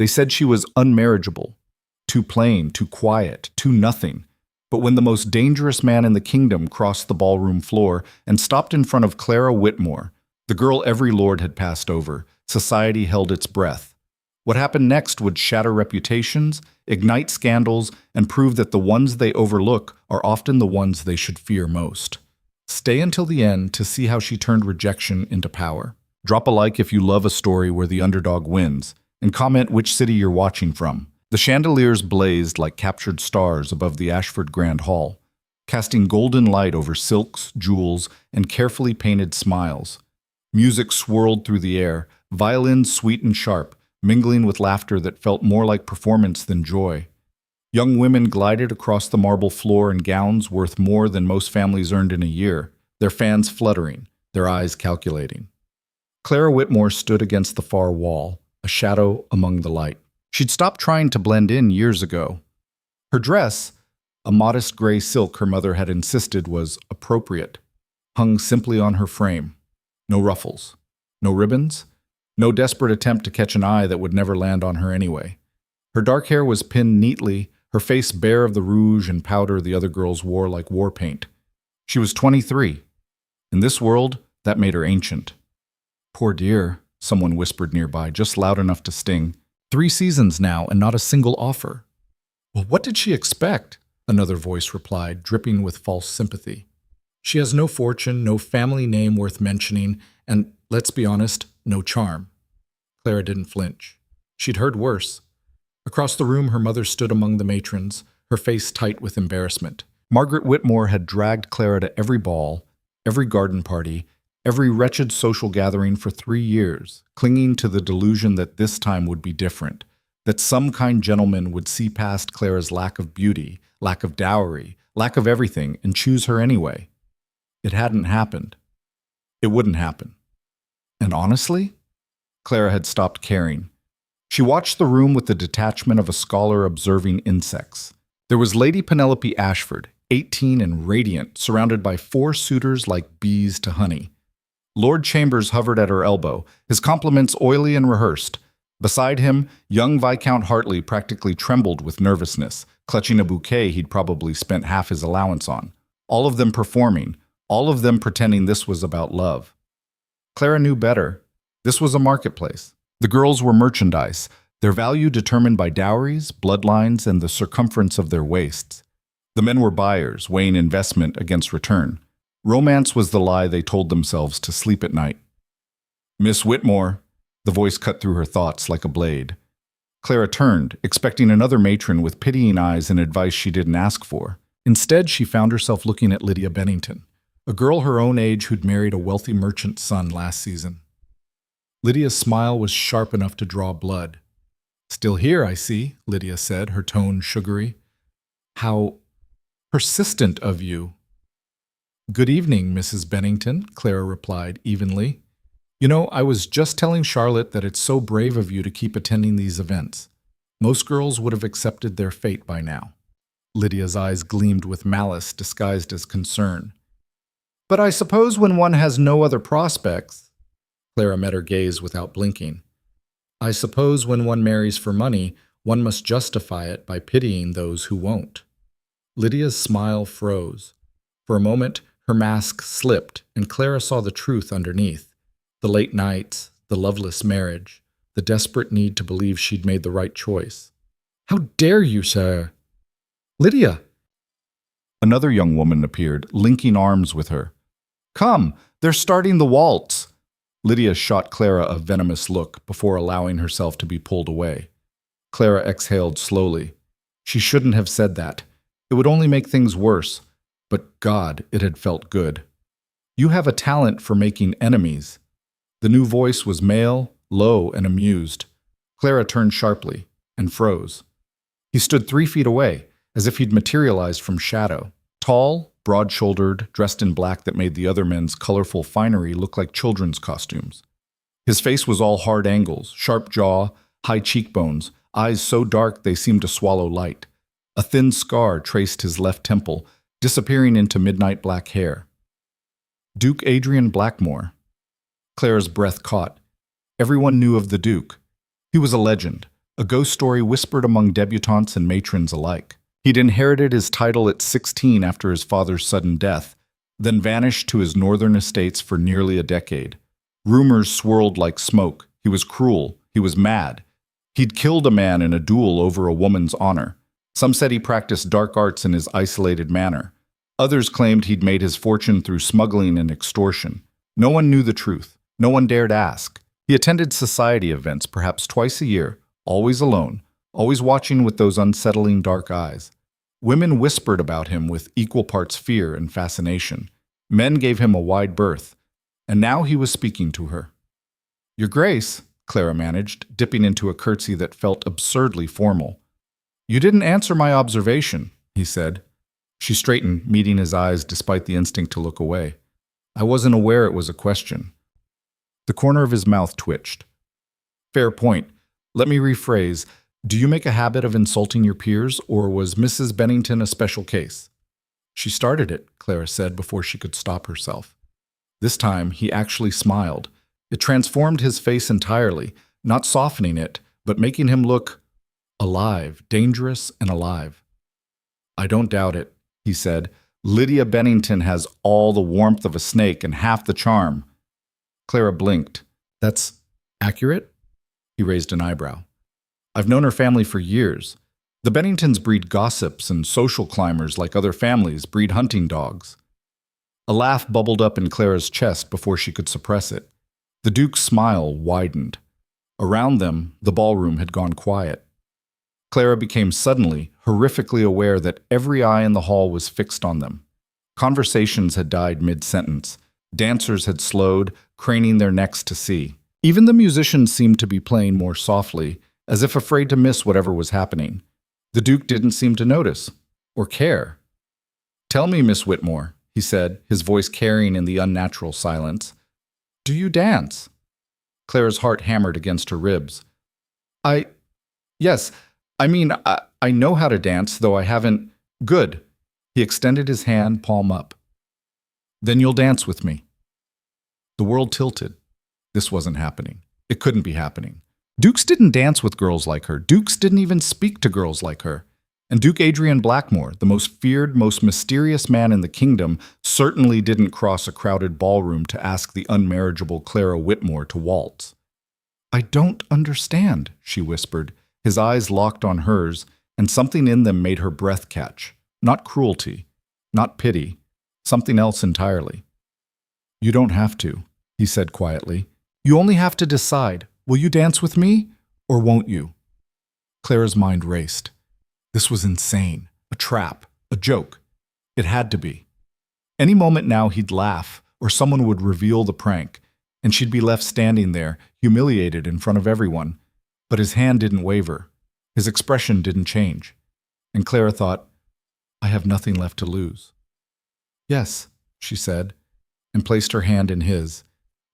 They said she was unmarriageable, too plain, too quiet, too nothing. But when the most dangerous man in the kingdom crossed the ballroom floor and stopped in front of Clara Whitmore, the girl every lord had passed over, society held its breath. What happened next would shatter reputations, ignite scandals, and prove that the ones they overlook are often the ones they should fear most. Stay until the end to see how she turned rejection into power. Drop a like if you love a story where the underdog wins, and comment which city you're watching from. The chandeliers blazed like captured stars above the Ashford Grand Hall, casting golden light over silks, jewels, and carefully painted smiles. Music swirled through the air, violins sweet and sharp, mingling with laughter that felt more like performance than joy. Young women glided across the marble floor in gowns worth more than most families earned in a year, their fans fluttering, their eyes calculating. Clara Whitmore stood against the far wall, a shadow among the light. She'd stopped trying to blend in years ago. Her dress, a modest gray silk her mother had insisted was appropriate, hung simply on her frame. No ruffles, no ribbons, no desperate attempt to catch an eye that would never land on her anyway. Her dark hair was pinned neatly, her face bare of the rouge and powder the other girls wore like war paint. She was 23. In this world, that made her ancient. "Poor dear," someone whispered nearby, just loud enough to sting. 3 seasons now and not a single offer. "Well, what did she expect?" another voice replied, dripping with false sympathy. "She has no fortune, no family name worth mentioning, and, let's be honest, no charm." Clara didn't flinch. She'd heard worse. Across the room, her mother stood among the matrons, her face tight with embarrassment. Margaret Whitmore had dragged Clara to every ball, every garden party, every wretched social gathering for 3 years, clinging to the delusion that this time would be different, that some kind gentleman would see past Clara's lack of beauty, lack of dowry, lack of everything, and choose her anyway. It hadn't happened. It wouldn't happen. And honestly, Clara had stopped caring. She watched the room with the detachment of a scholar observing insects. There was Lady Penelope Ashford, 18 and radiant, surrounded by 4 suitors like bees to honey. Lord Chambers hovered at her elbow, his compliments oily and rehearsed. Beside him, young Viscount Hartley practically trembled with nervousness, clutching a bouquet he'd probably spent half his allowance on. All of them performing, all of them pretending this was about love. Clara knew better. This was a marketplace. The girls were merchandise, their value determined by dowries, bloodlines, and the circumference of their waists. The men were buyers, weighing investment against return. Romance was the lie they told themselves to sleep at night. "Miss Whitmore," the voice cut through her thoughts like a blade. Clara turned, expecting another matron with pitying eyes and advice she didn't ask for. Instead, she found herself looking at Lydia Bennington, a girl her own age who'd married a wealthy merchant's son last season. Lydia's smile was sharp enough to draw blood. "Still here, I see," Lydia said, her tone sugary. "How persistent of you." "Good evening, Mrs. Bennington," Clara replied evenly. "You know, I was just telling Charlotte that it's so brave of you to keep attending these events. Most girls would have accepted their fate by now." Lydia's eyes gleamed with malice disguised as concern. "But I suppose when one has no other prospects—" Clara met her gaze without blinking. "I suppose when one marries for money, one must justify it by pitying those who won't." Lydia's smile froze. For a moment, her mask slipped, and Clara saw the truth underneath. The late nights, the loveless marriage, the desperate need to believe she'd made the right choice. "How dare you, sir?" "Lydia!" Another young woman appeared, linking arms with her. "Come, they're starting the waltz." Lydia shot Clara a venomous look before allowing herself to be pulled away. Clara exhaled slowly. She shouldn't have said that. It would only make things worse. But God, it had felt good. "You have a talent for making enemies." The new voice was male, low, and amused. Clara turned sharply and froze. He stood 3 feet away, as if he'd materialized from shadow. Tall, broad-shouldered, dressed in black that made the other men's colorful finery look like children's costumes. His face was all hard angles, sharp jaw, high cheekbones, eyes so dark they seemed to swallow light. A thin scar traced his left temple, disappearing into midnight black hair. Duke Adrian Blackmore. Clara's breath caught. Everyone knew of the Duke. He was a legend, a ghost story whispered among debutantes and matrons alike. He'd inherited his title at 16 after his father's sudden death, then vanished to his northern estates for nearly a decade. Rumors swirled like smoke. He was cruel. He was mad. He'd killed a man in a duel over a woman's honor. Some said he practiced dark arts in his isolated manner. Others claimed he'd made his fortune through smuggling and extortion. No one knew the truth. No one dared ask. He attended society events perhaps twice a year, always alone, always watching with those unsettling dark eyes. Women whispered about him with equal parts fear and fascination. Men gave him a wide berth. And now he was speaking to her. "Your Grace," Clara managed, dipping into a curtsy that felt absurdly formal. "You didn't answer my observation," he said. She straightened, meeting his eyes despite the instinct to look away. "I wasn't aware it was a question." The corner of his mouth twitched. "Fair point. Let me rephrase. Do you make a habit of insulting your peers, or was Mrs. Bennington a special case?" "She started it," Clara said before she could stop herself. This time, he actually smiled. It transformed his face entirely, not softening it, but making him look alive, dangerous and alive. "I don't doubt it," he said. "Lydia Bennington has all the warmth of a snake and half the charm." Clara blinked. "That's accurate?" He raised an eyebrow. "I've known her family for years. The Benningtons breed gossips, and social climbers like other families breed hunting dogs." A laugh bubbled up in Clara's chest before she could suppress it. The Duke's smile widened. Around them, the ballroom had gone quiet. Clara became suddenly, horrifically aware that every eye in the hall was fixed on them. Conversations had died mid-sentence. Dancers had slowed, craning their necks to see. Even the musicians seemed to be playing more softly, as if afraid to miss whatever was happening. The Duke didn't seem to notice, or care. "Tell me, Miss Whitmore," he said, his voice carrying in the unnatural silence. "Do you dance?" Clara's heart hammered against her ribs. Yes, I know how to dance, though I haven't." "Good." He extended his hand, palm up. "Then you'll dance with me." The world tilted. This wasn't happening. It couldn't be happening. Dukes didn't dance with girls like her. Dukes didn't even speak to girls like her. And Duke Adrian Blackmore, the most feared, most mysterious man in the kingdom, certainly didn't cross a crowded ballroom to ask the unmarriageable Clara Whitmore to waltz. "I don't understand," she whispered. His eyes locked on hers, and something in them made her breath catch. Not cruelty, not pity, something else entirely. "You don't have to," he said quietly. "You only have to decide, will you dance with me, or won't you?" Clara's mind raced. This was insane, a trap, a joke. It had to be. Any moment now he'd laugh, or someone would reveal the prank, and she'd be left standing there, humiliated in front of everyone. But his hand didn't waver. His expression didn't change. And Clara thought, I have nothing left to lose. "Yes," she said, and placed her hand in his.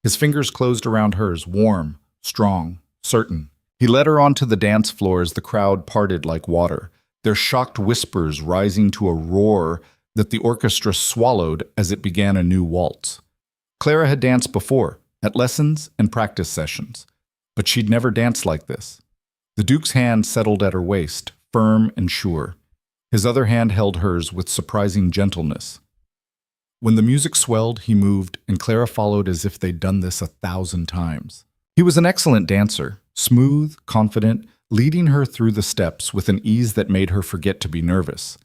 His fingers closed around hers, warm, strong, certain. He led her onto the dance floor as the crowd parted like water, their shocked whispers rising to a roar that the orchestra swallowed as it began a new waltz. Clara had danced before, at lessons and practice sessions, but she'd never danced like this. The Duke's hand settled at her waist, firm and sure. His other hand held hers with surprising gentleness. When the music swelled, he moved, and Clara followed as if they'd done this 1,000 times. He was an excellent dancer, smooth, confident, leading her through the steps with an ease that made her forget to be nervous.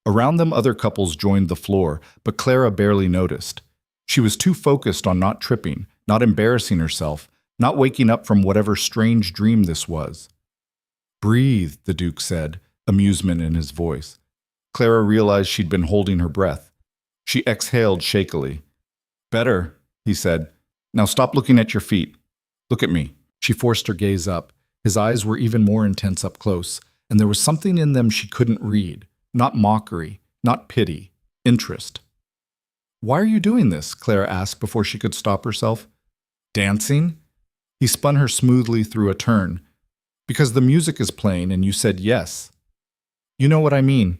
Around them, other couples joined the floor, but Clara barely noticed. She was too focused on not tripping, not embarrassing herself, not waking up from whatever strange dream this was. "Breathe," the Duke said, amusement in his voice. Clara realized she'd been holding her breath. She exhaled shakily. "Better," he said. "Now stop looking at your feet. Look at me." She forced her gaze up. His eyes were even more intense up close, and there was something in them she couldn't read. Not mockery, not pity, interest. "Why are you doing this?" Clara asked before she could stop herself. "Dancing?" He spun her smoothly through a turn. "Because the music is playing and you said yes." "You know what I mean."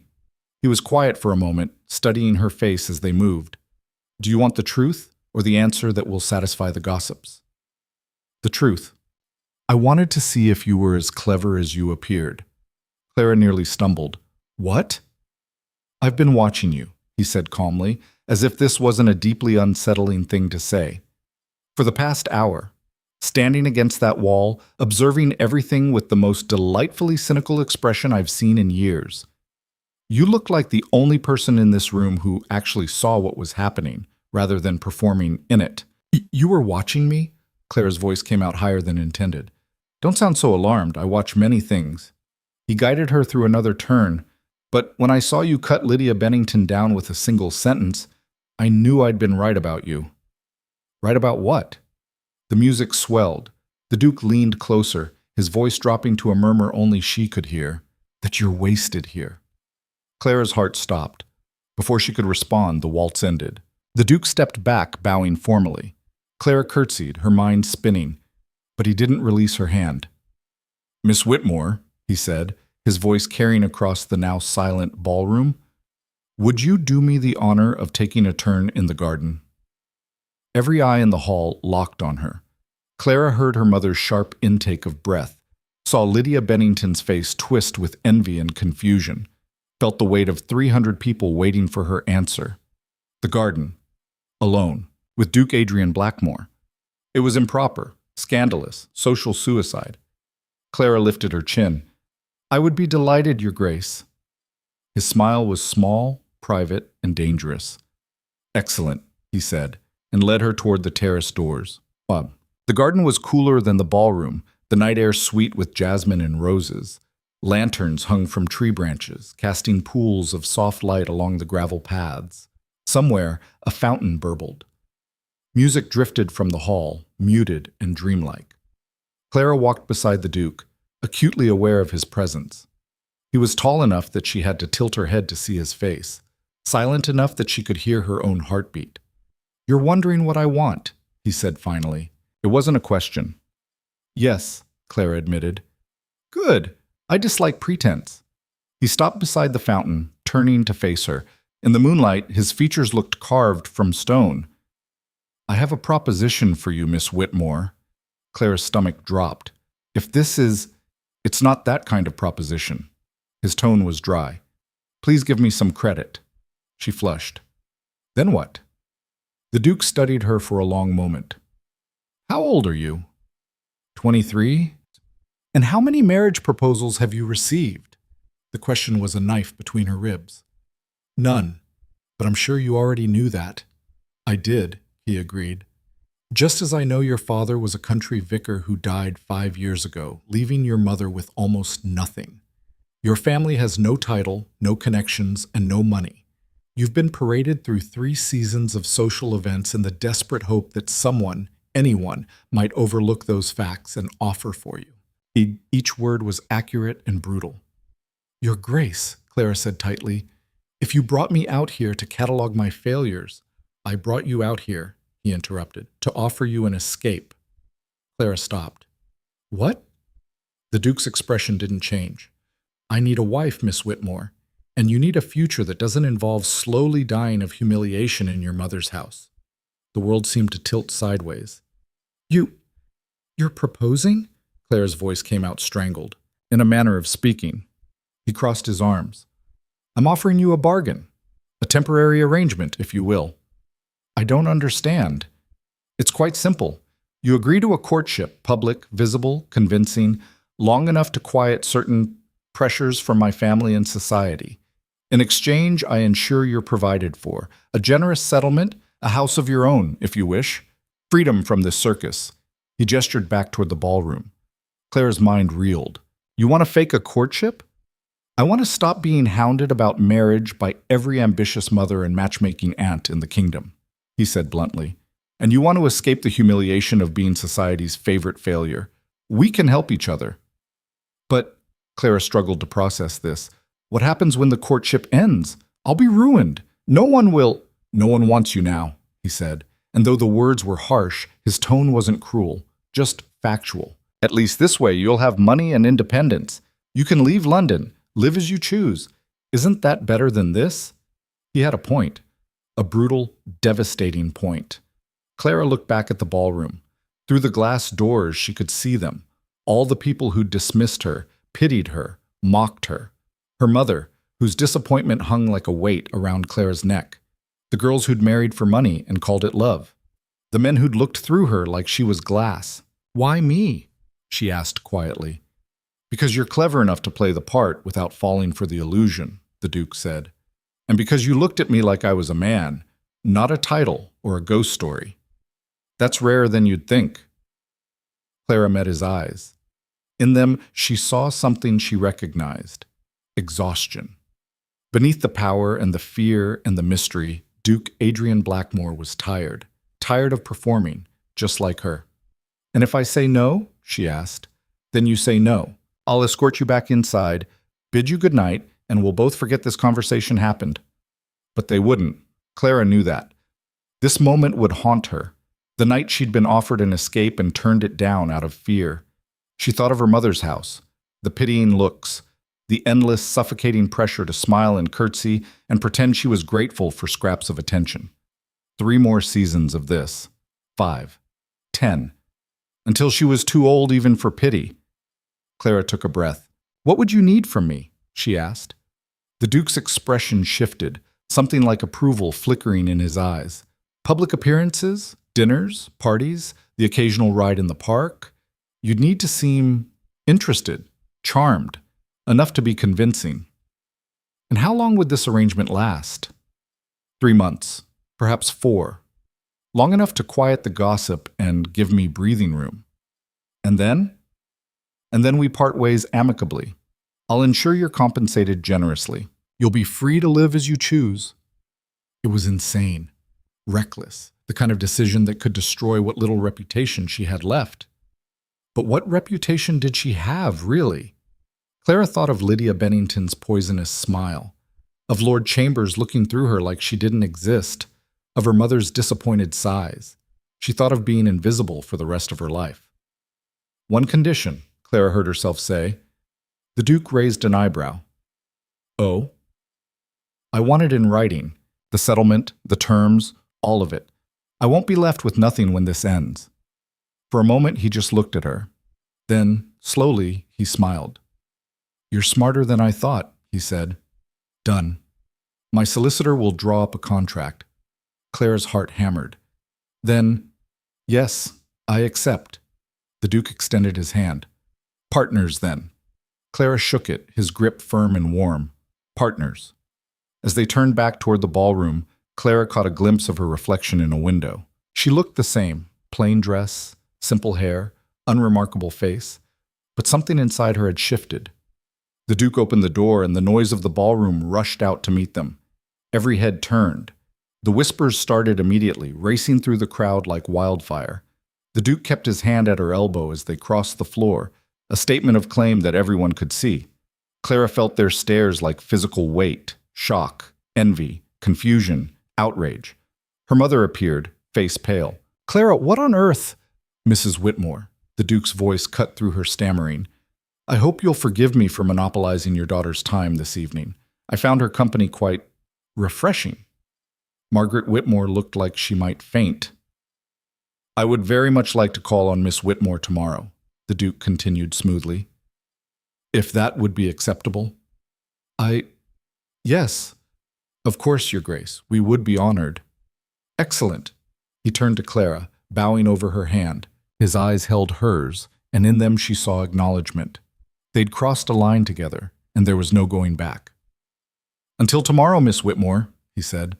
He was quiet for a moment, studying her face as they moved. "Do you want the truth or the answer that will satisfy the gossips?" "The truth." I wanted to see if you were as clever as you appeared. Clara nearly stumbled. What? I've been watching you, he said calmly, as if this wasn't a deeply unsettling thing to say. For the past hour, standing against that wall, observing everything with the most delightfully cynical expression I've seen in years. You look like the only person in this room who actually saw what was happening, rather than performing in it. You were watching me? Clara's voice came out higher than intended. Don't sound so alarmed. I watch many things. He guided her through another turn, but when I saw you cut Lydia Bennington down with a single sentence, I knew I'd been right about you. Right about what? The music swelled. The Duke leaned closer, his voice dropping to a murmur only she could hear. That you're wasted here. Clara's heart stopped. Before she could respond, the waltz ended. The Duke stepped back, bowing formally. Clara curtsied, her mind spinning, but he didn't release her hand. Miss Whitmore, he said, his voice carrying across the now silent ballroom, would you do me the honor of taking a turn in the garden? Every eye in the hall locked on her. Clara heard her mother's sharp intake of breath, saw Lydia Bennington's face twist with envy and confusion, felt the weight of 300 people waiting for her answer. The garden. Alone. With Duke Adrian Blackmore. It was improper, scandalous, social suicide. Clara lifted her chin. I would be delighted, Your Grace. His smile was small, private, and dangerous. Excellent, he said, and led her toward the terrace doors. Bob. The garden was cooler than the ballroom, the night air sweet with jasmine and roses. Lanterns hung from tree branches, casting pools of soft light along the gravel paths. Somewhere, a fountain burbled. Music drifted from the hall, muted and dreamlike. Clara walked beside the Duke, acutely aware of his presence. He was tall enough that she had to tilt her head to see his face, silent enough that she could hear her own heartbeat. You're wondering what I want, he said finally. It wasn't a question. Yes, Clara admitted. Good. I dislike pretense. He stopped beside the fountain, turning to face her. In the moonlight, his features looked carved from stone. I have a proposition for you, Miss Whitmore. Clara's stomach dropped. It's not that kind of proposition. His tone was dry. Please give me some credit. She flushed. Then what? The Duke studied her for a long moment. How old are you? 23? And how many marriage proposals have you received? The question was a knife between her ribs. None, but I'm sure you already knew that. I did, he agreed. Just as I know your father was a country vicar who died 5 years ago, leaving your mother with almost nothing. Your family has no title, no connections, and no money. You've been paraded through 3 seasons of social events in the desperate hope that someone, anyone, might overlook those facts and offer for you. Each word was accurate and brutal. Your Grace, Clara said tightly, if you brought me out here to catalog my failures, I brought you out here, he interrupted, to offer you an escape. Clara stopped. What? The Duke's expression didn't change. I need a wife, Miss Whitmore, and you need a future that doesn't involve slowly dying of humiliation in your mother's house. The world seemed to tilt sideways. You're proposing? Clara's voice came out strangled, in a manner of speaking. He crossed his arms. I'm offering you a bargain, a temporary arrangement, if you will. I don't understand. It's quite simple. You agree to a courtship, public, visible, convincing, long enough to quiet certain pressures from my family and society. In exchange, I ensure you're provided for, a generous settlement, a house of your own, if you wish, freedom from this circus. He gestured back toward the ballroom. Clara's mind reeled. You want to fake a courtship? I want to stop being hounded about marriage by every ambitious mother and matchmaking aunt in the kingdom, he said bluntly. And you want to escape the humiliation of being society's favorite failure. We can help each other. But, Clara struggled to process this, what happens when the courtship ends? I'll be ruined. No one wants you now, he said. And though the words were harsh, his tone wasn't cruel, just factual. At least this way you'll have money and independence. You can leave London, live as you choose. Isn't that better than this? He had a point. A brutal, devastating point. Clara looked back at the ballroom. Through the glass doors, she could see them. All the people who dismissed her, pitied her, mocked her. Her mother, whose disappointment hung like a weight around Clara's neck. The girls who'd married for money and called it love. The men who'd looked through her like she was glass. "Why me?" she asked quietly. "Because you're clever enough to play the part without falling for the illusion," the Duke said. "And because you looked at me like I was a man, not a title or a ghost story. That's rarer than you'd think." Clara met his eyes. In them, she saw something she recognized: exhaustion. Beneath the power and the fear and the mystery, Duke Adrian Blackmore was tired of performing, just like her. "And if I say no," she asked, "then you say no. I'll escort you back inside, bid you good night, and we'll both forget this conversation happened." But they wouldn't. Clara knew that. This moment would haunt her. The night she'd been offered an escape and turned it down out of fear. She thought of her mother's house, the pitying looks, the endless, suffocating pressure to smile and curtsy and pretend she was grateful for scraps of attention. 3 more seasons of this. 5. 10. Until she was too old even for pity. Clara took a breath. "What would you need from me?" she asked. The Duke's expression shifted, something like approval flickering in his eyes. "Public appearances? Dinners? Parties? The occasional ride in the park? You'd need to seem interested, charmed, enough to be convincing." "And how long would this arrangement last?" 3 months, perhaps 4. Long enough to quiet the gossip and give me breathing room. "And then?" "And then we part ways amicably. I'll ensure you're compensated generously. You'll be free to live as you choose." It was insane, reckless, the kind of decision that could destroy what little reputation she had left. But what reputation did she have, really? Clara thought of Lydia Bennington's poisonous smile, of Lord Chambers looking through her like she didn't exist, of her mother's disappointed sighs. She thought of being invisible for the rest of her life. "One condition," Clara heard herself say. The Duke raised an eyebrow. "Oh?" "I want it in writing. The settlement, the terms, all of it. I won't be left with nothing when this ends." For a moment, he just looked at her. Then, slowly, he smiled. "You're smarter than I thought," he said. "Done. My solicitor will draw up a contract." Clara's heart hammered. Then, "Yes, I accept." The Duke extended his hand. "Partners, then." Clara shook it, his grip firm and warm. Partners. As they turned back toward the ballroom, Clara caught a glimpse of her reflection in a window. She looked the same, plain dress, simple hair, unremarkable face, but something inside her had shifted. The Duke opened the door, and the noise of the ballroom rushed out to meet them. Every head turned. The whispers started immediately, racing through the crowd like wildfire. The Duke kept his hand at her elbow as they crossed the floor, a statement of claim that everyone could see. Clara felt their stares like physical weight, shock, envy, confusion, outrage. Her mother appeared, face pale. "Clara, what on earth—" "Mrs. Whitmore," the Duke's voice cut through her stammering. "I hope you'll forgive me for monopolizing your daughter's time this evening. I found her company quite refreshing." Margaret Whitmore looked like she might faint. "I would very much like to call on Miss Whitmore tomorrow," the Duke continued smoothly. "If that would be acceptable." Yes. Of course, Your Grace. We would be honored." "Excellent." He turned to Clara, bowing over her hand. His eyes held hers, and in them she saw acknowledgement. They'd crossed a line together, and there was no going back. "Until tomorrow, Miss Whitmore," he said.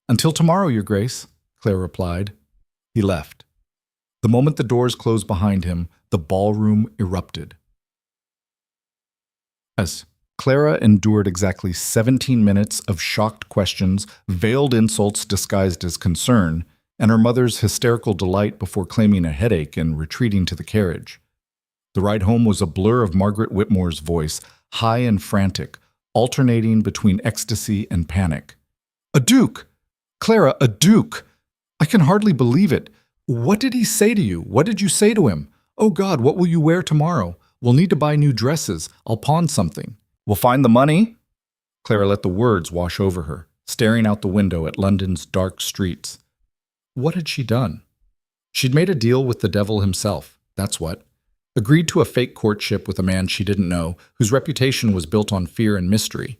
"Until tomorrow, Your Grace," Clara replied. He left. The moment the doors closed behind him, the ballroom erupted. As Clara endured exactly 17 minutes of shocked questions, veiled insults disguised as concern, and her mother's hysterical delight before claiming a headache and retreating to the carriage. The ride home was a blur of Margaret Whitmore's voice, high and frantic, alternating between ecstasy and panic. "A duke! Clara, a duke! I can hardly believe it. What did he say to you? What did you say to him? Oh God, what will you wear tomorrow? We'll need to buy new dresses. I'll pawn something. We'll find the money." Clara let the words wash over her, staring out the window at London's dark streets. What had she done? She'd made a deal with the devil himself, that's what. agreed to a fake courtship with a man she didn't know, whose reputation was built on fear and mystery.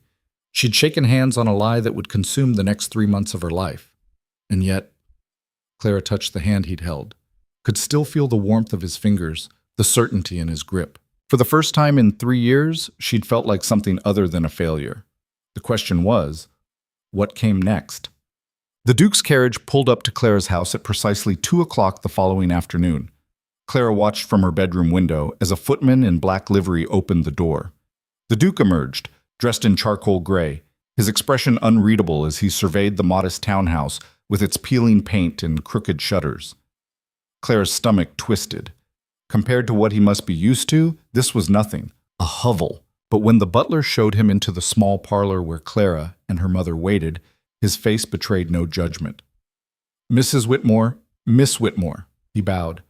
She'd shaken hands on a lie that would consume the next 3 months of her life. And yet, Clara touched the hand he'd held, could still feel the warmth of his fingers, the certainty in his grip. For the first time in 3 years, she'd felt like something other than a failure. The question was, what came next? The Duke's carriage pulled up to Clara's house at precisely 2 o'clock the following afternoon. Clara watched from her bedroom window as a footman in black livery opened the door. The Duke emerged, dressed in charcoal gray, his expression unreadable as he surveyed the modest townhouse with its peeling paint and crooked shutters. Clara's stomach twisted. Compared to what he must be used to, this was nothing, a hovel. But when the butler showed him into the small parlor where Clara and her mother waited, his face betrayed no judgment. "Mrs. Whitmore, Miss Whitmore," he bowed.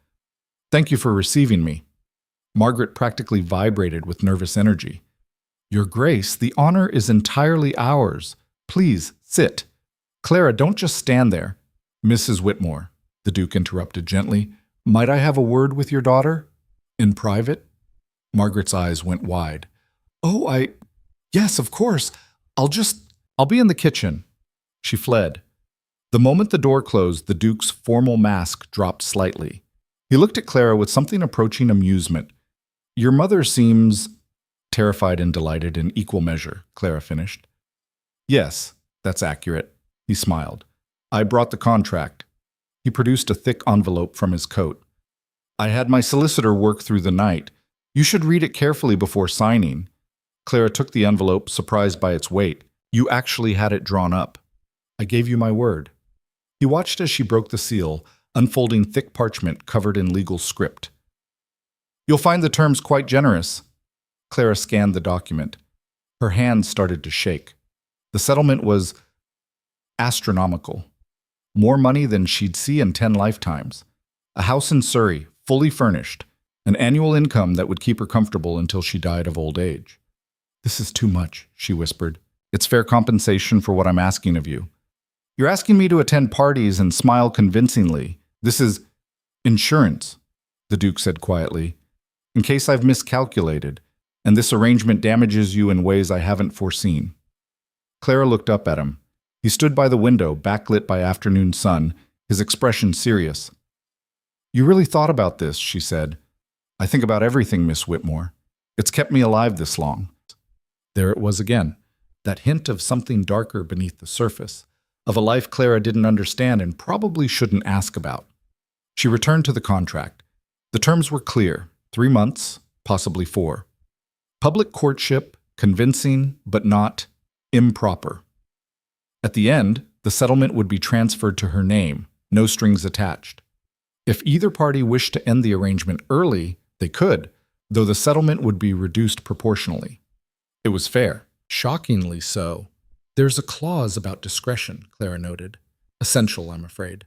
"Thank you for receiving me." Margaret practically vibrated with nervous energy. "Your Grace, the honor is entirely ours. Please, sit." "Clara, don't just stand there." "Mrs. Whitmore," the Duke interrupted gently, "might I have a word with your daughter? In private?" Margaret's eyes went wide. "Oh, yes, of course. I'll be in the kitchen." She fled. The moment the door closed, the Duke's formal mask dropped slightly. He looked at Clara with something approaching amusement. "Your mother seems terrified and delighted in equal measure," Clara finished. "Yes, that's accurate," he smiled. "I brought the contract." He produced a thick envelope from his coat. "I had my solicitor work through the night. You should read it carefully before signing." Clara took the envelope, surprised by its weight. "You actually had it drawn up." "I gave you my word." He watched as she broke the seal, unfolding thick parchment covered in legal script. "You'll find the terms quite generous." Clara scanned the document. Her hand started to shake. The settlement was astronomical. More money than she'd see in 10 lifetimes. A house in Surrey, fully furnished. An annual income that would keep her comfortable until she died of old age. "This is too much," she whispered. "It's fair compensation for what I'm asking of you. You're asking me to attend parties and smile convincingly. This is insurance," the Duke said quietly, "in case I've miscalculated, and this arrangement damages you in ways I haven't foreseen." Clara looked up at him. He stood by the window, backlit by afternoon sun, his expression serious. "You really thought about this," she said. "I think about everything, Miss Whitmore. It's kept me alive this long." There it was again, that hint of something darker beneath the surface, of a life Clara didn't understand and probably shouldn't ask about. She returned to the contract. The terms were clear, 3 months, possibly 4. Public courtship, convincing, but not improper. At the end, the settlement would be transferred to her name, no strings attached. If either party wished to end the arrangement early, they could, though the settlement would be reduced proportionally. It was fair, shockingly so. "There's a clause about discretion," Clara noted. "Essential, I'm afraid.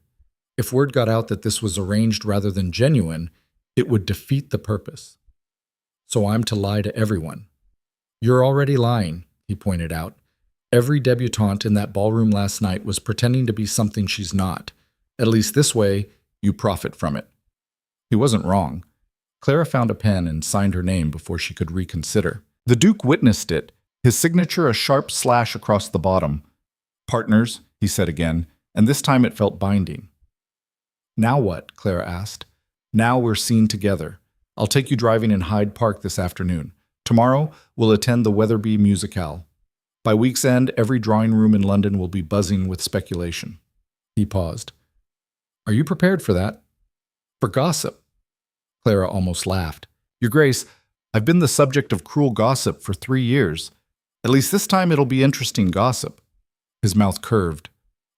If word got out that this was arranged rather than genuine, it would defeat the purpose. So I'm to lie to everyone." "You're already lying," he pointed out. "Every debutante in that ballroom last night was pretending to be something she's not. At least this way, you profit from it." He wasn't wrong. Clara found a pen and signed her name before she could reconsider. The Duke witnessed it, his signature a sharp slash across the bottom. "Partners," he said again, and this time it felt binding. "Now what?" Clara asked. "Now we're seen together. I'll take you driving in Hyde Park this afternoon. Tomorrow, we'll attend the Weatherby Musicale. By week's end, every drawing room in London will be buzzing with speculation." He paused. "Are you prepared for that?" "For gossip?" Clara almost laughed. "Your Grace, I've been the subject of cruel gossip for 3 years. At least this time it'll be interesting gossip." His mouth curved.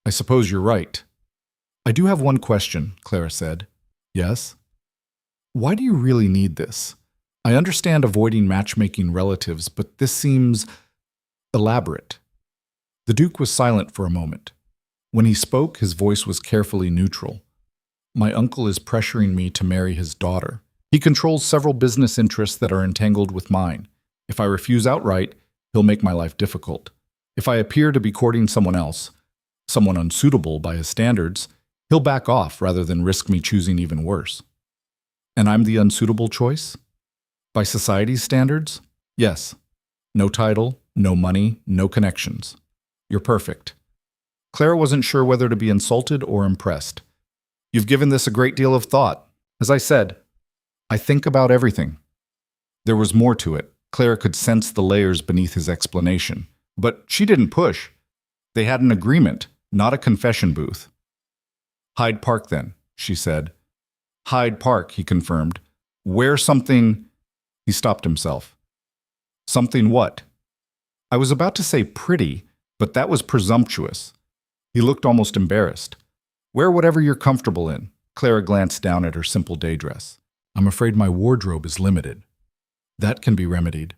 "I suppose you're right." "I do have one question," Clara said. "Yes?" "Why do you really need this? I understand avoiding matchmaking relatives, but this seems elaborate." The Duke was silent for a moment. When he spoke, his voice was carefully neutral. "My uncle is pressuring me to marry his daughter. He controls several business interests that are entangled with mine. If I refuse outright, he'll make my life difficult. If I appear to be courting someone else, someone unsuitable by his standards, he'll back off rather than risk me choosing even worse." "And I'm the unsuitable choice?" By society's standards? Yes. No title, no money, no connections. You're perfect. Clara wasn't sure whether to be insulted or impressed. You've given this a great deal of thought. As I said, I think about everything. There was more to it. Clara could sense the layers beneath his explanation. But she didn't push. They had an agreement, not a confession booth. Hyde Park, then, she said. Hyde Park, he confirmed. Wear something... He stopped himself. Something what? I was about to say pretty, but that was presumptuous. He looked almost embarrassed. Wear whatever you're comfortable in. Clara glanced down at her simple day dress. I'm afraid my wardrobe is limited. That can be remedied.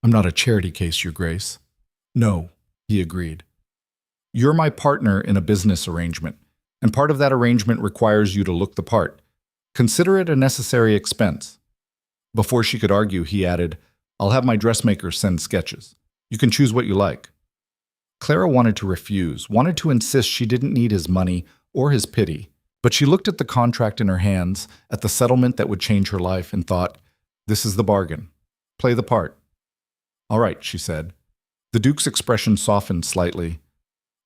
I'm not a charity case, Your Grace. No, he agreed. You're my partner in a business arrangement, and part of that arrangement requires you to look the part. Consider it a necessary expense. Before she could argue, he added, I'll have my dressmaker send sketches. You can choose what you like. Clara wanted to refuse, wanted to insist she didn't need his money or his pity, but she looked at the contract in her hands, at the settlement that would change her life, and thought, this is the bargain. Play the part. All right, she said. The Duke's expression softened slightly.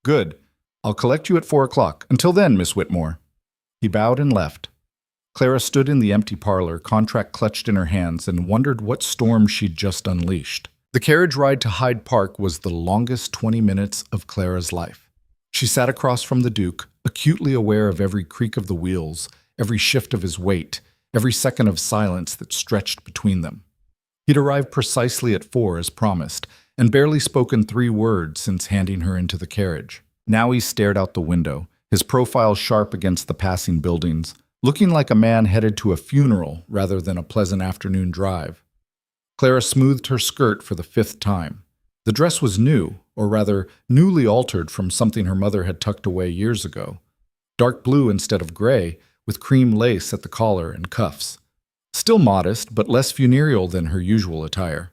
Good. I'll collect you at 4 o'clock. Until then, Miss Whitmore. He bowed and left. Clara stood in the empty parlor, contract clutched in her hands, and wondered what storm she'd just unleashed. The carriage ride to Hyde Park was the longest 20 minutes of Clara's life. She sat across from the Duke, acutely aware of every creak of the wheels, every shift of his weight, every second of silence that stretched between them. He'd arrived precisely at 4 as promised, and barely spoken 3 words since handing her into the carriage. Now he stared out the window, his profile sharp against the passing buildings, looking like a man headed to a funeral rather than a pleasant afternoon drive. Clara smoothed her skirt for the 5th time. The dress was new, or rather, newly altered from something her mother had tucked away years ago. Dark blue instead of gray, with cream lace at the collar and cuffs. Still modest, but less funereal than her usual attire.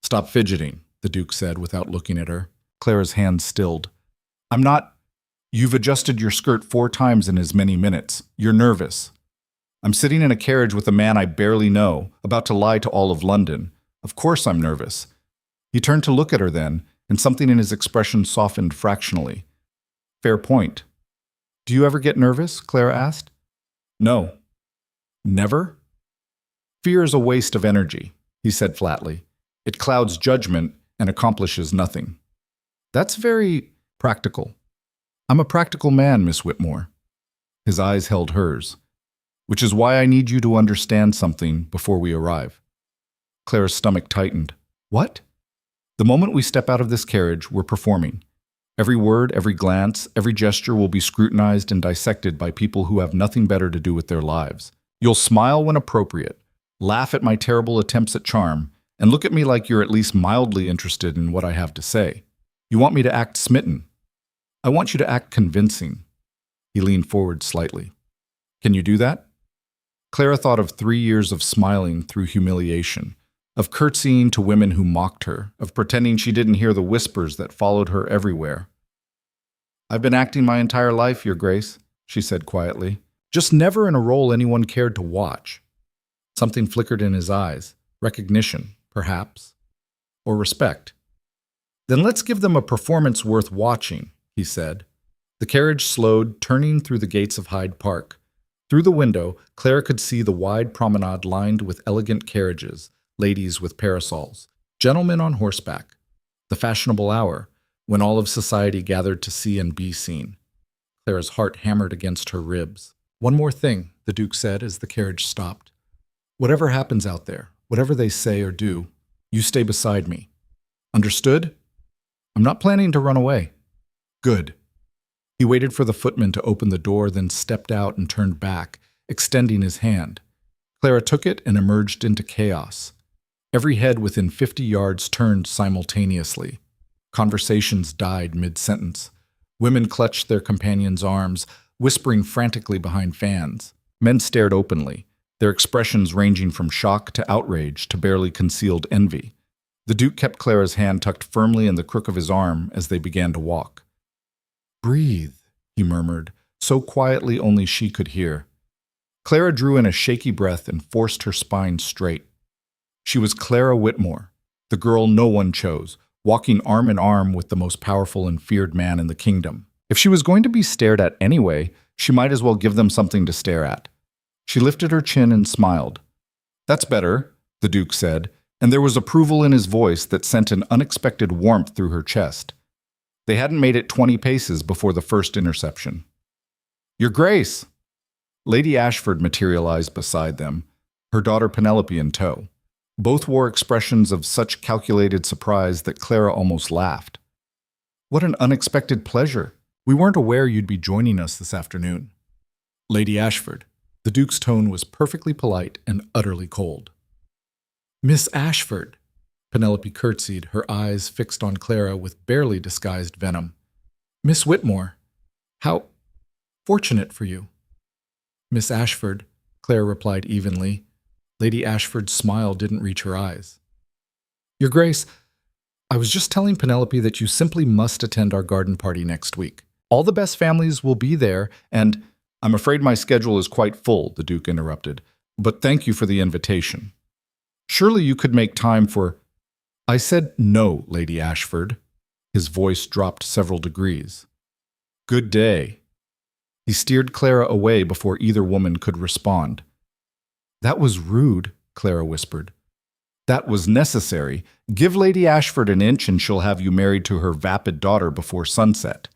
Stop fidgeting, the Duke said without looking at her. Clara's hands stilled. I'm not... You've adjusted your skirt 4 times in as many minutes. You're nervous. I'm sitting in a carriage with a man I barely know, about to lie to all of London. Of course I'm nervous. He turned to look at her then, and something in his expression softened fractionally. Fair point. Do you ever get nervous? Clara asked. No. Never? Fear is a waste of energy, he said flatly. It clouds judgment and accomplishes nothing. That's very practical. I'm a practical man, Miss Whitmore. His eyes held hers. Which is why I need you to understand something before we arrive. Clara's stomach tightened. What? The moment we step out of this carriage, we're performing. Every word, every glance, every gesture will be scrutinized and dissected by people who have nothing better to do with their lives. You'll smile when appropriate, laugh at my terrible attempts at charm, and look at me like you're at least mildly interested in what I have to say. You want me to act smitten. I want you to act convincing. He leaned forward slightly. Can you do that? Clara thought of 3 years of smiling through humiliation, of curtsying to women who mocked her, of pretending she didn't hear the whispers that followed her everywhere. I've been acting my entire life, Your Grace, she said quietly, just never in a role anyone cared to watch. Something flickered in his eyes, recognition, perhaps, or respect. Then let's give them a performance worth watching, he said. The carriage slowed, turning through the gates of Hyde Park. Through the window, Clara could see the wide promenade lined with elegant carriages, ladies with parasols, gentlemen on horseback. The fashionable hour, when all of society gathered to see and be seen. Clara's heart hammered against her ribs. One more thing, the Duke said as the carriage stopped. Whatever happens out there, whatever they say or do, you stay beside me. Understood? I'm not planning to run away. Good. He waited for the footman to open the door, then stepped out and turned back, extending his hand. Clara took it and emerged into chaos. Every head within 50 yards turned simultaneously. Conversations died mid-sentence. Women clutched their companions' arms, whispering frantically behind fans. Men stared openly, their expressions ranging from shock to outrage to barely concealed envy. The Duke kept Clara's hand tucked firmly in the crook of his arm as they began to walk. Breathe, he murmured, so quietly only she could hear. Clara drew in a shaky breath and forced her spine straight. She was Clara Whitmore, the girl no one chose, walking arm in arm with the most powerful and feared man in the kingdom. If she was going to be stared at anyway, she might as well give them something to stare at. She lifted her chin and smiled. "That's better," the Duke said, and there was approval in his voice that sent an unexpected warmth through her chest. They hadn't made it 20 paces before the first interception. "Your Grace!" Lady Ashford materialized beside them, her daughter Penelope in tow. Both wore expressions of such calculated surprise that Clara almost laughed. "What an unexpected pleasure! We weren't aware you'd be joining us this afternoon." "Lady Ashford." The Duke's tone was perfectly polite and utterly cold. "Miss Ashford." Penelope curtsied, her eyes fixed on Clara with barely disguised venom. "Miss Whitmore. How fortunate for you." "Miss Ashford," Clara replied evenly. Lady Ashford's smile didn't reach her eyes. "Your Grace, I was just telling Penelope that you simply must attend our garden party next week. All the best families will be there, and—" "I'm afraid my schedule is quite full," the Duke interrupted, "but thank you for the invitation. Surely you could make time for—" "I said no, Lady Ashford." His voice dropped several degrees. "Good day." He steered Clara away before either woman could respond. "That was rude," Clara whispered. "That was necessary. Give Lady Ashford an inch and she'll have you married to her vapid daughter before sunset."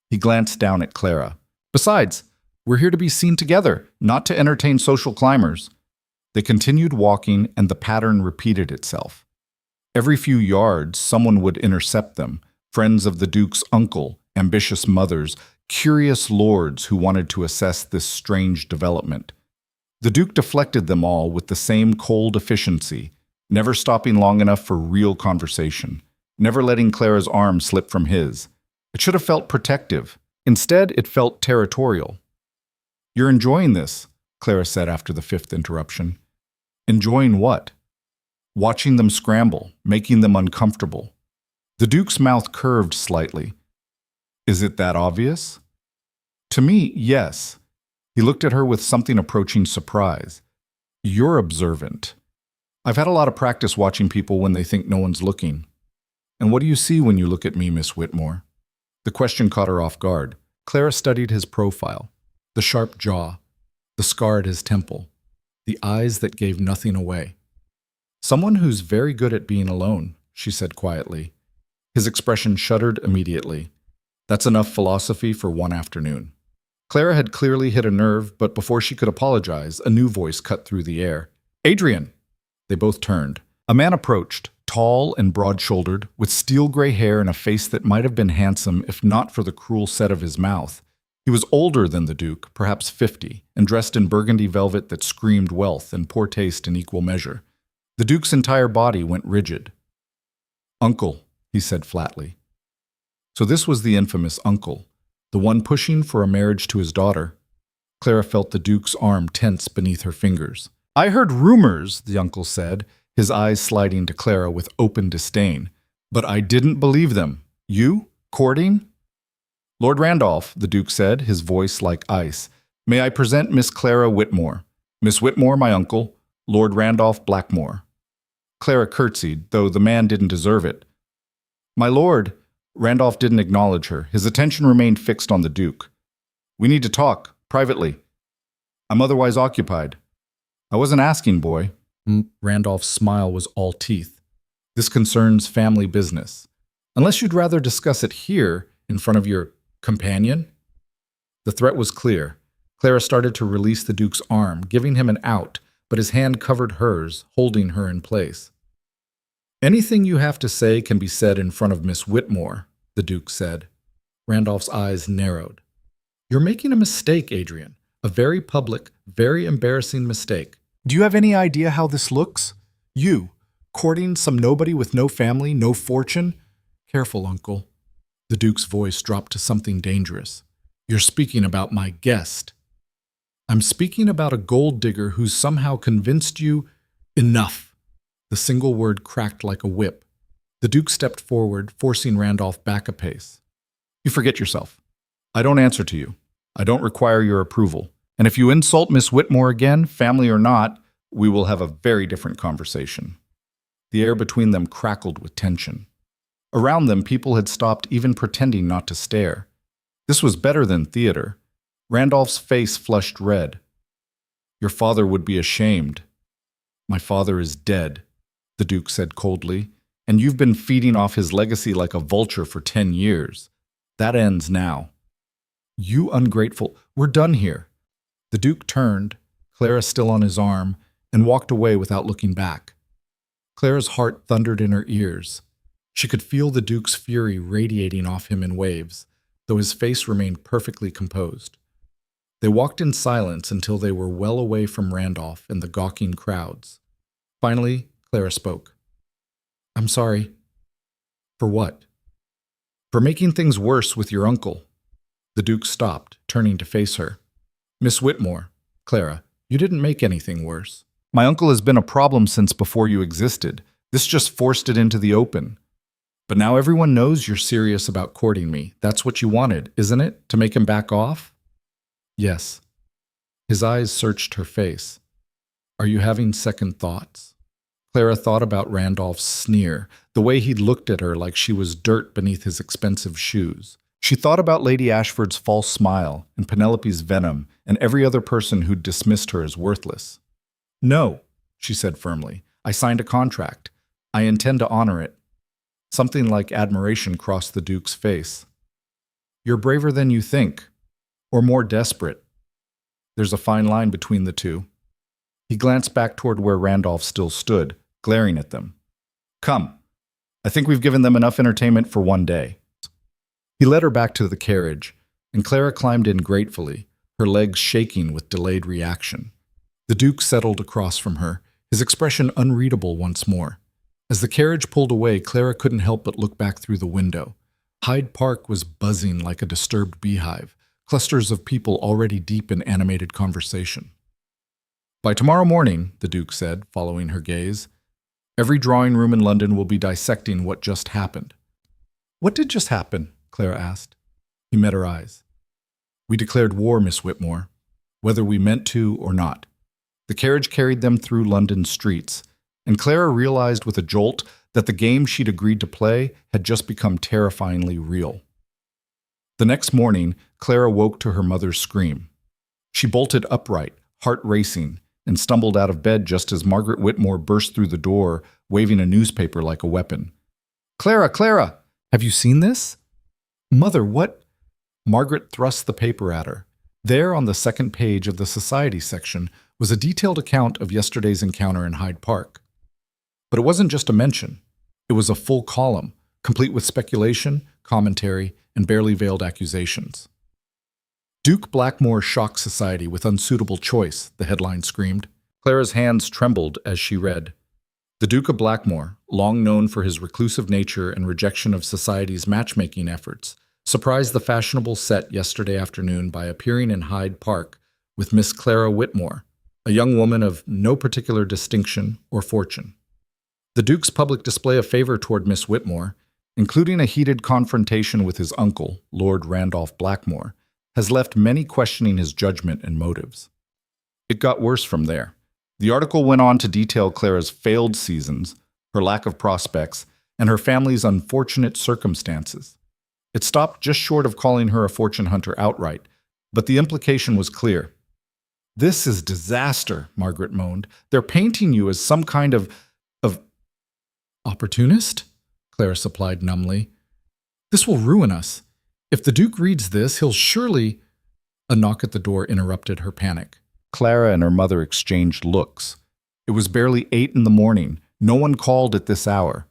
He glanced down at Clara. "Besides, we're here to be seen together, not to entertain social climbers." They continued walking, and the pattern repeated itself. Every few yards, someone would intercept them, friends of the Duke's uncle, ambitious mothers, curious lords who wanted to assess this strange development. The Duke deflected them all with the same cold efficiency, never stopping long enough for real conversation, never letting Clara's arm slip from his. It should have felt protective. Instead, it felt territorial. "You're enjoying this," Clara said after the fifth interruption. "Enjoying what?" "Watching them scramble, making them uncomfortable." The Duke's mouth curved slightly. "Is it that obvious?" "To me, yes." He looked at her with something approaching surprise. "You're observant. I've had a lot of practice watching people when they think no one's looking." "And what do you see when you look at me, Miss Whitmore?" The question caught her off guard. Clara studied his profile. The sharp jaw, the scar at his temple, the eyes that gave nothing away. "Someone who's very good at being alone," she said quietly. His expression shuddered immediately. That's enough philosophy for one afternoon. Clara had clearly hit a nerve, but before she could apologize, a new voice cut through the air. "Adrian!" They both turned. A man approached, tall and broad-shouldered, with steel-gray hair and a face that might have been handsome if not for the cruel set of his mouth. He was older than the Duke, perhaps 50, and dressed in burgundy velvet that screamed wealth and poor taste in equal measure. The Duke's entire body went rigid. "Uncle," he said flatly. So this was the infamous uncle, the one pushing for a marriage to his daughter. Clara felt the Duke's arm tense beneath her fingers. "I heard rumors," the uncle said, his eyes sliding to Clara with open disdain. "But I didn't believe them. You? Courting?" "Lord Randolph," the Duke said, his voice like ice. "May I present Miss Clara Whitmore? Miss Whitmore, my uncle, Lord Randolph Blackmore." Clara curtsied, though the man didn't deserve it. "My lord," Randolph didn't acknowledge her. His attention remained fixed on the Duke. "We need to talk, privately. I'm otherwise occupied." "I wasn't asking, boy." Randolph's smile was all teeth. "This concerns family business. Unless you'd rather discuss it here, in front of your companion?" The threat was clear. Clara started to release the Duke's arm, giving him an out, but his hand covered hers, holding her in place. "Anything you have to say can be said in front of Miss Whitmore," the Duke said. Randolph's eyes narrowed. "You're making a mistake, Adrian. A very public, very embarrassing mistake. Do you have any idea how this looks? You, courting some nobody with no family, no fortune? Careful, uncle." The Duke's voice dropped to something dangerous. "You're speaking about my guest." "I'm speaking about a gold digger who's somehow convinced you—" "Enough!" The single word cracked like a whip. The Duke stepped forward, forcing Randolph back a pace. "You forget yourself. I don't answer to you. I don't require your approval. And if you insult Miss Whitmore again, family or not, we will have a very different conversation." The air between them crackled with tension. Around them, people had stopped even pretending not to stare. This was better than theater. Randolph's face flushed red. "Your father would be ashamed." "My father is dead," the Duke said coldly, "and you've been feeding off his legacy like a vulture for 10 years. That ends now." "You ungrateful, we're done here." The Duke turned, Clara still on his arm, and walked away without looking back. Clara's heart thundered in her ears. She could feel the Duke's fury radiating off him in waves, though his face remained perfectly composed. They walked in silence until they were well away from Randolph and the gawking crowds. Finally, Clara spoke. "I'm sorry." "For what?" "For making things worse with your uncle." The Duke stopped, turning to face her. "Miss Whitmore, Clara, you didn't make anything worse. My uncle has been a problem since before you existed. This just forced it into the open. But now everyone knows you're serious about courting me. That's what you wanted, isn't it? To make him back off?" "Yes." His eyes searched her face. "Are you having second thoughts?" Clara thought about Randolph's sneer, the way he'd looked at her like she was dirt beneath his expensive shoes. She thought about Lady Ashford's false smile and Penelope's venom and every other person who'd dismissed her as worthless. "No," she said firmly. "I signed a contract. I intend to honor it." Something like admiration crossed the Duke's face. "You're braver than you think, or more desperate. There's a fine line between the two." He glanced back toward where Randolph still stood, glaring at them. "Come, I think we've given them enough entertainment for one day." He led her back to the carriage, and Clara climbed in gratefully, her legs shaking with delayed reaction. The Duke settled across from her, his expression unreadable once more. As the carriage pulled away, Clara couldn't help but look back through the window. Hyde Park was buzzing like a disturbed beehive, clusters of people already deep in animated conversation. "By tomorrow morning," the Duke said, following her gaze, "every drawing room in London will be dissecting what just happened." "What did just happen?" Clara asked. He met her eyes. "We declared war, Miss Whitmore, whether we meant to or not." The carriage carried them through London's streets, and Clara realized with a jolt that the game she'd agreed to play had just become terrifyingly real. The next morning, Clara woke to her mother's scream. She bolted upright, heart racing, and stumbled out of bed just as Margaret Whitmore burst through the door, waving a newspaper like a weapon. "Clara, Clara! Have you seen this?" "Mother, what?" Margaret thrust the paper at her. There, on the second page of the society section, was a detailed account of yesterday's encounter in Hyde Park. But it wasn't just a mention. It was a full column, complete with speculation, commentary, and barely veiled accusations. "Duke Blackmore shocks society with unsuitable choice," the headline screamed. Clara's hands trembled as she read. The Duke of Blackmore, long known for his reclusive nature and rejection of society's matchmaking efforts, surprised the fashionable set yesterday afternoon by appearing in Hyde Park with Miss Clara Whitmore, a young woman of no particular distinction or fortune. The Duke's public display of favor toward Miss Whitmore, including a heated confrontation with his uncle, Lord Randolph Blackmore, has left many questioning his judgment and motives. It got worse from there. The article went on to detail Clara's failed seasons, her lack of prospects, and her family's unfortunate circumstances. It stopped just short of calling her a fortune hunter outright, but the implication was clear. "This is disaster," Margaret moaned. "They're painting you as some kind of opportunist?" Clara supplied numbly. "This will ruin us. If the Duke reads this, he'll surely—" A knock at the door interrupted her panic. Clara and her mother exchanged looks. It was barely 8 in the morning. No one called at this hour.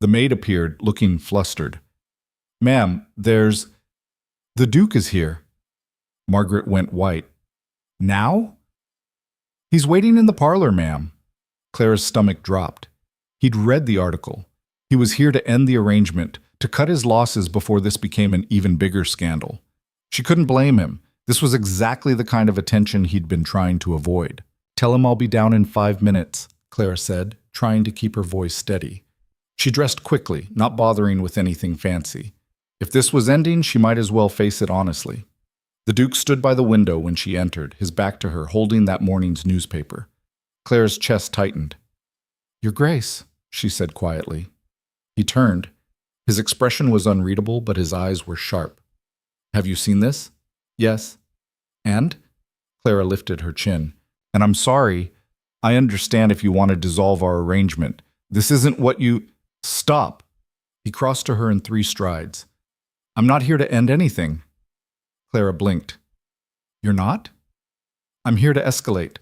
The maid appeared, looking flustered. "Ma'am, there's— the Duke is here." Margaret went white. "Now?" "He's waiting in the parlor, ma'am." Clara's stomach dropped. He'd read the article. He was here to end the arrangement, to cut his losses before this became an even bigger scandal. She couldn't blame him. This was exactly the kind of attention he'd been trying to avoid. "Tell him I'll be down in 5 minutes, Clara said, trying to keep her voice steady. She dressed quickly, not bothering with anything fancy. If this was ending, she might as well face it honestly. The Duke stood by the window when she entered, his back to her, holding that morning's newspaper. Clara's chest tightened. "Your Grace," she said quietly. He turned. His expression was unreadable, but his eyes were sharp. Have you seen this? Yes. And? Clara lifted her chin. And I'm sorry. I understand if you want to dissolve our arrangement. This isn't what you… Stop. He crossed to her in 3 strides. I'm not here to end anything. Clara blinked. You're not? I'm here to escalate.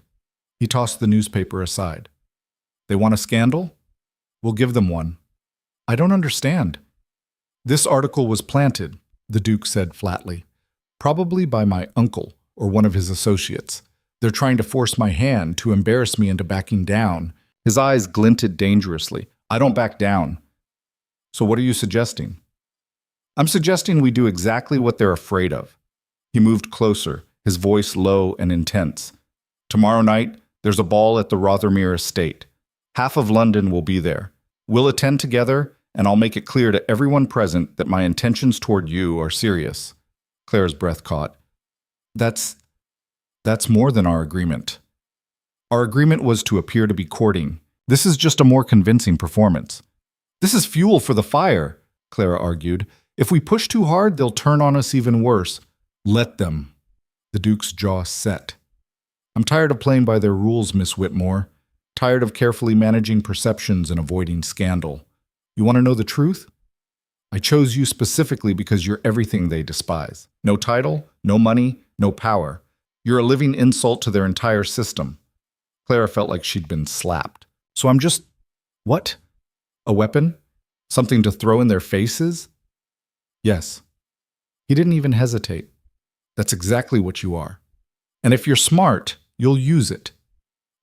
He tossed the newspaper aside. They want a scandal? We'll give them one. I don't understand. This article was planted, the Duke said flatly. Probably by my uncle or one of his associates. They're trying to force my hand to embarrass me into backing down. His eyes glinted dangerously. I don't back down. So what are you suggesting? I'm suggesting we do exactly what they're afraid of. He moved closer, his voice low and intense. Tomorrow night, there's a ball at the Rothermere estate. Half of London will be there. We'll attend together, and I'll make it clear to everyone present that my intentions toward you are serious. Clara's breath caught. That's more than our agreement. Our agreement was to appear to be courting. This is just a more convincing performance. This is fuel for the fire, Clara argued. If we push too hard, they'll turn on us even worse. Let them. The Duke's jaw set. I'm tired of playing by their rules, Miss Whitmore. Tired of carefully managing perceptions and avoiding scandal. You want to know the truth? I chose you specifically because you're everything they despise. No title, no money, no power. You're a living insult to their entire system. Clara felt like she'd been slapped. So I'm just… What? A weapon? Something to throw in their faces? Yes. He didn't even hesitate. That's exactly what you are. And if you're smart, you'll use it.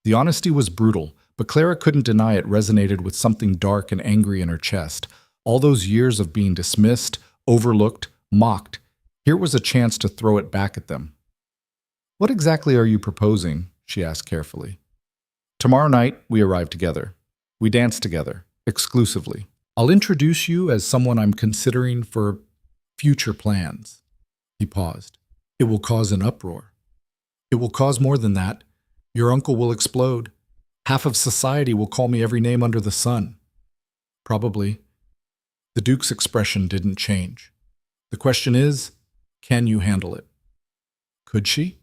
The honesty was brutal, but Clara couldn't deny it resonated with something dark and angry in her chest. All those years of being dismissed, overlooked, mocked. Here was a chance to throw it back at them. What exactly are you proposing? She asked carefully. Tomorrow night, we arrive together. We dance together, exclusively. I'll introduce you as someone I'm considering for future plans. He paused. It will cause an uproar. It will cause more than that. Your uncle will explode. Half of society will call me every name under the sun. Probably. The Duke's expression didn't change. The question is, can you handle it? Could she?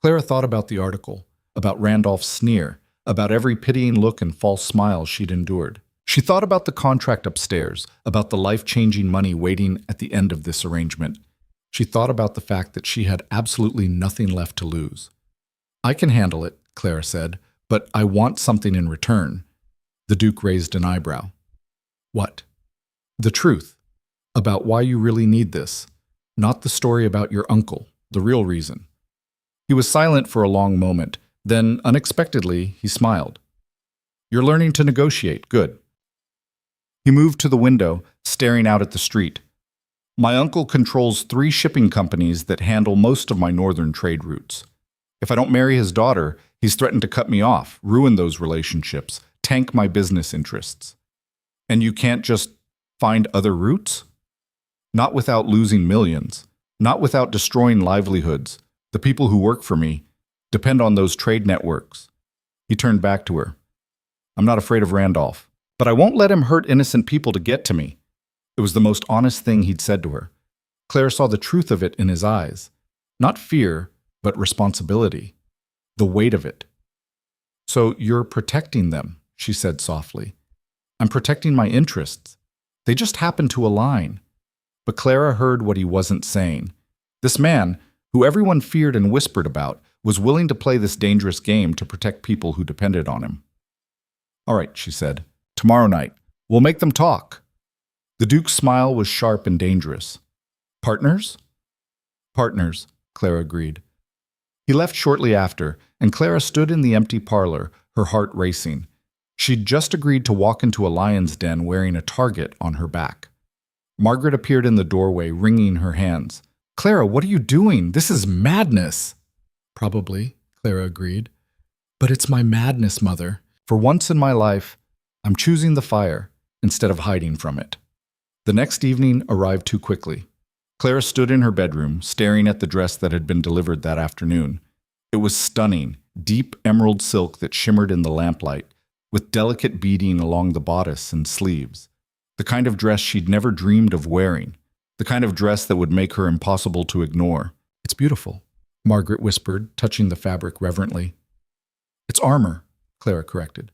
Clara thought about the article, about Randolph's sneer, about every pitying look and false smile she'd endured. She thought about the contract upstairs, about the life-changing money waiting at the end of this arrangement. She thought about the fact that she had absolutely nothing left to lose. I can handle it, Clara said, but I want something in return. The Duke raised an eyebrow. What? The truth. About why you really need this. Not the story about your uncle, the real reason. He was silent for a long moment. Then, unexpectedly, he smiled. You're learning to negotiate. Good. He moved to the window, staring out at the street. My uncle controls 3 shipping companies that handle most of my northern trade routes. If I don't marry his daughter, he's threatened to cut me off, ruin those relationships, tank my business interests. And you can't just find other routes? Not without losing millions. Not without destroying livelihoods. The people who work for me depend on those trade networks. He turned back to her. I'm not afraid of Randolph, but I won't let him hurt innocent people to get to me. It was the most honest thing he'd said to her. Clara saw the truth of it in his eyes. Not fear, but responsibility. The weight of it. So you're protecting them, she said softly. I'm protecting my interests. They just happen to align. But Clara heard what he wasn't saying. This man, who everyone feared and whispered about, was willing to play this dangerous game to protect people who depended on him. All right, she said. Tomorrow night. We'll make them talk. The Duke's smile was sharp and dangerous. Partners? Partners, Clara agreed. He left shortly after, and Clara stood in the empty parlor, her heart racing. She'd just agreed to walk into a lion's den wearing a target on her back. Margaret appeared in the doorway, wringing her hands. Clara, what are you doing? This is madness. Probably, Clara agreed. But it's my madness, Mother. For once in my life, I'm choosing the fire instead of hiding from it. The next evening arrived too quickly. Clara stood in her bedroom, staring at the dress that had been delivered that afternoon. It was stunning, deep emerald silk that shimmered in the lamplight, with delicate beading along the bodice and sleeves. The kind of dress she'd never dreamed of wearing. The kind of dress that would make her impossible to ignore. "It's beautiful," Margaret whispered, touching the fabric reverently. "It's armor," Clara corrected.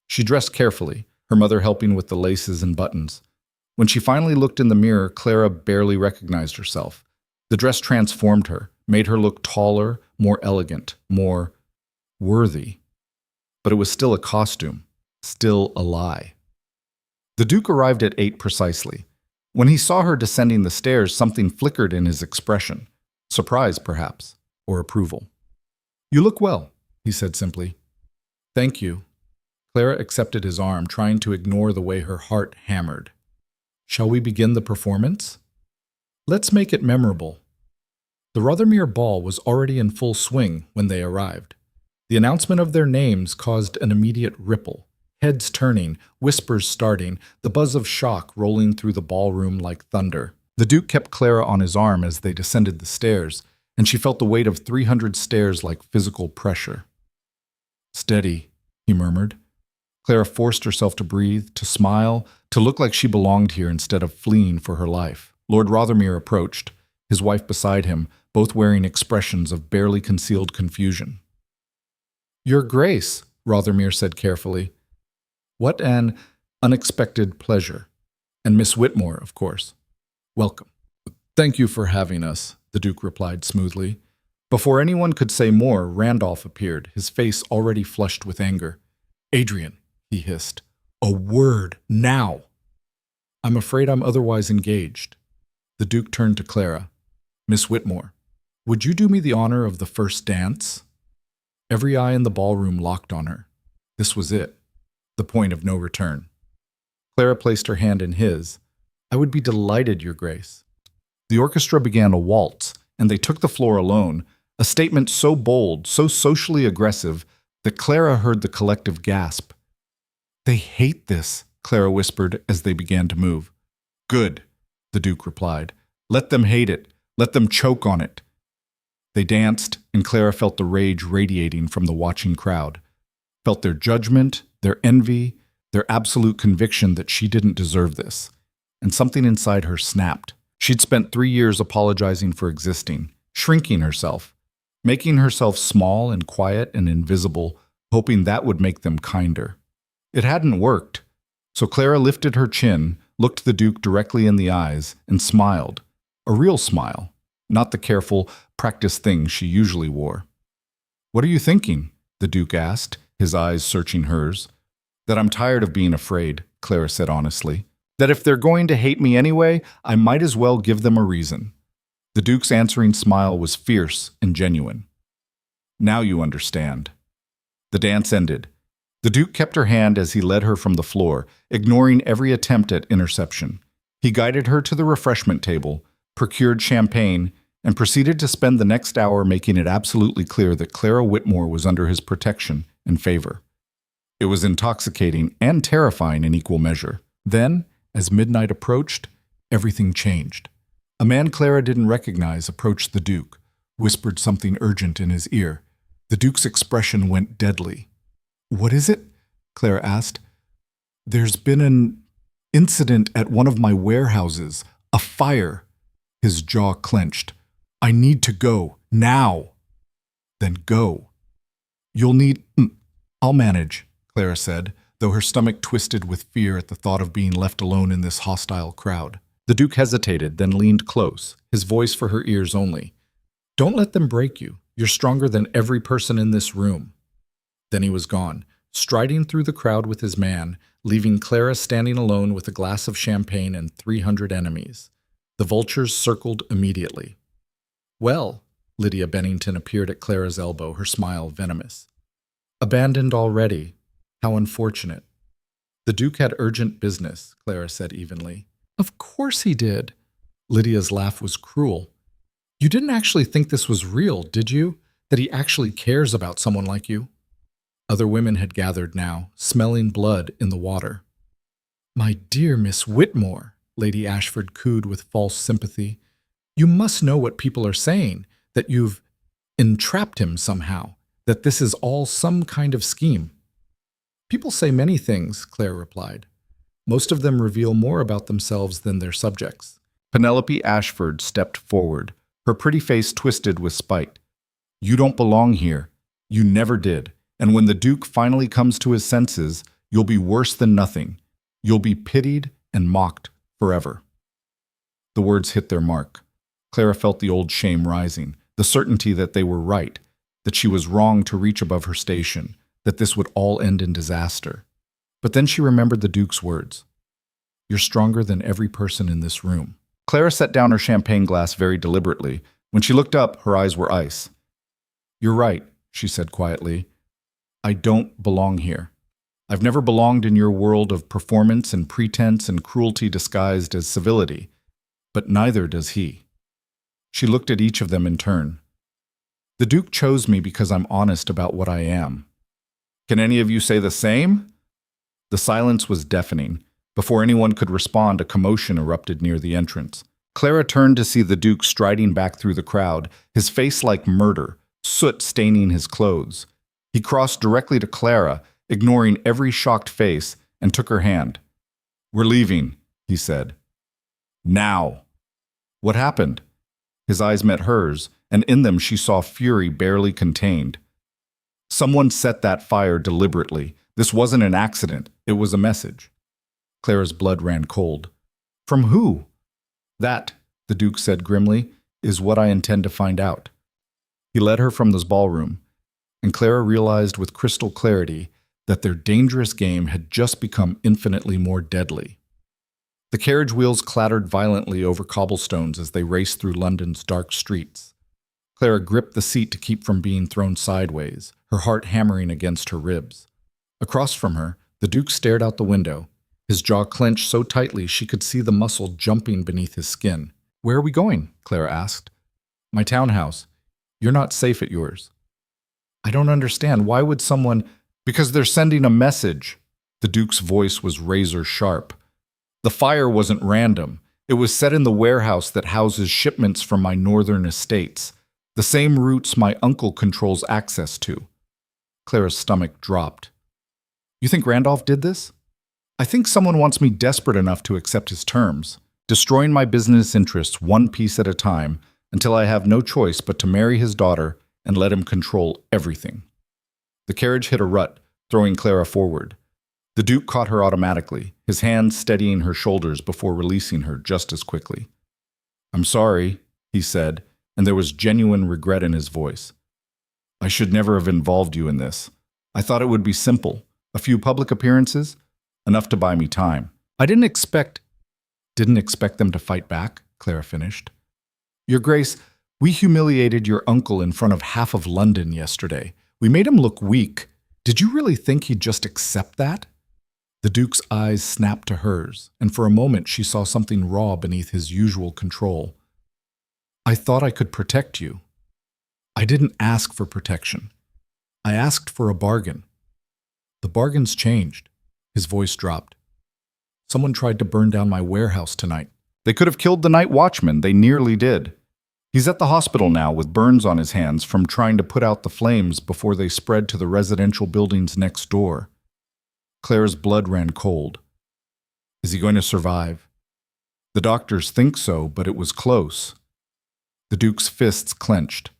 She dressed carefully, her mother helping with the laces and buttons. When she finally looked in the mirror, Clara barely recognized herself. The dress transformed her, made her look taller, more elegant, more worthy. But it was still a costume, still a lie. The Duke arrived at 8 precisely. When he saw her descending the stairs, something flickered in his expression. Surprise, perhaps, or approval. "You look well," he said simply. "Thank you." Clara accepted his arm, trying to ignore the way her heart hammered. "Shall we begin the performance?" "Let's make it memorable." The Rothermere Ball was already in full swing when they arrived. The announcement of their names caused an immediate ripple. Heads turning, whispers starting, the buzz of shock rolling through the ballroom like thunder. The Duke kept Clara on his arm as they descended the stairs, and she felt the weight of 300 stairs like physical pressure. "Steady," he murmured. Clara forced herself to breathe, to smile, to look like she belonged here instead of fleeing for her life. Lord Rothermere approached, his wife beside him, both wearing expressions of barely concealed confusion. "Your Grace," Rothermere said carefully. "What an unexpected pleasure. And Miss Whitmore, of course. Welcome." "Thank you for having us," the Duke replied smoothly. Before anyone could say more, Randolph appeared, his face already flushed with anger. "Adrian," he hissed, "a word now." "I'm afraid I'm otherwise engaged." The Duke turned to Clara. "Miss Whitmore, would you do me the honor of the first dance?" Every eye in the ballroom locked on her. This was it, the point of no return. Clara placed her hand in his. "I would be delighted, Your Grace." The orchestra began a waltz, and they took the floor alone, a statement so bold, so socially aggressive, that Clara heard the collective gasp. "They hate this," Clara whispered as they began to move. "Good," the Duke replied. "Let them hate it. Let them choke on it." They danced, and Clara felt the rage radiating from the watching crowd. Felt their judgment, their envy, their absolute conviction that she didn't deserve this. And something inside her snapped. She'd spent 3 years apologizing for existing, shrinking herself, making herself small and quiet and invisible, hoping that would make them kinder. It hadn't worked. So Clara lifted her chin, looked the Duke directly in the eyes, and smiled. A real smile, not the careful, practiced thing she usually wore. "What are you thinking?" the Duke asked, his eyes searching hers. "That I'm tired of being afraid," Clara said honestly. "That if they're going to hate me anyway, I might as well give them a reason." The Duke's answering smile was fierce and genuine. "Now you understand." The dance ended. The Duke kept her hand as he led her from the floor, ignoring every attempt at interception. He guided her to the refreshment table, procured champagne, and proceeded to spend the next hour making it absolutely clear that Clara Whitmore was under his protection and favor. It was intoxicating and terrifying in equal measure. Then, as midnight approached, everything changed. A man Clara didn't recognize approached the Duke, whispered something urgent in his ear. The Duke's expression went deadly. "What is it?" Clara asked. "There's been an incident at one of my warehouses. A fire." His jaw clenched. "I need to go. Now." "Then go." "You'll need—" "I'll manage," Clara said, though her stomach twisted with fear at the thought of being left alone in this hostile crowd. The Duke hesitated, then leaned close, his voice for her ears only. "Don't let them break you. You're stronger than every person in this room." Then he was gone, striding through the crowd with his man, leaving Clara standing alone with a glass of champagne and 300 enemies. The vultures circled immediately. "Well," Lydia Bennington appeared at Clara's elbow, her smile venomous. "Abandoned already. How unfortunate." "The Duke had urgent business," Clara said evenly. "Of course he did." Lydia's laugh was cruel. "You didn't actually think this was real, did you? That he actually cares about someone like you?" Other women had gathered now, smelling blood in the water. "My dear Miss Whitmore," Lady Ashford cooed with false sympathy, "you must know what people are saying, that you've entrapped him somehow, that this is all some kind of scheme." People say many things, Clara replied. Most of them reveal more about themselves than their subjects. Penelope Ashford stepped forward, her pretty face twisted with spite. You don't belong here. You never did. And when the Duke finally comes to his senses, you'll be worse than nothing. You'll be pitied and mocked forever. The words hit their mark. Clara felt the old shame rising, the certainty that they were right, that she was wrong to reach above her station, that this would all end in disaster. But then she remembered the Duke's words. You're stronger than every person in this room. Clara set down her champagne glass very deliberately. When she looked up, her eyes were ice. You're right, she said quietly. I don't belong here. I've never belonged in your world of performance and pretense and cruelty disguised as civility, but neither does he. She looked at each of them in turn. The Duke chose me because I'm honest about what I am. Can any of you say the same? The silence was deafening. Before anyone could respond, a commotion erupted near the entrance. Clara turned to see the Duke striding back through the crowd, his face like murder, soot staining his clothes. He crossed directly to Clara, ignoring every shocked face, and took her hand. We're leaving, he said. Now. What happened? His eyes met hers, and in them she saw fury barely contained. Someone set that fire deliberately. This wasn't an accident. It was a message. Clara's blood ran cold. From who? That, the Duke said grimly, is what I intend to find out. He led her from this ballroom, and Clara realized with crystal clarity that their dangerous game had just become infinitely more deadly. The carriage wheels clattered violently over cobblestones as they raced through London's dark streets. Clara gripped the seat to keep from being thrown sideways, her heart hammering against her ribs. Across from her, the Duke stared out the window, his jaw clenched so tightly she could see the muscle jumping beneath his skin. Where are we going? Clara asked. My townhouse. You're not safe at yours. I don't understand. Why would someone... Because they're sending a message. The Duke's voice was razor sharp. The fire wasn't random. It was set in the warehouse that houses shipments from my northern estates, the same routes my uncle controls access to. Clara's stomach dropped. You think Randolph did this? I think someone wants me desperate enough to accept his terms, destroying my business interests one piece at a time until I have no choice but to marry his daughter and let him control everything. The carriage hit a rut, throwing Clara forward. The Duke caught her automatically, his hands steadying her shoulders before releasing her just as quickly. I'm sorry, he said, and there was genuine regret in his voice. I should never have involved you in this. I thought it would be simple. A few public appearances, enough to buy me time. I didn't expect them to fight back, Clara finished. Your Grace, we humiliated your uncle in front of half of London yesterday. We made him look weak. Did you really think he'd just accept that? The Duke's eyes snapped to hers, and for a moment she saw something raw beneath his usual control. I thought I could protect you. I didn't ask for protection. I asked for a bargain. The bargain's changed. His voice dropped. Someone tried to burn down my warehouse tonight. They could have killed the night watchman. They nearly did. He's at the hospital now with burns on his hands from trying to put out the flames before they spread to the residential buildings next door. Clara's blood ran cold. Is he going to survive? The doctors think so, but it was close. The Duke's fists clenched.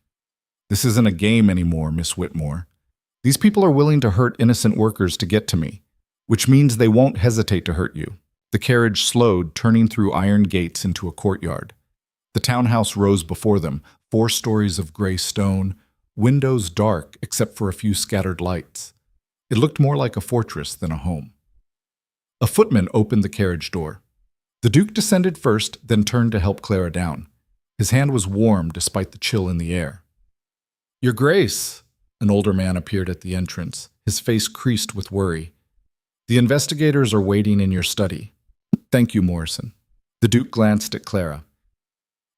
This isn't a game anymore, Miss Whitmore. These people are willing to hurt innocent workers to get to me, which means they won't hesitate to hurt you. The carriage slowed, turning through iron gates into a courtyard. The townhouse rose before them, 4 stories of gray stone, windows dark except for a few scattered lights. It looked more like a fortress than a home. A footman opened the carriage door. The Duke descended first, then turned to help Clara down. His hand was warm despite the chill in the air. Your Grace, an older man appeared at the entrance, his face creased with worry. The investigators are waiting in your study. Thank you, Morrison. The Duke glanced at Clara.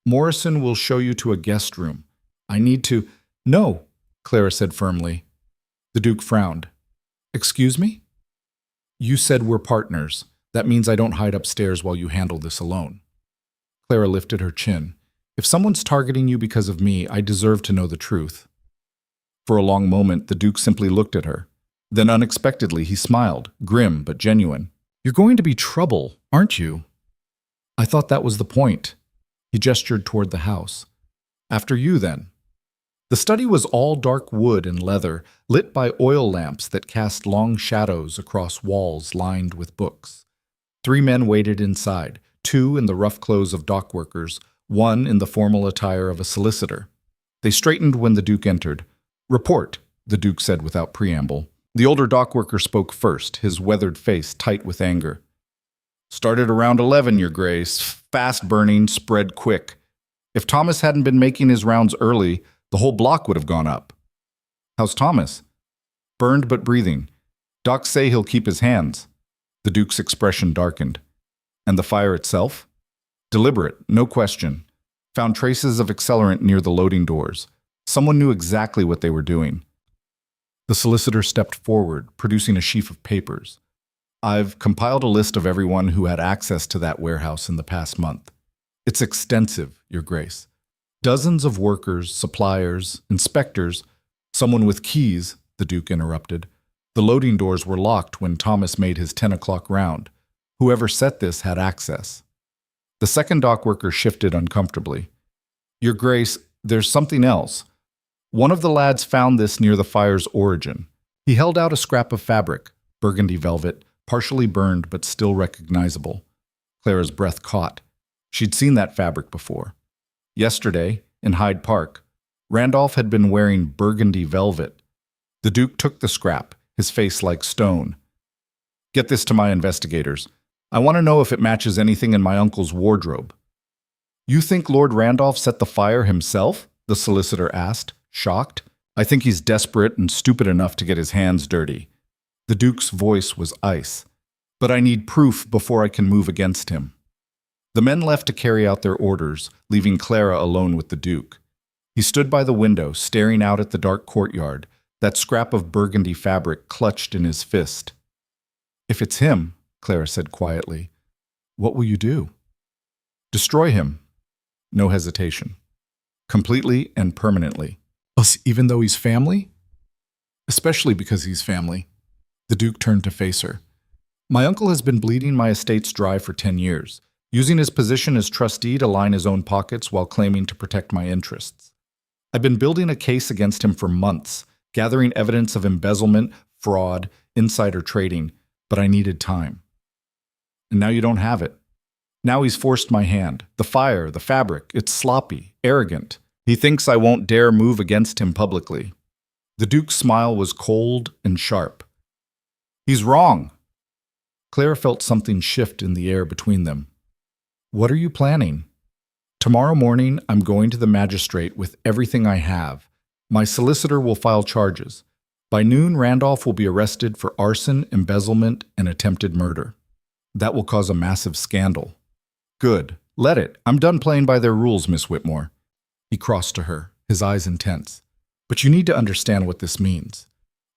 Morrison will show you to a guest room. I need to... No, Clara said firmly. The Duke frowned. Excuse me? You said we're partners. That means I don't hide upstairs while you handle this alone. Clara lifted her chin. If someone's targeting you because of me, I deserve to know the truth. For a long moment, the Duke simply looked at her. Then unexpectedly he smiled, grim but genuine. "You're going to be trouble, aren't you?" "I thought that was the point." He gestured toward the house. "After you, then." The study was all dark wood and leather, lit by oil lamps that cast long shadows across walls lined with books. 3 men waited inside, 2 in the rough clothes of dock workers, 1 in the formal attire of a solicitor. They straightened when the Duke entered. "Report," the Duke said without preamble. The older dock worker spoke first, his weathered face tight with anger. "Started around 11, Your Grace. Fast burning, spread quick. If Thomas hadn't been making his rounds early, the whole block would have gone up." "How's Thomas?" "Burned but breathing. Docs say he'll keep his hands." The Duke's expression darkened. "And the fire itself?" "Deliberate, no question. Found traces of accelerant near the loading doors. Someone knew exactly what they were doing." The solicitor stepped forward, producing a sheaf of papers. "I've compiled a list of everyone who had access to that warehouse in the past month. It's extensive, Your Grace. Dozens of workers, suppliers, inspectors, someone with keys," the Duke interrupted. "The loading doors were locked when Thomas made his 10 o'clock round. Whoever set this had access." The second dock worker shifted uncomfortably. "Your Grace, there's something else. One of the lads found this near the fire's origin. He held out a scrap of fabric, burgundy velvet, partially burned but still recognizable." Clara's breath caught. She'd seen that fabric before. Yesterday, in Hyde Park, Randolph had been wearing burgundy velvet. The Duke took the scrap, his face like stone. "Get this to my investigators. I want to know if it matches anything in my uncle's wardrobe." "You think Lord Randolph set the fire himself?" the solicitor asked, shocked. "I think he's desperate and stupid enough to get his hands dirty." The Duke's voice was ice. "But I need proof before I can move against him." The men left to carry out their orders, leaving Clara alone with the Duke. He stood by the window, staring out at the dark courtyard, that scrap of burgundy fabric clutched in his fist. "If it's him," Clara said quietly, "what will you do?" "Destroy him." No hesitation. "Completely and permanently." "Even though he's family?" "Especially because he's family." The Duke turned to face her. "My uncle has been bleeding my estates dry for 10 years, using his position as trustee to line his own pockets while claiming to protect my interests. I've been building a case against him for months, gathering evidence of embezzlement, fraud, insider trading, but I needed time. And now you don't have it. Now he's forced my hand. The fire, the fabric, it's sloppy, arrogant. He thinks I won't dare move against him publicly." The Duke's smile was cold and sharp. "He's wrong." Clara felt something shift in the air between them. "What are you planning?" "Tomorrow morning, I'm going to the magistrate with everything I have. My solicitor will file charges. By noon, Randolph will be arrested for arson, embezzlement, and attempted murder. That will cause a massive scandal." "Good. Let it. I'm done playing by their rules, Miss Whitmore." He crossed to her, his eyes intense. "But you need to understand what this means.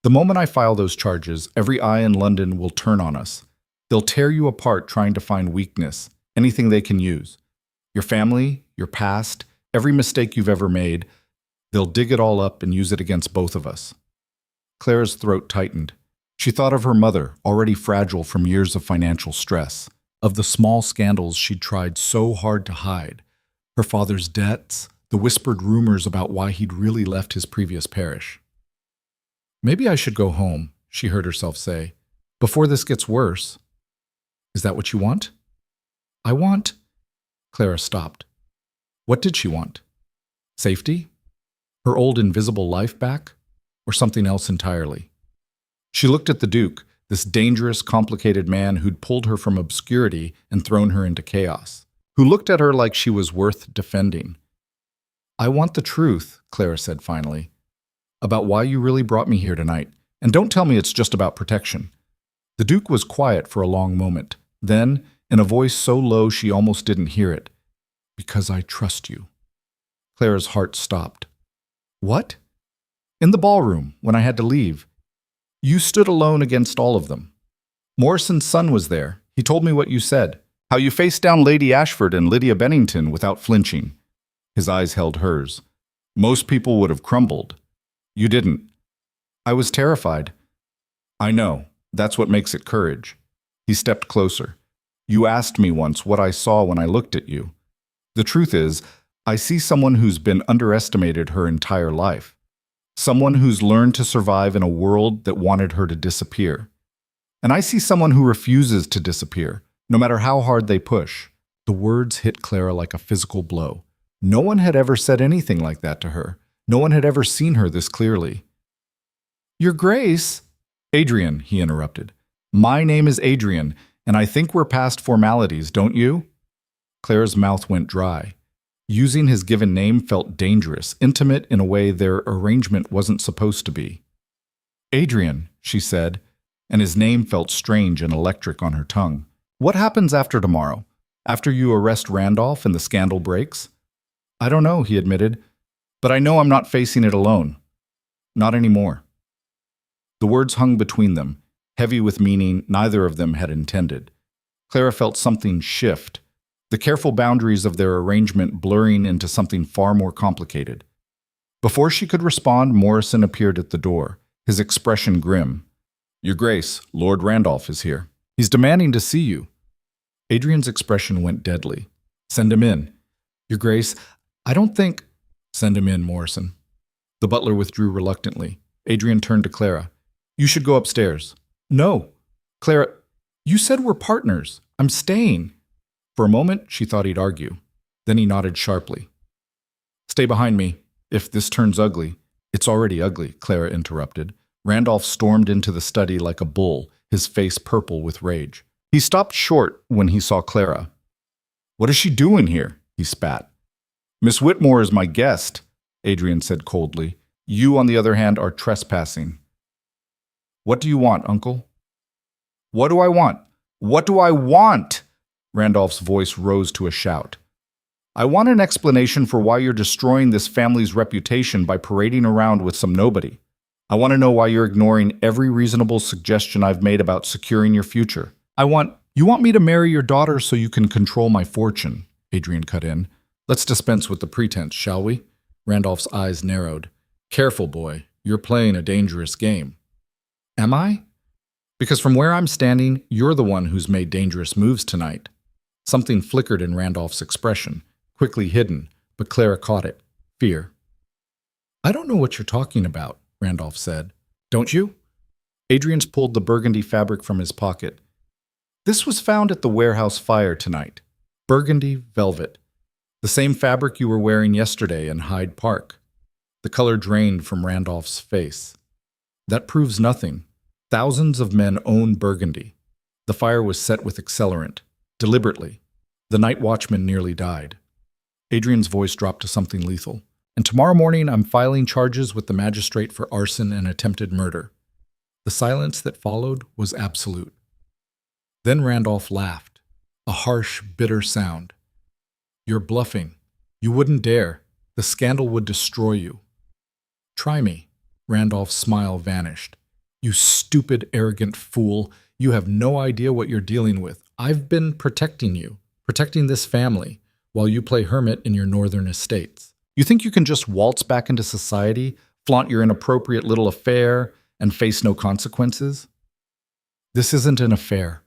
The moment I file those charges, every eye in London will turn on us. They'll tear you apart trying to find weakness, anything they can use. Your family, your past, every mistake you've ever made, they'll dig it all up and use it against both of us." Clara's throat tightened. She thought of her mother, already fragile from years of financial stress, of the small scandals she'd tried so hard to hide, her father's debts, the whispered rumors about why he'd really left his previous parish. "Maybe I should go home," she heard herself say, "before this gets worse." "Is that what you want?" "I want—" Clara stopped. What did she want? Safety? Her old invisible life back? Or something else entirely? She looked at the Duke, this dangerous, complicated man who'd pulled her from obscurity and thrown her into chaos, who looked at her like she was worth defending. "I want the truth," Clara said finally, "about why you really brought me here tonight. And don't tell me it's just about protection." The Duke was quiet for a long moment. Then, in a voice so low she almost didn't hear it, "Because I trust you." Clara's heart stopped. "What?" "In the ballroom, when I had to leave. You stood alone against all of them. Morrison's son was there. He told me what you said, how you faced down Lady Ashford and Lydia Bennington without flinching." His eyes held hers. "Most people would have crumbled. You didn't." "I was terrified." I know. That's what makes it courage. He stepped closer. You asked me once what I saw when I looked at you. The truth is, I see someone who's been underestimated her entire life. Someone who's learned to survive in a world that wanted her to disappear. And I see someone who refuses to disappear, no matter how hard they push. The words hit Clara like a physical blow. No one had ever said anything like that to her. No one had ever seen her this clearly. Your Grace? Adrian, he interrupted. My name is Adrian, and I think we're past formalities, don't you? Clara's mouth went dry. Using his given name felt dangerous, intimate in a way their arrangement wasn't supposed to be. Adrian, she said, and his name felt strange and electric on her tongue. What happens after tomorrow? After you arrest Randolph and the scandal breaks? I don't know, he admitted, but I know I'm not facing it alone. Not anymore. The words hung between them, heavy with meaning neither of them had intended. Clara felt something shift, the careful boundaries of their arrangement blurring into something far more complicated. Before she could respond, Morrison appeared at the door, his expression grim. Your Grace, Lord Randolph is here. He's demanding to see you. Adrian's expression went deadly. Send him in. Your Grace, I don't think... Send him in, Morrison. The butler withdrew reluctantly. Adrian turned to Clara. You should go upstairs. No. Clara, you said we're partners. I'm staying. For a moment, she thought he'd argue. Then he nodded sharply. Stay behind me. If this turns ugly... It's already ugly, Clara interrupted. Randolph stormed into the study like a bull, his face purple with rage. He stopped short when he saw Clara. What is she doing here? He spat. Miss Whitmore is my guest, Adrian said coldly. You, on the other hand, are trespassing. What do you want, Uncle? What do I want? What do I want? Randolph's voice rose to a shout. I want an explanation for why you're destroying this family's reputation by parading around with some nobody. I want to know why you're ignoring every reasonable suggestion I've made about securing your future. You want me to marry your daughter so you can control my fortune, Adrian cut in. Let's dispense with the pretense, shall we? Randolph's eyes narrowed. Careful, boy. You're playing a dangerous game. Am I? Because from where I'm standing, you're the one who's made dangerous moves tonight. Something flickered in Randolph's expression, quickly hidden, but Clara caught it. Fear. I don't know what you're talking about, Randolph said. Don't you? Adrian's pulled the burgundy fabric from his pocket. This was found at the warehouse fire tonight. Burgundy velvet. The same fabric you were wearing yesterday in Hyde Park. The color drained from Randolph's face. That proves nothing. Thousands of men own burgundy. The fire was set with accelerant, deliberately. The night watchman nearly died. Adrian's voice dropped to something lethal. And tomorrow morning I'm filing charges with the magistrate for arson and attempted murder. The silence that followed was absolute. Then Randolph laughed, a harsh, bitter sound. You're bluffing. You wouldn't dare. The scandal would destroy you. Try me. Randolph's smile vanished. You stupid, arrogant fool. You have no idea what you're dealing with. I've been protecting you, protecting this family, while you play hermit in your northern estates. You think you can just waltz back into society, flaunt your inappropriate little affair, and face no consequences? This isn't an affair,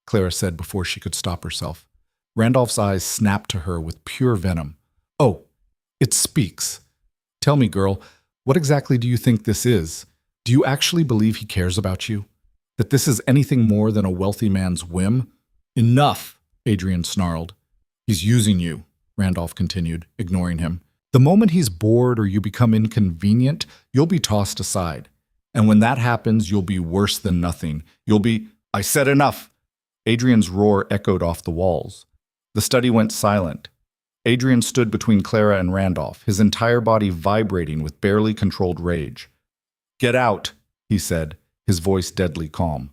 Clara said before she could stop herself. Randolph's eyes snapped to her with pure venom. Oh, it speaks. Tell me, girl, what exactly do you think this is? Do you actually believe he cares about you? That this is anything more than a wealthy man's whim? Enough, Adrian snarled. He's using you, Randolph continued, ignoring him. The moment he's bored or you become inconvenient, you'll be tossed aside. And when that happens, you'll be worse than nothing. You'll be... I said enough! Adrian's roar echoed off the walls. The study went silent. Adrian stood between Clara and Randolph, his entire body vibrating with barely controlled rage. Get out, he said, his voice deadly calm.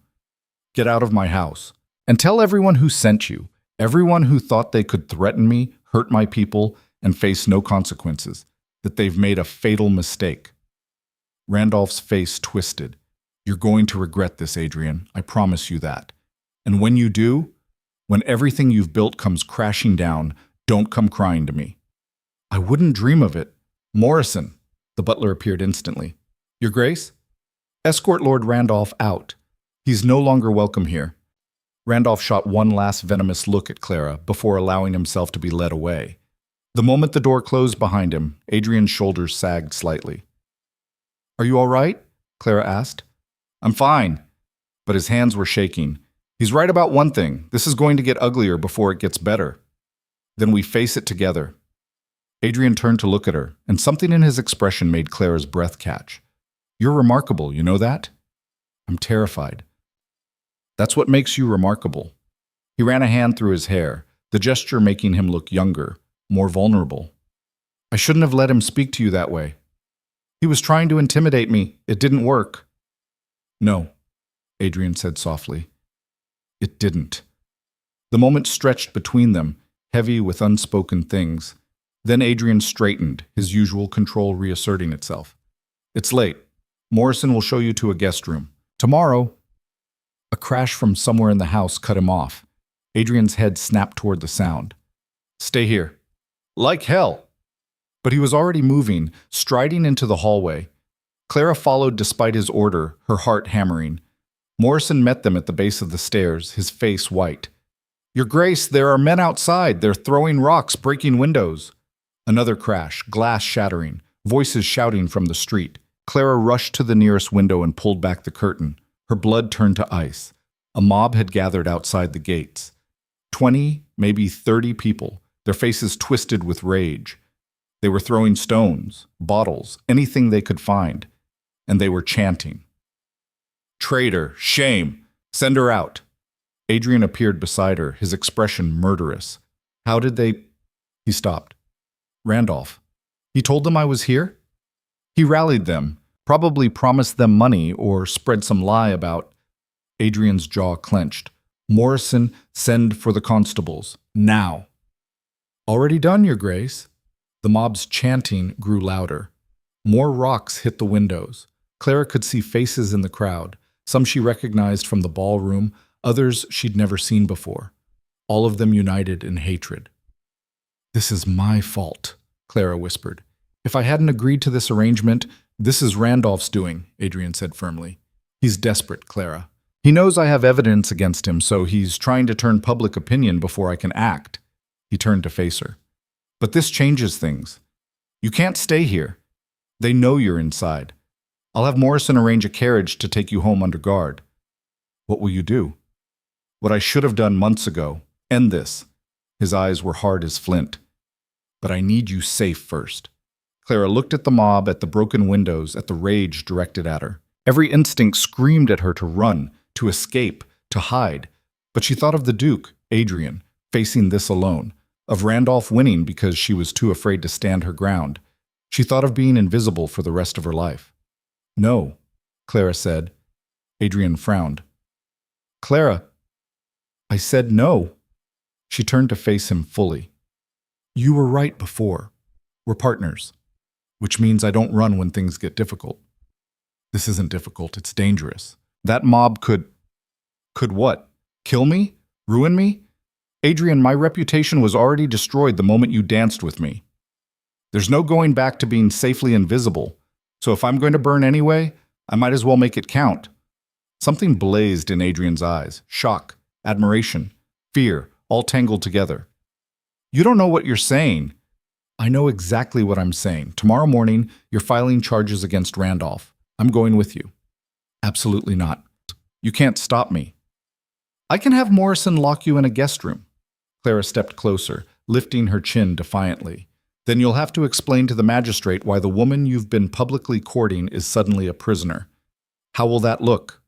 Get out of my house. And tell everyone who sent you, everyone who thought they could threaten me, hurt my people, and face no consequences, that they've made a fatal mistake. Randolph's face twisted. You're going to regret this, Adrian. I promise you that. And when you do, when everything you've built comes crashing down, don't come crying to me. I wouldn't dream of it. Morrison, the butler appeared instantly. Your Grace? Escort Lord Randolph out. He's no longer welcome here. Randolph shot one last venomous look at Clara before allowing himself to be led away. The moment the door closed behind him, Adrian's shoulders sagged slightly. "Are you all right?" Clara asked. "I'm fine." But his hands were shaking. "He's right about one thing. This is going to get uglier before it gets better. Then we face it together." Adrian turned to look at her, and something in his expression made Clara's breath catch. "You're remarkable, you know that?" "I'm terrified." "That's what makes you remarkable." He ran a hand through his hair, the gesture making him look younger, more vulnerable. "I shouldn't have let him speak to you that way. He was trying to intimidate me. It didn't work." "No," Adrian said softly. "It didn't." The moment stretched between them, heavy with unspoken things. Then Adrian straightened, his usual control reasserting itself. "It's late. Morrison will show you to a guest room. Tomorrow." A crash from somewhere in the house cut him off. Adrian's head snapped toward the sound. "Stay here." "Like hell." But he was already moving, striding into the hallway. Clara followed despite his order, her heart hammering. Morrison met them at the base of the stairs, his face white. "Your Grace, there are men outside. They're throwing rocks, breaking windows." Another crash, glass shattering, voices shouting from the street. Clara rushed to the nearest window and pulled back the curtain. Her blood turned to ice. A mob had gathered outside the gates. 20, maybe 30 people, their faces twisted with rage. They were throwing stones, bottles, anything they could find. And they were chanting. "Traitor! Shame! Send her out!" Adrian appeared beside her, his expression murderous. "How did they—" He stopped. "Randolph. He told them I was here?" "He rallied them, probably promised them money or spread some lie about—" Adrian's jaw clenched. "Morrison, send for the constables. Now." "Already done, Your Grace." The mob's chanting grew louder. More rocks hit the windows. Clara could see faces in the crowd, some she recognized from the ballroom, others she'd never seen before. All of them united in hatred. "This is my fault," Clara whispered. "If I hadn't agreed to this arrangement, this is Randolph's doing," Adrian said firmly. "He's desperate, Clara. He knows I have evidence against him, so he's trying to turn public opinion before I can act." He turned to face her. "But this changes things. You can't stay here. They know you're inside. I'll have Morrison arrange a carriage to take you home under guard." "What will you do?" "What I should have done months ago. End this." His eyes were hard as flint. "But I need you safe first." Clara looked at the mob, at the broken windows, at the rage directed at her. Every instinct screamed at her to run, to escape, to hide. But she thought of the Duke, Adrian, facing this alone, of Randolph winning because she was too afraid to stand her ground. She thought of being invisible for the rest of her life. "No," Clara said. Adrian frowned. "Clara." "I said no." She turned to face him fully. "You were right before. We're partners. Which means I don't run when things get difficult." "This isn't difficult, it's dangerous. That mob could—" "Could what? Kill me? Ruin me? Adrian, my reputation was already destroyed the moment you danced with me. There's no going back to being safely invisible, so if I'm going to burn anyway, I might as well make it count." Something blazed in Adrian's eyes, shock, admiration, fear, all tangled together. "You don't know what you're saying." "I know exactly what I'm saying. Tomorrow morning, you're filing charges against Randolph. I'm going with you." "Absolutely not. You can't stop me." "I can have Morrison lock you in a guest room." Clara stepped closer, lifting her chin defiantly. "Then you'll have to explain to the magistrate why the woman you've been publicly courting is suddenly a prisoner. How will that look?"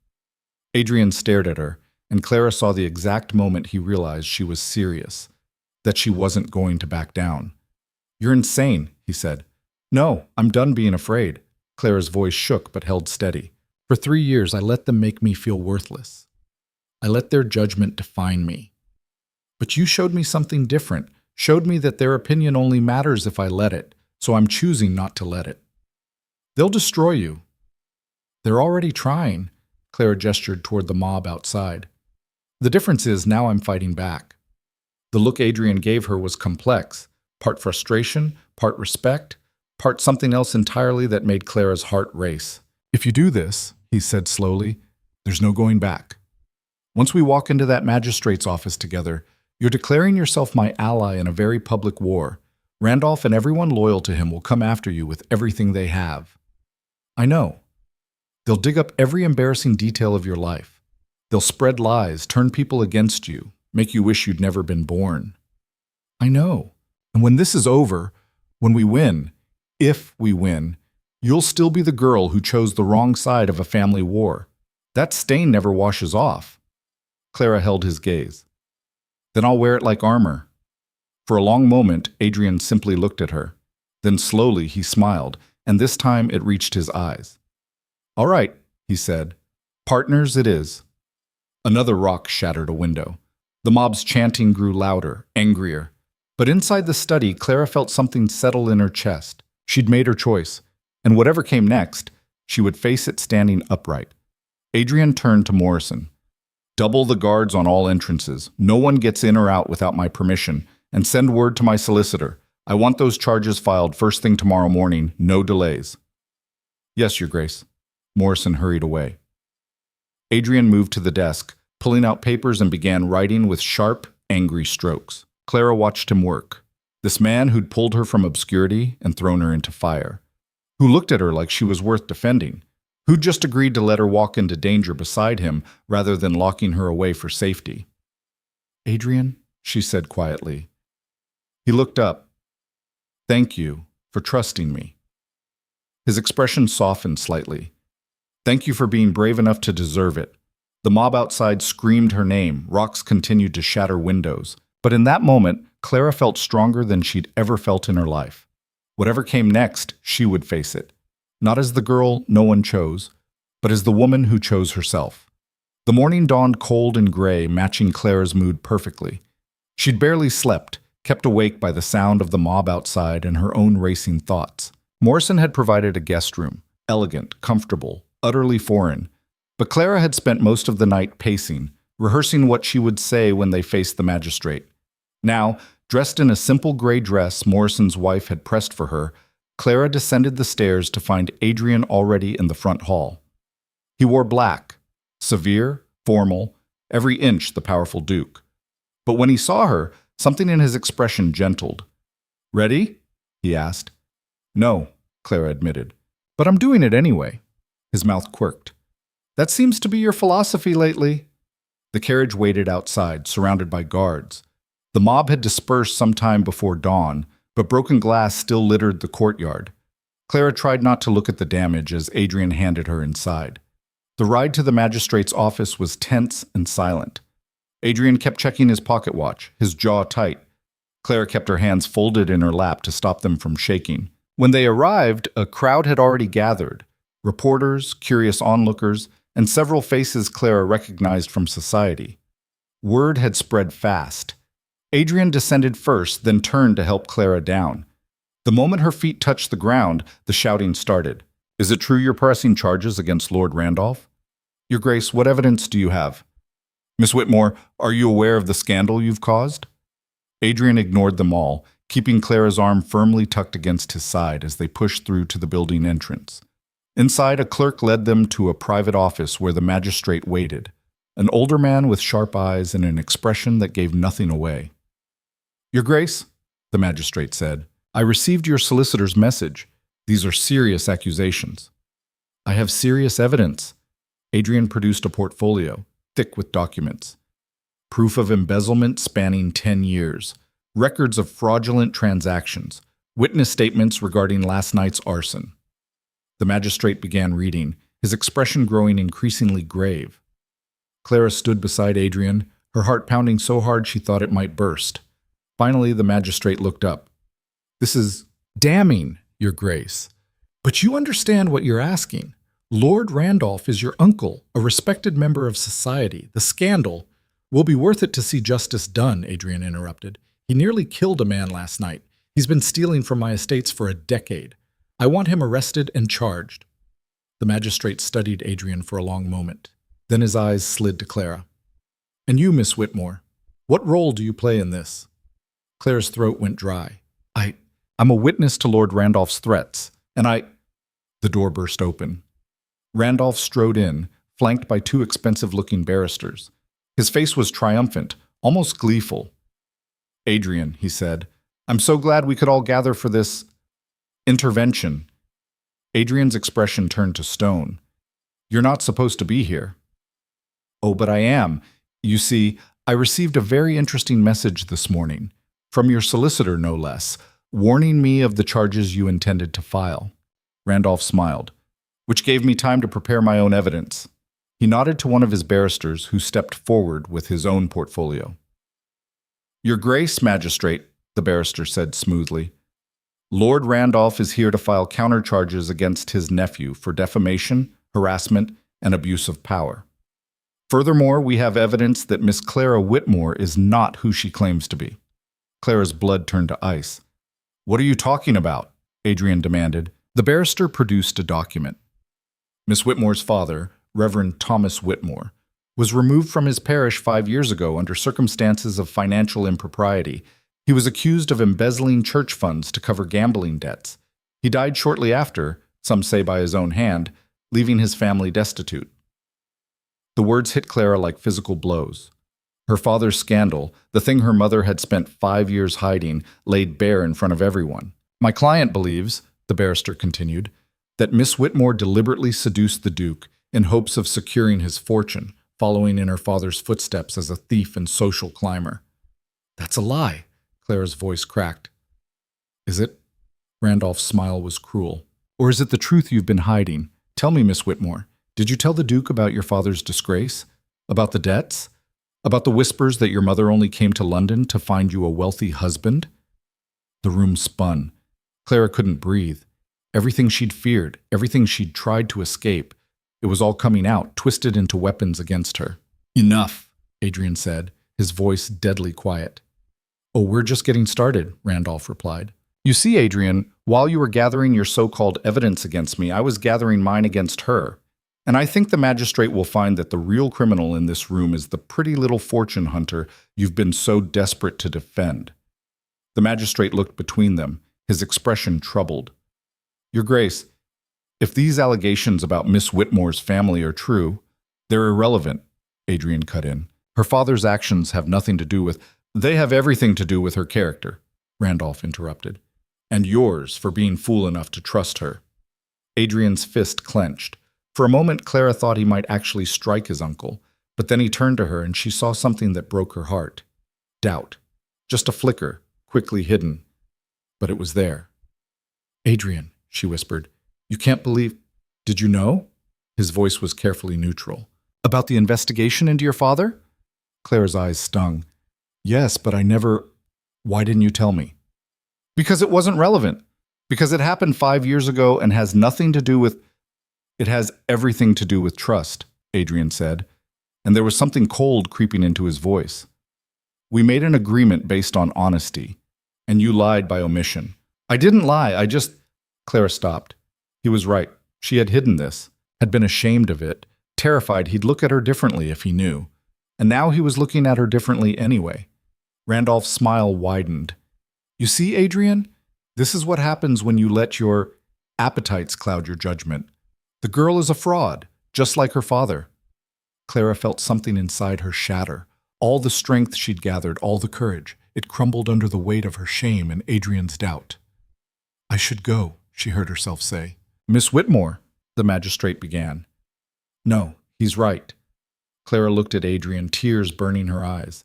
Adrian stared at her, and Clara saw the exact moment he realized she was serious, that she wasn't going to back down. "You're insane," he said. "No, I'm done being afraid." Clara's voice shook but held steady. "For 3 years, I let them make me feel worthless. I let their judgment define me. But you showed me something different, showed me that their opinion only matters if I let it, so I'm choosing not to let it. They'll destroy you." "They're already trying." Clara gestured toward the mob outside. "The difference is now I'm fighting back." The look Adrian gave her was complex, part frustration, part respect, part something else entirely that made Clara's heart race. "If you do this," he said slowly, There's no going back. Once we walk into that magistrate's office together, you're declaring yourself my ally in a very public war. Randolph and everyone loyal to him will come after you with everything they have. I know. They'll dig up every embarrassing detail of your life. They'll spread lies, turn people against you, make you wish you'd never been born. I know. And when this is over, when we win, if we win, you'll still be the girl who chose the wrong side of a family war. That stain never washes off. Clara held his gaze. Then I'll wear it like armor. For a long moment, Adrian simply looked at her. Then slowly he smiled, and this time it reached his eyes. All right, he said. Partners it is. Another rock shattered a window. The mob's chanting grew louder, angrier. But inside the study, Clara felt something settle in her chest. She'd made her choice, and whatever came next, she would face it standing upright. Adrian turned to Morrison. Double the guards on all entrances. No one gets in or out without my permission. And send word to my solicitor. I want those charges filed first thing tomorrow morning, no delays. Yes, Your Grace. Morrison hurried away. Adrian moved to the desk, pulling out papers and began writing with sharp, angry strokes. Clara watched him work. This man who'd pulled her from obscurity and thrown her into fire. Who looked at her like she was worth defending. Who'd just agreed to let her walk into danger beside him rather than locking her away for safety. Adrian, she said quietly. He looked up. Thank you for trusting me. His expression softened slightly. Thank you for being brave enough to deserve it. The mob outside screamed her name. Rocks continued to shatter windows. But in that moment, Clara felt stronger than she'd ever felt in her life. Whatever came next, she would face it. Not as the girl no one chose, but as the woman who chose herself. The morning dawned cold and gray, matching Clara's mood perfectly. She'd barely slept, kept awake by the sound of the mob outside and her own racing thoughts. Morrison had provided a guest room, elegant, comfortable, utterly foreign. But Clara had spent most of the night pacing, rehearsing what she would say when they faced the magistrate. Now, dressed in a simple gray dress Morrison's wife had pressed for her, Clara descended the stairs to find Adrian already in the front hall. He wore black, severe, formal, every inch the powerful Duke. But when he saw her, something in his expression gentled. Ready? He asked. No, Clara admitted. But I'm doing it anyway. His mouth quirked. That seems to be your philosophy lately. The carriage waited outside, surrounded by guards. The mob had dispersed some time before dawn, but broken glass still littered the courtyard. Clara tried not to look at the damage as Adrian handed her inside. The ride to the magistrate's office was tense and silent. Adrian kept checking his pocket watch, his jaw tight. Clara kept her hands folded in her lap to stop them from shaking. When they arrived, a crowd had already gathered. Reporters, curious onlookers, and several faces Clara recognized from society. Word had spread fast. Adrian descended first, then turned to help Clara down. The moment her feet touched the ground, the shouting started. Is it true you're pressing charges against Lord Randolph? Your Grace, what evidence do you have? Miss Whitmore, are you aware of the scandal you've caused? Adrian ignored them all, keeping Clara's arm firmly tucked against his side as they pushed through to the building entrance. Inside, a clerk led them to a private office where the magistrate waited, an older man with sharp eyes and an expression that gave nothing away. Your Grace, the magistrate said, I received your solicitor's message. These are serious accusations. I have serious evidence. Adrian produced a portfolio, thick with documents. Proof of embezzlement spanning 10 years. Records of fraudulent transactions. Witness statements regarding last night's arson. The magistrate began reading, his expression growing increasingly grave. Clara stood beside Adrian, her heart pounding so hard she thought it might burst. Finally, the magistrate looked up. This is damning, Your Grace. But you understand what you're asking. Lord Randolph is your uncle, a respected member of society. The scandal will be worth it to see justice done, Adrian interrupted. He nearly killed a man last night. He's been stealing from my estates for a decade. I want him arrested and charged. The magistrate studied Adrian for a long moment. Then his eyes slid to Clara. And you, Miss Whitmore, what role do you play in this? Clara's throat went dry. I'm a witness to Lord Randolph's threats, and The door burst open. Randolph strode in, flanked by two expensive-looking barristers. His face was triumphant, almost gleeful. "Adrian," he said, "I'm so glad we could all gather for this intervention." Adrian's expression turned to stone. "You're not supposed to be here." "Oh, but I am. You see, I received a very interesting message this morning, from your solicitor no less, warning me of the charges you intended to file." Randolph smiled, "which gave me time to prepare my own evidence." He nodded to one of his barristers, who stepped forward with his own portfolio. "Your Grace, Magistrate," the barrister said smoothly, "Lord Randolph is here to file countercharges against his nephew for defamation, harassment, and abuse of power. Furthermore, we have evidence that Miss Clara Whitmore is not who she claims to be." Clara's blood turned to ice. "What are you talking about?" Adrian demanded. The barrister produced a document. Miss Whitmore's father, Reverend Thomas Whitmore, was removed from his parish 5 years ago under circumstances of financial impropriety. He was accused of embezzling church funds to cover gambling debts. He died shortly after, some say by his own hand, leaving his family destitute. The words hit Clara like physical blows. Her father's scandal, the thing her mother had spent 5 years hiding, laid bare in front of everyone. "My client believes," the barrister continued, "that Miss Whitmore deliberately seduced the Duke in hopes of securing his fortune, following in her father's footsteps as a thief and social climber." "That's a lie," Clara's voice cracked. "Is it?" Randolph's smile was cruel. "Or is it the truth you've been hiding? Tell me, Miss Whitmore, did you tell the Duke about your father's disgrace? About the debts? About the whispers that your mother only came to London to find you a wealthy husband?" The room spun. Clara couldn't breathe. Everything she'd feared, everything she'd tried to escape, it was all coming out, twisted into weapons against her. "Enough," Adrian said, his voice deadly quiet. "Oh, we're just getting started," Randolph replied. "You see, Adrian, while you were gathering your so-called evidence against me, I was gathering mine against her. And I think the magistrate will find that the real criminal in this room is the pretty little fortune hunter you've been so desperate to defend." The magistrate looked between them, his expression troubled. "Your Grace, if these allegations about Miss Whitmore's family are true, they're irrelevant," Adrian cut in. "Her father's actions have nothing to do with—" "They have everything to do with her character," Randolph interrupted. "And yours for being fool enough to trust her." Adrian's fist clenched. For a moment, Clara thought he might actually strike his uncle, but then he turned to her and she saw something that broke her heart. Doubt. Just a flicker, quickly hidden. But it was there. "Adrian," she whispered, "you can't believe—" "Did you know?" His voice was carefully neutral. "About the investigation into your father?" Clara's eyes stung. "Yes, but I never—" "Why didn't you tell me?" "Because it wasn't relevant. Because it happened 5 years ago and has nothing to do with—" "It has everything to do with trust," Adrian said, and there was something cold creeping into his voice. "We made an agreement based on honesty, and you lied by omission." "I didn't lie, I just—" Clara stopped. He was right. She had hidden this, had been ashamed of it, terrified he'd look at her differently if he knew. And now he was looking at her differently anyway. Randolph's smile widened. "You see, Adrian, this is what happens when you let your appetites cloud your judgment. The girl is a fraud, just like her father." Clara felt something inside her shatter. All the strength she'd gathered, all the courage, it crumbled under the weight of her shame and Adrian's doubt. "I should go," she heard herself say. "Miss Whitmore," the magistrate began. "No, he's right." Clara looked at Adrian, tears burning her eyes.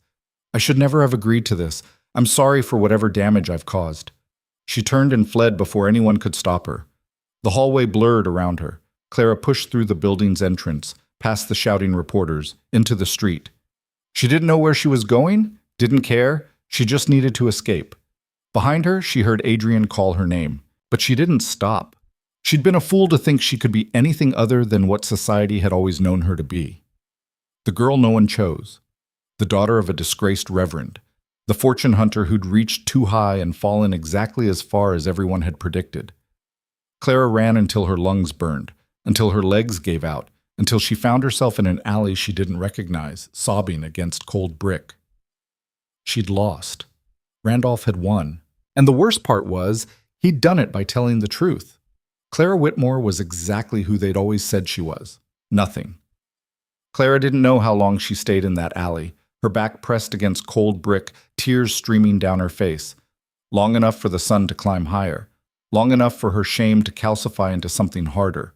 "I should never have agreed to this. I'm sorry for whatever damage I've caused." She turned and fled before anyone could stop her. The hallway blurred around her. Clara pushed through the building's entrance, past the shouting reporters, into the street. She didn't know where she was going, didn't care, she just needed to escape. Behind her, she heard Adrian call her name, but she didn't stop. She'd been a fool to think she could be anything other than what society had always known her to be. The girl no one chose. The daughter of a disgraced reverend. The fortune hunter who'd reached too high and fallen exactly as far as everyone had predicted. Clara ran until her lungs burned, until her legs gave out, until she found herself in an alley she didn't recognize, sobbing against cold brick. She'd lost. Randolph had won. And the worst part was, he'd done it by telling the truth. Clara Whitmore was exactly who they'd always said she was. Nothing. Clara didn't know how long she stayed in that alley, her back pressed against cold brick, tears streaming down her face. Long enough for the sun to climb higher. Long enough for her shame to calcify into something harder.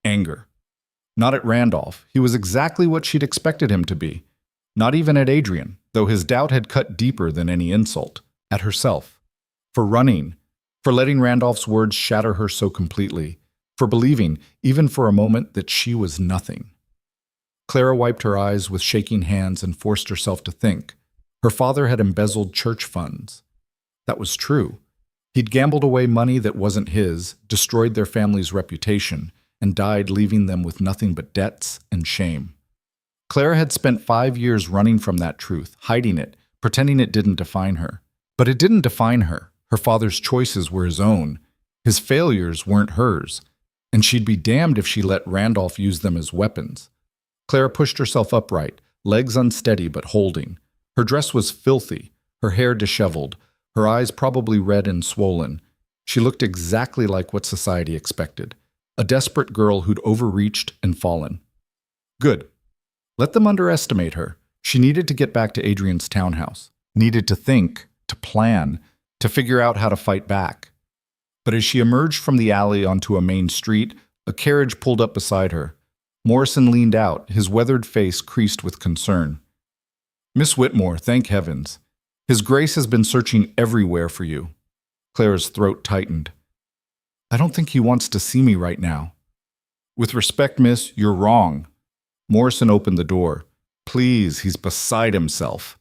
Anger. Not at Randolph. He was exactly what she'd expected him to be. Not even at Adrian, though his doubt had cut deeper than any insult. At herself. For running. For letting Randolph's words shatter her so completely. For believing, even for a moment, that she was nothing. Clara wiped her eyes with shaking hands and forced herself to think. Her father had embezzled church funds. That was true. He'd gambled away money that wasn't his, destroyed their family's reputation, and died leaving them with nothing but debts and shame. Clara had spent 5 years running from that truth, hiding it, pretending it didn't define her. But it didn't define her. Her father's choices were his own. His failures weren't hers. And she'd be damned if she let Randolph use them as weapons. Clara pushed herself upright, legs unsteady but holding. Her dress was filthy, her hair disheveled, her eyes probably red and swollen. She looked exactly like what society expected. A desperate girl who'd overreached and fallen. Good. Let them underestimate her. She needed to get back to Adrian's townhouse. Needed to think, to plan, to figure out how to fight back. But as she emerged from the alley onto a main street, a carriage pulled up beside her. Morrison leaned out, his weathered face creased with concern. Miss Whitmore, thank heavens. His Grace has been searching everywhere for you. Clara's throat tightened. I don't think he wants to see me right now. With respect, miss, you're wrong. Morrison opened the door. Please, he's beside himself.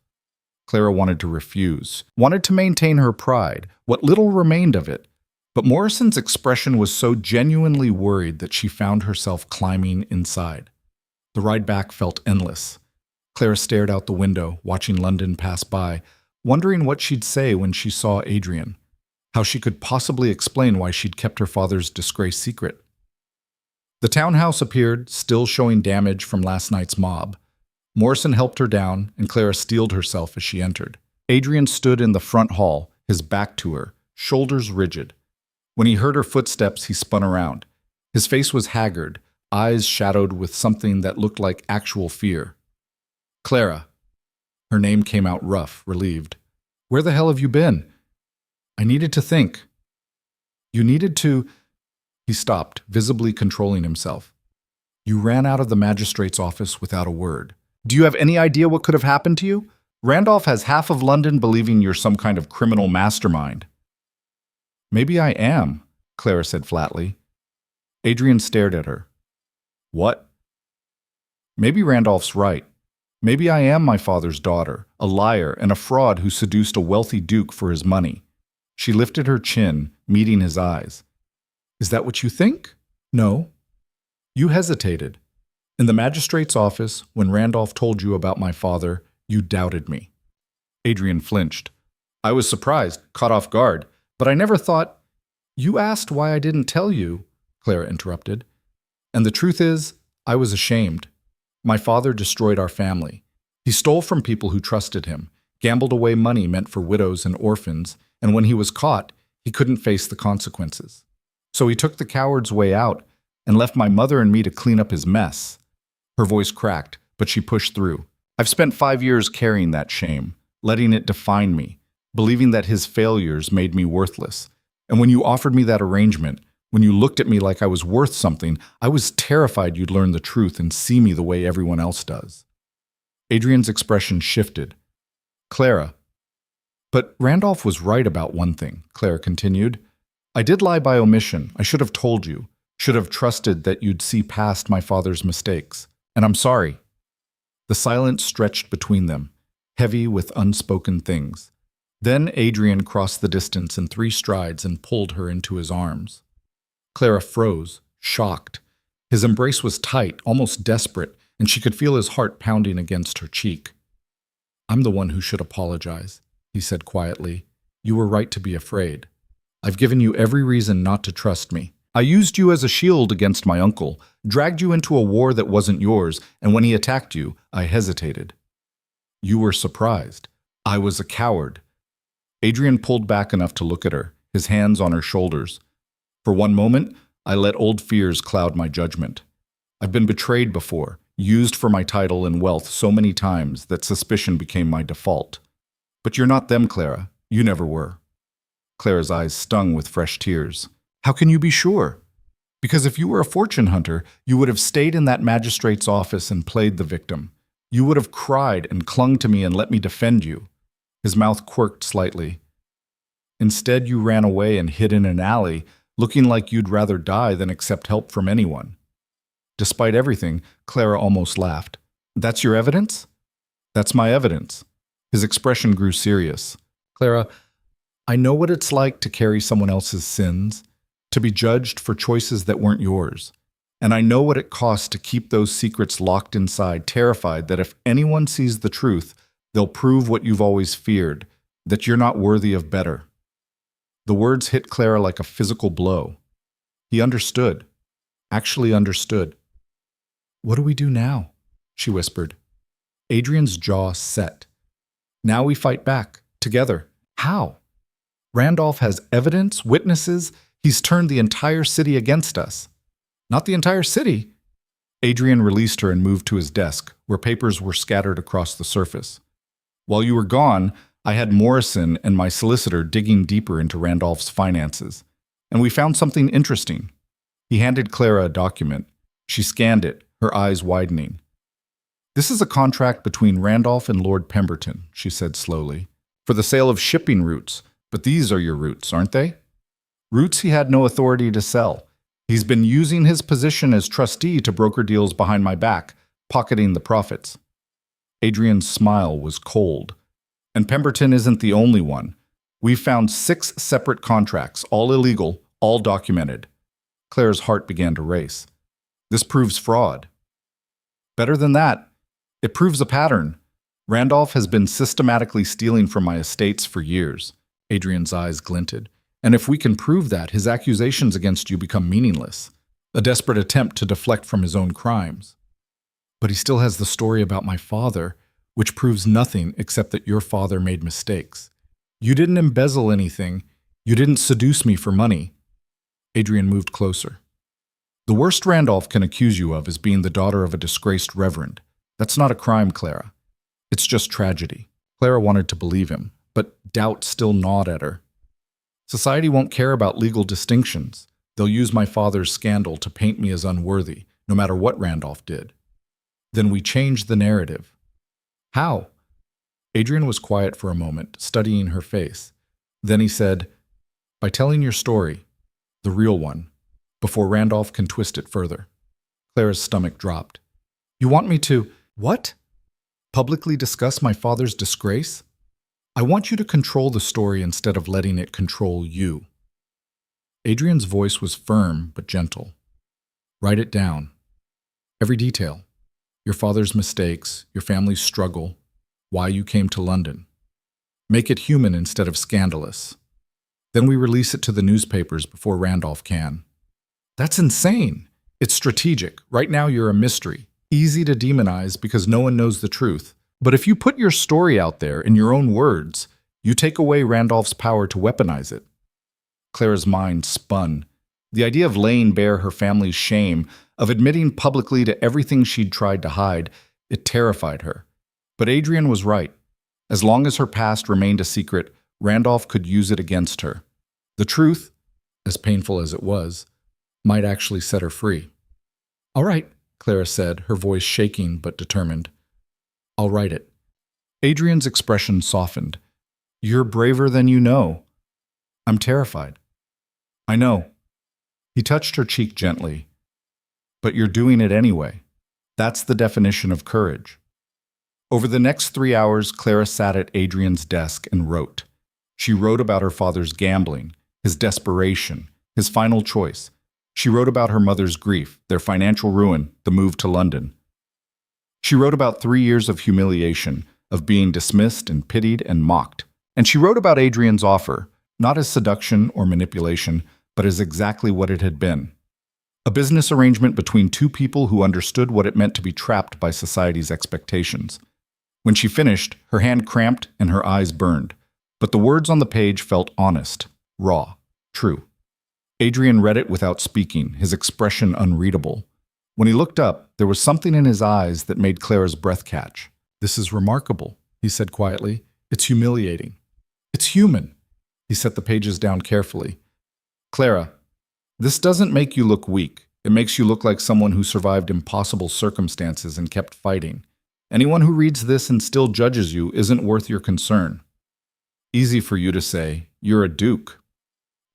Clara wanted to refuse, wanted to maintain her pride, what little remained of it. But Morrison's expression was so genuinely worried that she found herself climbing inside. The ride back felt endless. Clara stared out the window, watching London pass by, wondering what she'd say when she saw Adrian, how she could possibly explain why she'd kept her father's disgrace secret. The townhouse appeared, still showing damage from last night's mob. Morrison helped her down, and Clara steeled herself as she entered. Adrian stood in the front hall, his back to her, shoulders rigid. When he heard her footsteps, he spun around. His face was haggard, eyes shadowed with something that looked like actual fear. Clara. Her name came out rough, relieved. Where the hell have you been? I needed to think. You needed to... He stopped, visibly controlling himself. You ran out of the magistrate's office without a word. Do you have any idea what could have happened to you? Randolph has half of London believing you're some kind of criminal mastermind. Maybe I am, Clara said flatly. Adrian stared at her. What? Maybe Randolph's right. Maybe I am my father's daughter, a liar and a fraud who seduced a wealthy duke for his money. She lifted her chin, meeting his eyes. Is that what you think? No. You hesitated. In the magistrate's office, when Randolph told you about my father, you doubted me. Adrian flinched. I was surprised, caught off guard, but I never thought... You asked why I didn't tell you, Clara interrupted. And the truth is, I was ashamed. My father destroyed our family. He stole from people who trusted him, gambled away money meant for widows and orphans, and when he was caught, he couldn't face the consequences. So he took the coward's way out and left my mother and me to clean up his mess. Her voice cracked, but she pushed through. I've spent 5 years carrying that shame, letting it define me, believing that his failures made me worthless. And when you offered me that arrangement, when you looked at me like I was worth something, I was terrified you'd learn the truth and see me the way everyone else does. Adrian's expression shifted. Clara. But Randolph was right about one thing, Clara continued. I did lie by omission. I should have told you, should have trusted that you'd see past my father's mistakes. And I'm sorry. The silence stretched between them, heavy with unspoken things. Then Adrian crossed the distance in 3 strides and pulled her into his arms. Clara froze, shocked. His embrace was tight, almost desperate, and she could feel his heart pounding against her cheek. I'm the one who should apologize, he said quietly. You were right to be afraid. I've given you every reason not to trust me. I used you as a shield against my uncle, dragged you into a war that wasn't yours, and when he attacked you, I hesitated. You were surprised. I was a coward. Adrian pulled back enough to look at her, his hands on her shoulders. For one moment, I let old fears cloud my judgment. I've been betrayed before, used for my title and wealth so many times that suspicion became my default. But you're not them, Clara. You never were. Clara's eyes stung with fresh tears. How can you be sure? Because if you were a fortune hunter, you would have stayed in that magistrate's office and played the victim. You would have cried and clung to me and let me defend you. His mouth quirked slightly. Instead, you ran away and hid in an alley, looking like you'd rather die than accept help from anyone. Despite everything, Clara almost laughed. That's your evidence? That's my evidence. His expression grew serious. Clara, I know what it's like to carry someone else's sins, to be judged for choices that weren't yours. And I know what it costs to keep those secrets locked inside, terrified that if anyone sees the truth, they'll prove what you've always feared, that you're not worthy of better. The words hit Clara like a physical blow. He understood, actually understood. What do we do now? She whispered. Adrian's jaw set. Now we fight back, together. How? Randolph has evidence, witnesses. He's turned the entire city against us. Not the entire city. Adrian released her and moved to his desk, where papers were scattered across the surface. While you were gone, I had Morrison and my solicitor digging deeper into Randolph's finances, and we found something interesting. He handed Clara a document. She scanned it, her eyes widening. This is a contract between Randolph and Lord Pemberton, she said slowly, for the sale of shipping routes. But these are your routes, aren't they? Routes he had no authority to sell. He's been using his position as trustee to broker deals behind my back, pocketing the profits. Adrian's smile was cold. And Pemberton isn't the only one. We've found 6 separate contracts, all illegal, all documented. Clara's heart began to race. This proves fraud. Better than that, it proves a pattern. Randolph has been systematically stealing from my estates for years. Adrian's eyes glinted. And if we can prove that, his accusations against you become meaningless. A desperate attempt to deflect from his own crimes. But he still has the story about my father, which proves nothing except that your father made mistakes. You didn't embezzle anything. You didn't seduce me for money. Adrian moved closer. The worst Randolph can accuse you of is being the daughter of a disgraced reverend. That's not a crime, Clara. It's just tragedy. Clara wanted to believe him, but doubt still gnawed at her. Society won't care about legal distinctions. They'll use my father's scandal to paint me as unworthy, no matter what Randolph did. Then we change the narrative. How? Adrian was quiet for a moment, studying her face. Then he said, by telling your story, the real one, before Randolph can twist it further. Clara's stomach dropped. You want me to, what? Publicly discuss my father's disgrace? I want you to control the story instead of letting it control you. Adrian's voice was firm but gentle. Write it down. Every detail. Your father's mistakes, your family's struggle, why you came to London. Make it human instead of scandalous. Then we release it to the newspapers before Randolph can. That's insane. It's strategic. Right now you're a mystery. Easy to demonize because no one knows the truth. But if you put your story out there in your own words, you take away Randolph's power to weaponize it. Clara's mind spun. The idea of laying bare her family's shame, of admitting publicly to everything she'd tried to hide, it terrified her. But Adrian was right. As long as her past remained a secret, Randolph could use it against her. The truth, as painful as it was, might actually set her free. All right, Clara said, her voice shaking but determined. I'll write it. Adrian's expression softened. You're braver than you know. I'm terrified. I know. He touched her cheek gently. But you're doing it anyway. That's the definition of courage. Over the next 3 hours, Clara sat at Adrian's desk and wrote. She wrote about her father's gambling, his desperation, his final choice. She wrote about her mother's grief, their financial ruin, the move to London. She wrote about 3 years of humiliation, of being dismissed and pitied and mocked. And she wrote about Adrian's offer, not as seduction or manipulation, but as exactly what it had been. A business arrangement between 2 people who understood what it meant to be trapped by society's expectations. When she finished, her hand cramped and her eyes burned. But the words on the page felt honest, raw, true. Adrian read it without speaking, his expression unreadable. When he looked up, there was something in his eyes that made Clara's breath catch. "This is remarkable," he said quietly. "It's humiliating. It's human." He set the pages down carefully. "Clara, this doesn't make you look weak. It makes you look like someone who survived impossible circumstances and kept fighting. Anyone who reads this and still judges you isn't worth your concern. Easy for you to say, you're a duke.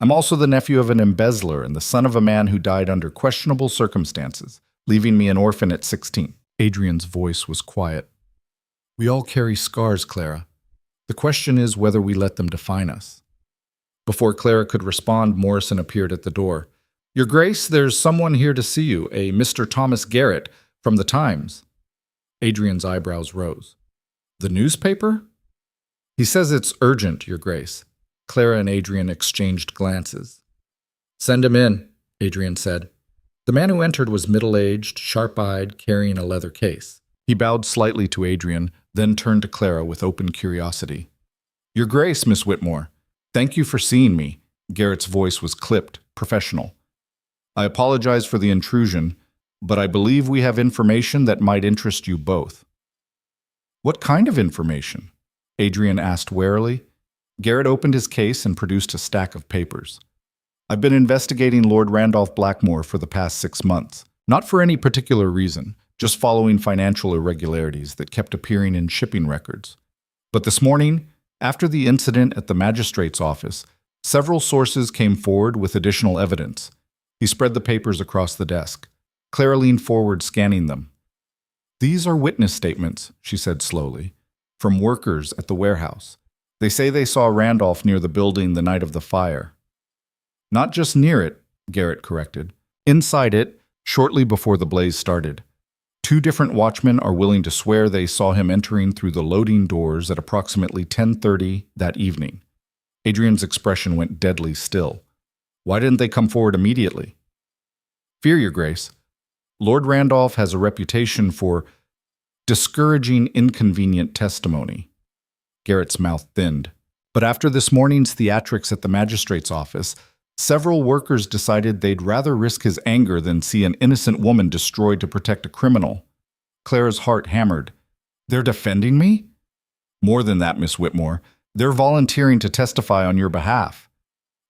I'm also the nephew of an embezzler and the son of a man who died under questionable circumstances, leaving me an orphan at 16. Adrian's voice was quiet. "We all carry scars, Clara. The question is whether we let them define us." Before Clara could respond, Morrison appeared at the door. "Your Grace, there's someone here to see you, a Mr. Thomas Garrett from the Times." Adrian's eyebrows rose. "The newspaper?" "He says it's urgent, Your Grace." Clara and Adrian exchanged glances. "Send him in," Adrian said. The man who entered was middle-aged, sharp-eyed, carrying a leather case. He bowed slightly to Adrian, then turned to Clara with open curiosity. "Your Grace, Miss Whitmore, thank you for seeing me." Garrett's voice was clipped, professional. "I apologize for the intrusion, but I believe we have information that might interest you both." "What kind of information?" Adrian asked warily. Garrett opened his case and produced a stack of papers. "I've been investigating Lord Randolph Blackmore for the past 6 months. Not for any particular reason, just following financial irregularities that kept appearing in shipping records. But this morning, after the incident at the magistrate's office, several sources came forward with additional evidence." He spread the papers across the desk. Clara leaned forward, scanning them. "These are witness statements," she said slowly, "from workers at the warehouse. They say they saw Randolph near the building the night of the fire." "Not just near it," Garrett corrected. "Inside it, shortly before the blaze started. 2 different watchmen are willing to swear they saw him entering through the loading doors at approximately 10:30 that evening." Adrian's expression went deadly still. "Why didn't they come forward immediately?" "Fear, Your Grace. Lord Randolph has a reputation for discouraging inconvenient testimony." Garrett's mouth thinned. "But after this morning's theatrics at the magistrate's office, several workers decided they'd rather risk his anger than see an innocent woman destroyed to protect a criminal." Clara's heart hammered. "They're defending me?" "More than that, Miss Whitmore. They're volunteering to testify on your behalf."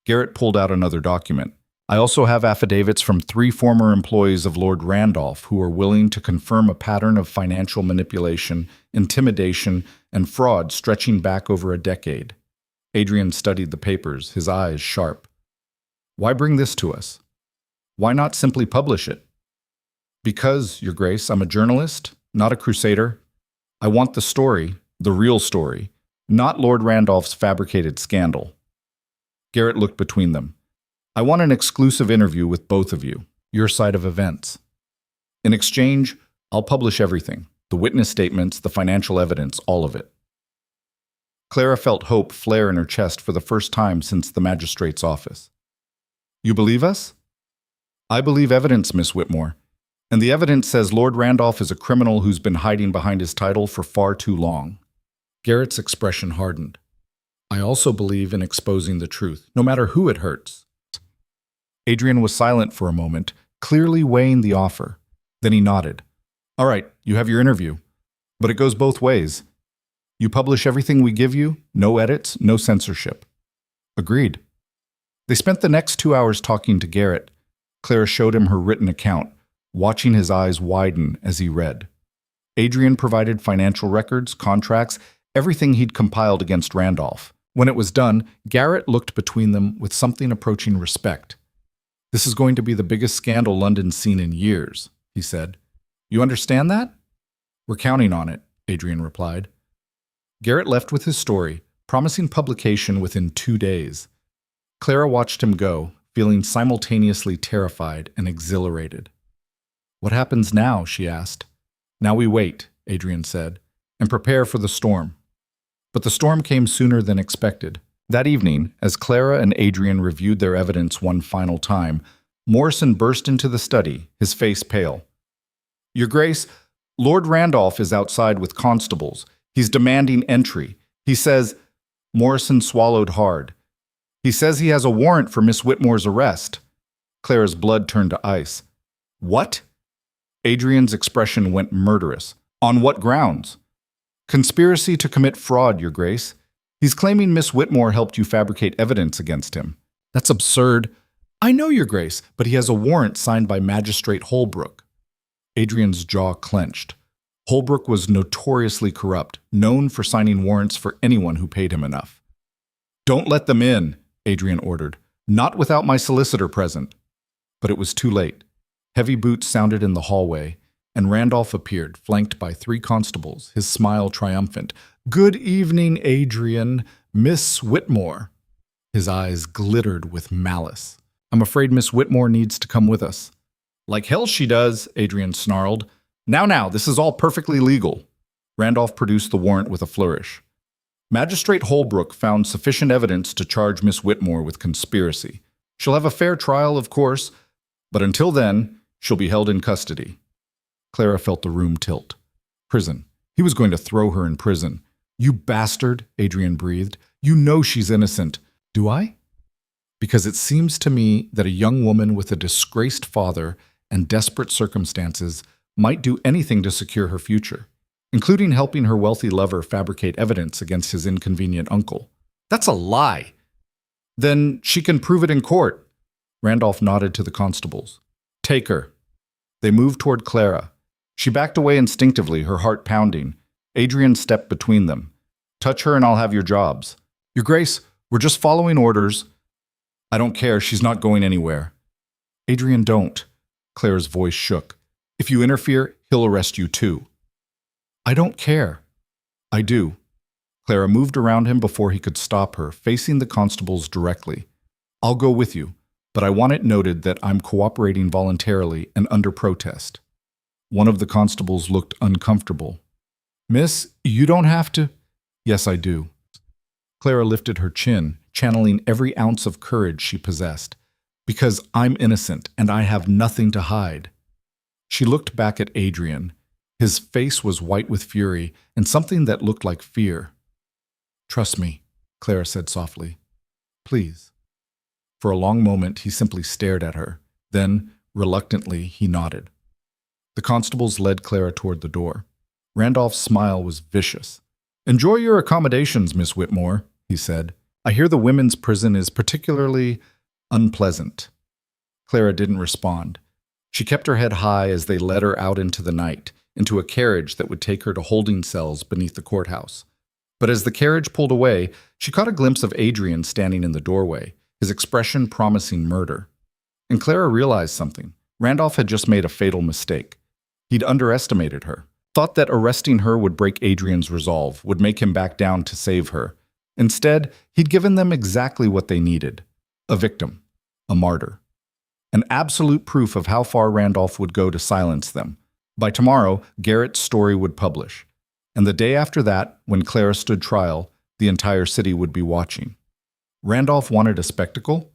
Garrett pulled out another document. "I also have affidavits from 3 former employees of Lord Randolph who are willing to confirm a pattern of financial manipulation, intimidation, and fraud stretching back over a decade." Adrian studied the papers, his eyes sharp. "Why bring this to us? Why not simply publish it?" "Because, Your Grace, I'm a journalist, not a crusader. I want the story, the real story, not Lord Randolph's fabricated scandal." Garrett looked between them. "I want an exclusive interview with both of you, your side of events. In exchange, I'll publish everything, the witness statements, the financial evidence, all of it." Clara felt hope flare in her chest for the first time since the magistrate's office. "You believe us?" "I believe evidence, Miss Whitmore. And the evidence says Lord Randolph is a criminal who's been hiding behind his title for far too long." Garrett's expression hardened. "I also believe in exposing the truth, no matter who it hurts." Adrian was silent for a moment, clearly weighing the offer. Then he nodded. "All right, you have your interview. But it goes both ways. You publish everything we give you, no edits, no censorship." "Agreed." They spent the next 2 hours talking to Garrett. Clara showed him her written account, watching his eyes widen as he read. Adrian provided financial records, contracts, everything he'd compiled against Randolph. When it was done, Garrett looked between them with something approaching respect. "This is going to be the biggest scandal London's seen in years," he said. "You understand that?" "We're counting on it," Adrian replied. Garrett left with his story, promising publication within 2 days. Clara watched him go, feeling simultaneously terrified and exhilarated. "What happens now?" she asked. "Now we wait," Adrian said, "and prepare for the storm." But the storm came sooner than expected. That evening, as Clara and Adrian reviewed their evidence one final time, Morrison burst into the study, his face pale. "Your Grace, Lord Randolph is outside with constables. He's demanding entry. He says—" Morrison swallowed hard. "He says he has a warrant for Miss Whitmore's arrest." Clara's blood turned to ice. "What?" Adrian's expression went murderous. On what grounds? Conspiracy to commit fraud, Your Grace. He's claiming Miss Whitmore helped you fabricate evidence against him. That's absurd. I know, Your Grace, but he has a warrant signed by Magistrate Holbrook. Adrian's jaw clenched. Holbrook was notoriously corrupt, known for signing warrants for anyone who paid him enough. Don't let them in, Adrian ordered. Not without my solicitor present. But it was too late. Heavy boots sounded in the hallway, and Randolph appeared, flanked by 3 constables, his smile triumphant. Good evening, Adrian. Miss Whitmore. His eyes glittered with malice. I'm afraid Miss Whitmore needs to come with us. Like hell she does, Adrian snarled. Now, this is all perfectly legal. Randolph produced the warrant with a flourish. Magistrate Holbrook found sufficient evidence to charge Miss Whitmore with conspiracy. She'll have a fair trial, of course, but until then, she'll be held in custody. Clara felt the room tilt. Prison. He was going to throw her in prison. You bastard, Adrian breathed. You know she's innocent. Do I? Because it seems to me that a young woman with a disgraced father and desperate circumstances might do anything to secure her future, including helping her wealthy lover fabricate evidence against his inconvenient uncle. That's a lie. Then she can prove it in court. Randolph nodded to the constables. Take her. They moved toward Clara. She backed away instinctively, her heart pounding. Adrian stepped between them. Touch her and I'll have your jobs. Your Grace, we're just following orders. I don't care, she's not going anywhere. Adrian, don't. Clara's voice shook. If you interfere, he'll arrest you too. I don't care. I do. Clara moved around him before he could stop her, facing the constables directly. I'll go with you, but I want it noted that I'm cooperating voluntarily and under protest. One of the constables looked uncomfortable. Miss, you don't have to. Yes, I do. Clara lifted her chin, channeling every ounce of courage she possessed. Because I'm innocent and I have nothing to hide. She looked back at Adrian. His face was white with fury and something that looked like fear. Trust me, Clara said softly. Please. For a long moment, he simply stared at her. Then, reluctantly, he nodded. The constables led Clara toward the door. Randolph's smile was vicious. Enjoy your accommodations, Miss Whitmore, he said. I hear the women's prison is particularly unpleasant. Clara didn't respond. She kept her head high as they led her out into the night, into a carriage that would take her to holding cells beneath the courthouse. But as the carriage pulled away, she caught a glimpse of Adrian standing in the doorway, his expression promising murder. And Clara realized something. Randolph had just made a fatal mistake. He'd underestimated her, thought that arresting her would break Adrian's resolve, would make him back down to save her. Instead, he'd given them exactly what they needed. A victim. A martyr. An absolute proof of how far Randolph would go to silence them. By tomorrow, Garrett's story would publish. And the day after that, when Clara stood trial, the entire city would be watching. Randolph wanted a spectacle.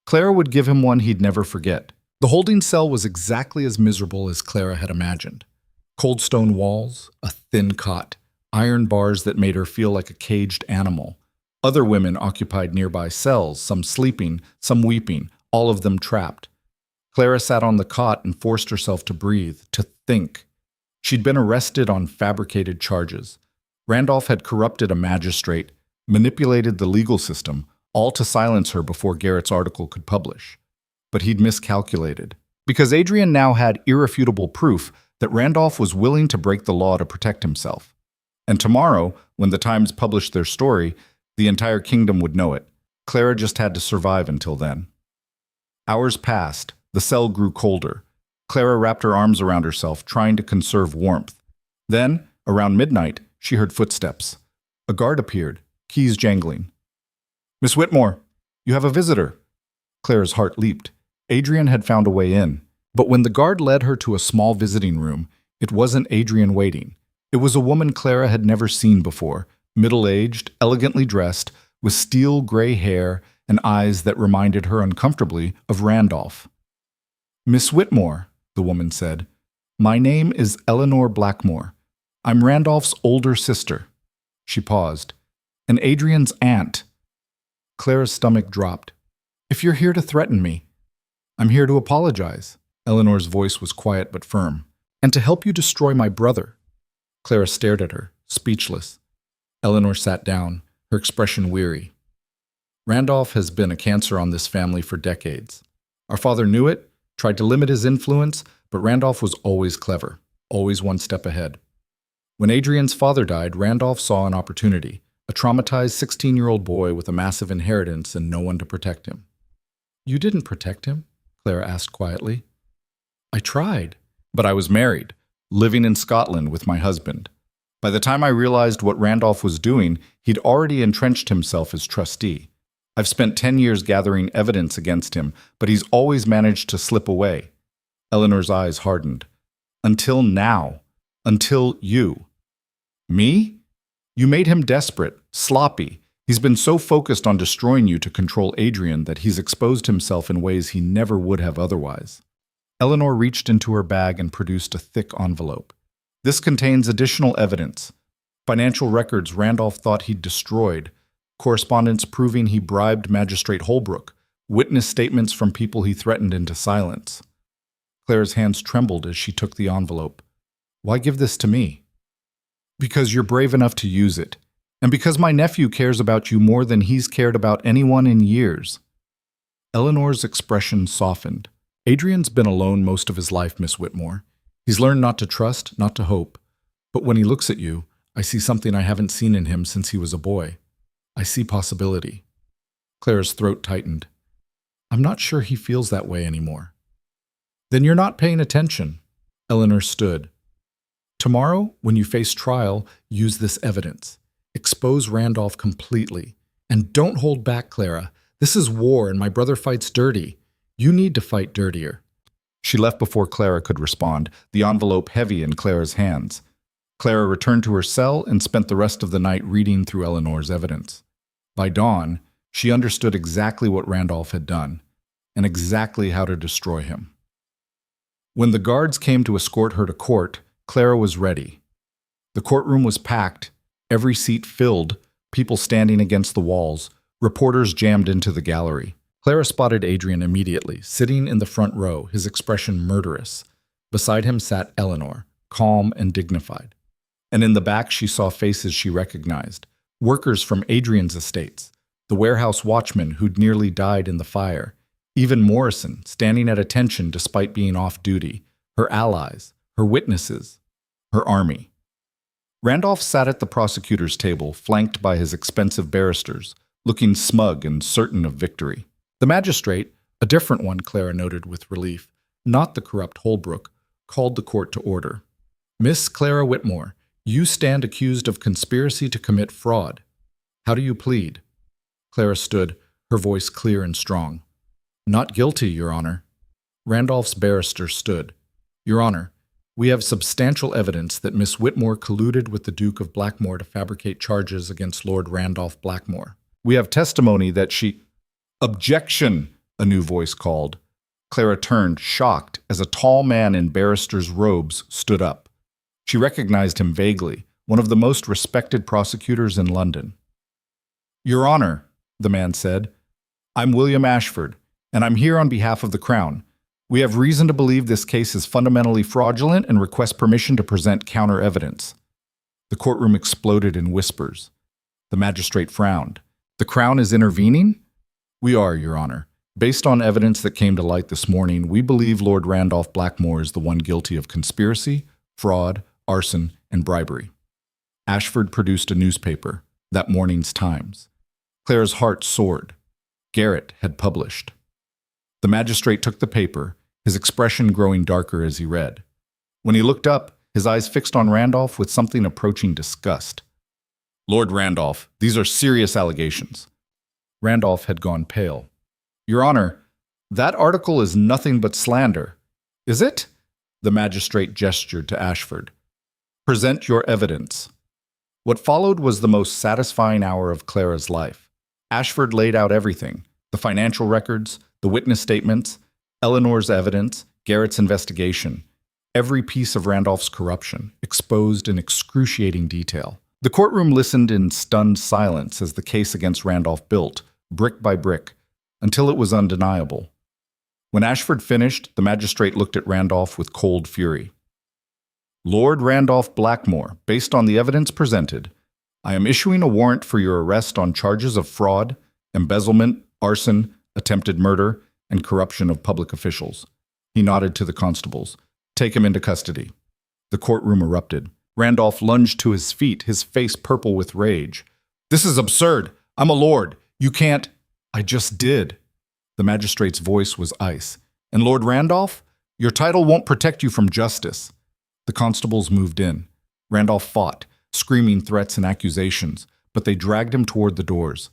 Clara would give him one he'd never forget. The holding cell was exactly as miserable as Clara had imagined. Cold stone walls, a thin cot, iron bars that made her feel like a caged animal. Other women occupied nearby cells, some sleeping, some weeping, all of them trapped. Clara sat on the cot and forced herself to breathe, to think. She'd been arrested on fabricated charges. Randolph had corrupted a magistrate, manipulated the legal system, all to silence her before Garrett's article could publish. But he'd miscalculated. Because Adrian now had irrefutable proof that Randolph was willing to break the law to protect himself. And tomorrow, when the Times published their story, the entire kingdom would know it. Clara just had to survive until then. Hours passed. The cell grew colder. Clara wrapped her arms around herself, trying to conserve warmth. Then, around midnight, she heard footsteps. A guard appeared, keys jangling. Miss Whitmore, you have a visitor. Clara's heart leaped. Adrian had found a way in. But when the guard led her to a small visiting room, it wasn't Adrian waiting. It was a woman Clara had never seen before, middle-aged, elegantly dressed, with steel gray hair and eyes that reminded her uncomfortably of Randolph. Miss Whitmore, the woman said, my name is Eleanor Blackmore. I'm Randolph's older sister. She paused. And Adrian's aunt. Clara's stomach dropped. If you're here to threaten me, I'm here to apologize. Eleanor's voice was quiet but firm. And to help you destroy my brother. Clara stared at her, speechless. Eleanor sat down, her expression weary. Randolph has been a cancer on this family for decades. Our father knew it, tried to limit his influence, but Randolph was always clever, always one step ahead. When Adrian's father died, Randolph saw an opportunity, a traumatized 16-year-old boy with a massive inheritance and no one to protect him. You didn't protect him? Clara asked quietly. I tried, but I was married, living in Scotland with my husband. By the time I realized what Randolph was doing, he'd already entrenched himself as trustee. I've spent 10 years gathering evidence against him, but he's always managed to slip away. Eleanor's eyes hardened. Until now. Until you. Me? You made him desperate, sloppy. He's been so focused on destroying you to control Adrian that he's exposed himself in ways he never would have otherwise. Eleanor reached into her bag and produced a thick envelope. This contains additional evidence. Financial records Randolph thought he'd destroyed, correspondence proving he bribed Magistrate Holbrook, witness statements from people he threatened into silence. Clara's hands trembled as she took the envelope. Why give this to me? Because you're brave enough to use it, and because my nephew cares about you more than he's cared about anyone in years. Eleanor's expression softened. Adrian's been alone most of his life, Miss Whitmore. He's learned not to trust, not to hope. But when he looks at you, I see something I haven't seen in him since he was a boy. I see possibility. Clara's throat tightened. I'm not sure he feels that way anymore. Then you're not paying attention. Eleanor stood. Tomorrow, when you face trial, use this evidence. Expose Randolph completely. And don't hold back, Clara. This is war and my brother fights dirty. You need to fight dirtier. She left before Clara could respond, the envelope heavy in Clara's hands. Clara returned to her cell and spent the rest of the night reading through Eleanor's evidence. By dawn, she understood exactly what Randolph had done, and exactly how to destroy him. When the guards came to escort her to court, Clara was ready. The courtroom was packed, every seat filled, people standing against the walls, reporters jammed into the gallery. Clara spotted Adrian immediately, sitting in the front row, his expression murderous. Beside him sat Eleanor, calm and dignified. And in the back she saw faces she recognized, workers from Adrian's estates, the warehouse watchman who'd nearly died in the fire, even Morrison, standing at attention despite being off duty, her allies, her witnesses, her army. Randolph sat at the prosecutor's table, flanked by his expensive barristers, looking smug and certain of victory. The magistrate, a different one, Clara noted with relief, not the corrupt Holbrook, called the court to order. Miss Clara Whitmore, you stand accused of conspiracy to commit fraud. How do you plead? Clara stood, her voice clear and strong. Not guilty, Your Honor. Randolph's barrister stood. Your Honor, we have substantial evidence that Miss Whitmore colluded with the Duke of Blackmore to fabricate charges against Lord Randolph Blackmore. We have testimony that she— Objection, a new voice called. Clara turned, shocked, as a tall man in barrister's robes stood up. She recognized him vaguely, one of the most respected prosecutors in London. Your Honor, the man said, I'm William Ashford, and I'm here on behalf of the Crown. We have reason to believe this case is fundamentally fraudulent and request permission to present counter-evidence. The courtroom exploded in whispers. The magistrate frowned. The Crown is intervening? We are, Your Honor. Based on evidence that came to light this morning, we believe Lord Randolph Blackmore is the one guilty of conspiracy, fraud, arson, and bribery. Ashford produced a newspaper, that morning's Times. Clara's heart soared. Garrett had published. The magistrate took the paper, his expression growing darker as he read. When he looked up, his eyes fixed on Randolph with something approaching disgust. Lord Randolph, these are serious allegations. Randolph had gone pale. Your Honor, that article is nothing but slander. Is it? The magistrate gestured to Ashford. Present your evidence. What followed was the most satisfying hour of Clara's life. Ashford laid out everything, the financial records, the witness statements, Eleanor's evidence, Garrett's investigation, every piece of Randolph's corruption, exposed in excruciating detail. The courtroom listened in stunned silence as the case against Randolph built, brick by brick, until it was undeniable. When Ashford finished, the magistrate looked at Randolph with cold fury. Lord Randolph Blackmore, based on the evidence presented, I am issuing a warrant for your arrest on charges of fraud, embezzlement, arson, attempted murder, and corruption of public officials. He nodded to the constables. Take him into custody. The courtroom erupted. Randolph lunged to his feet, his face purple with rage. This is absurd. I'm a lord. You can't. I just did. The magistrate's voice was ice. And Lord Randolph, your title won't protect you from justice. The constables moved in. Randolph fought, screaming threats and accusations, but they dragged him toward the doors.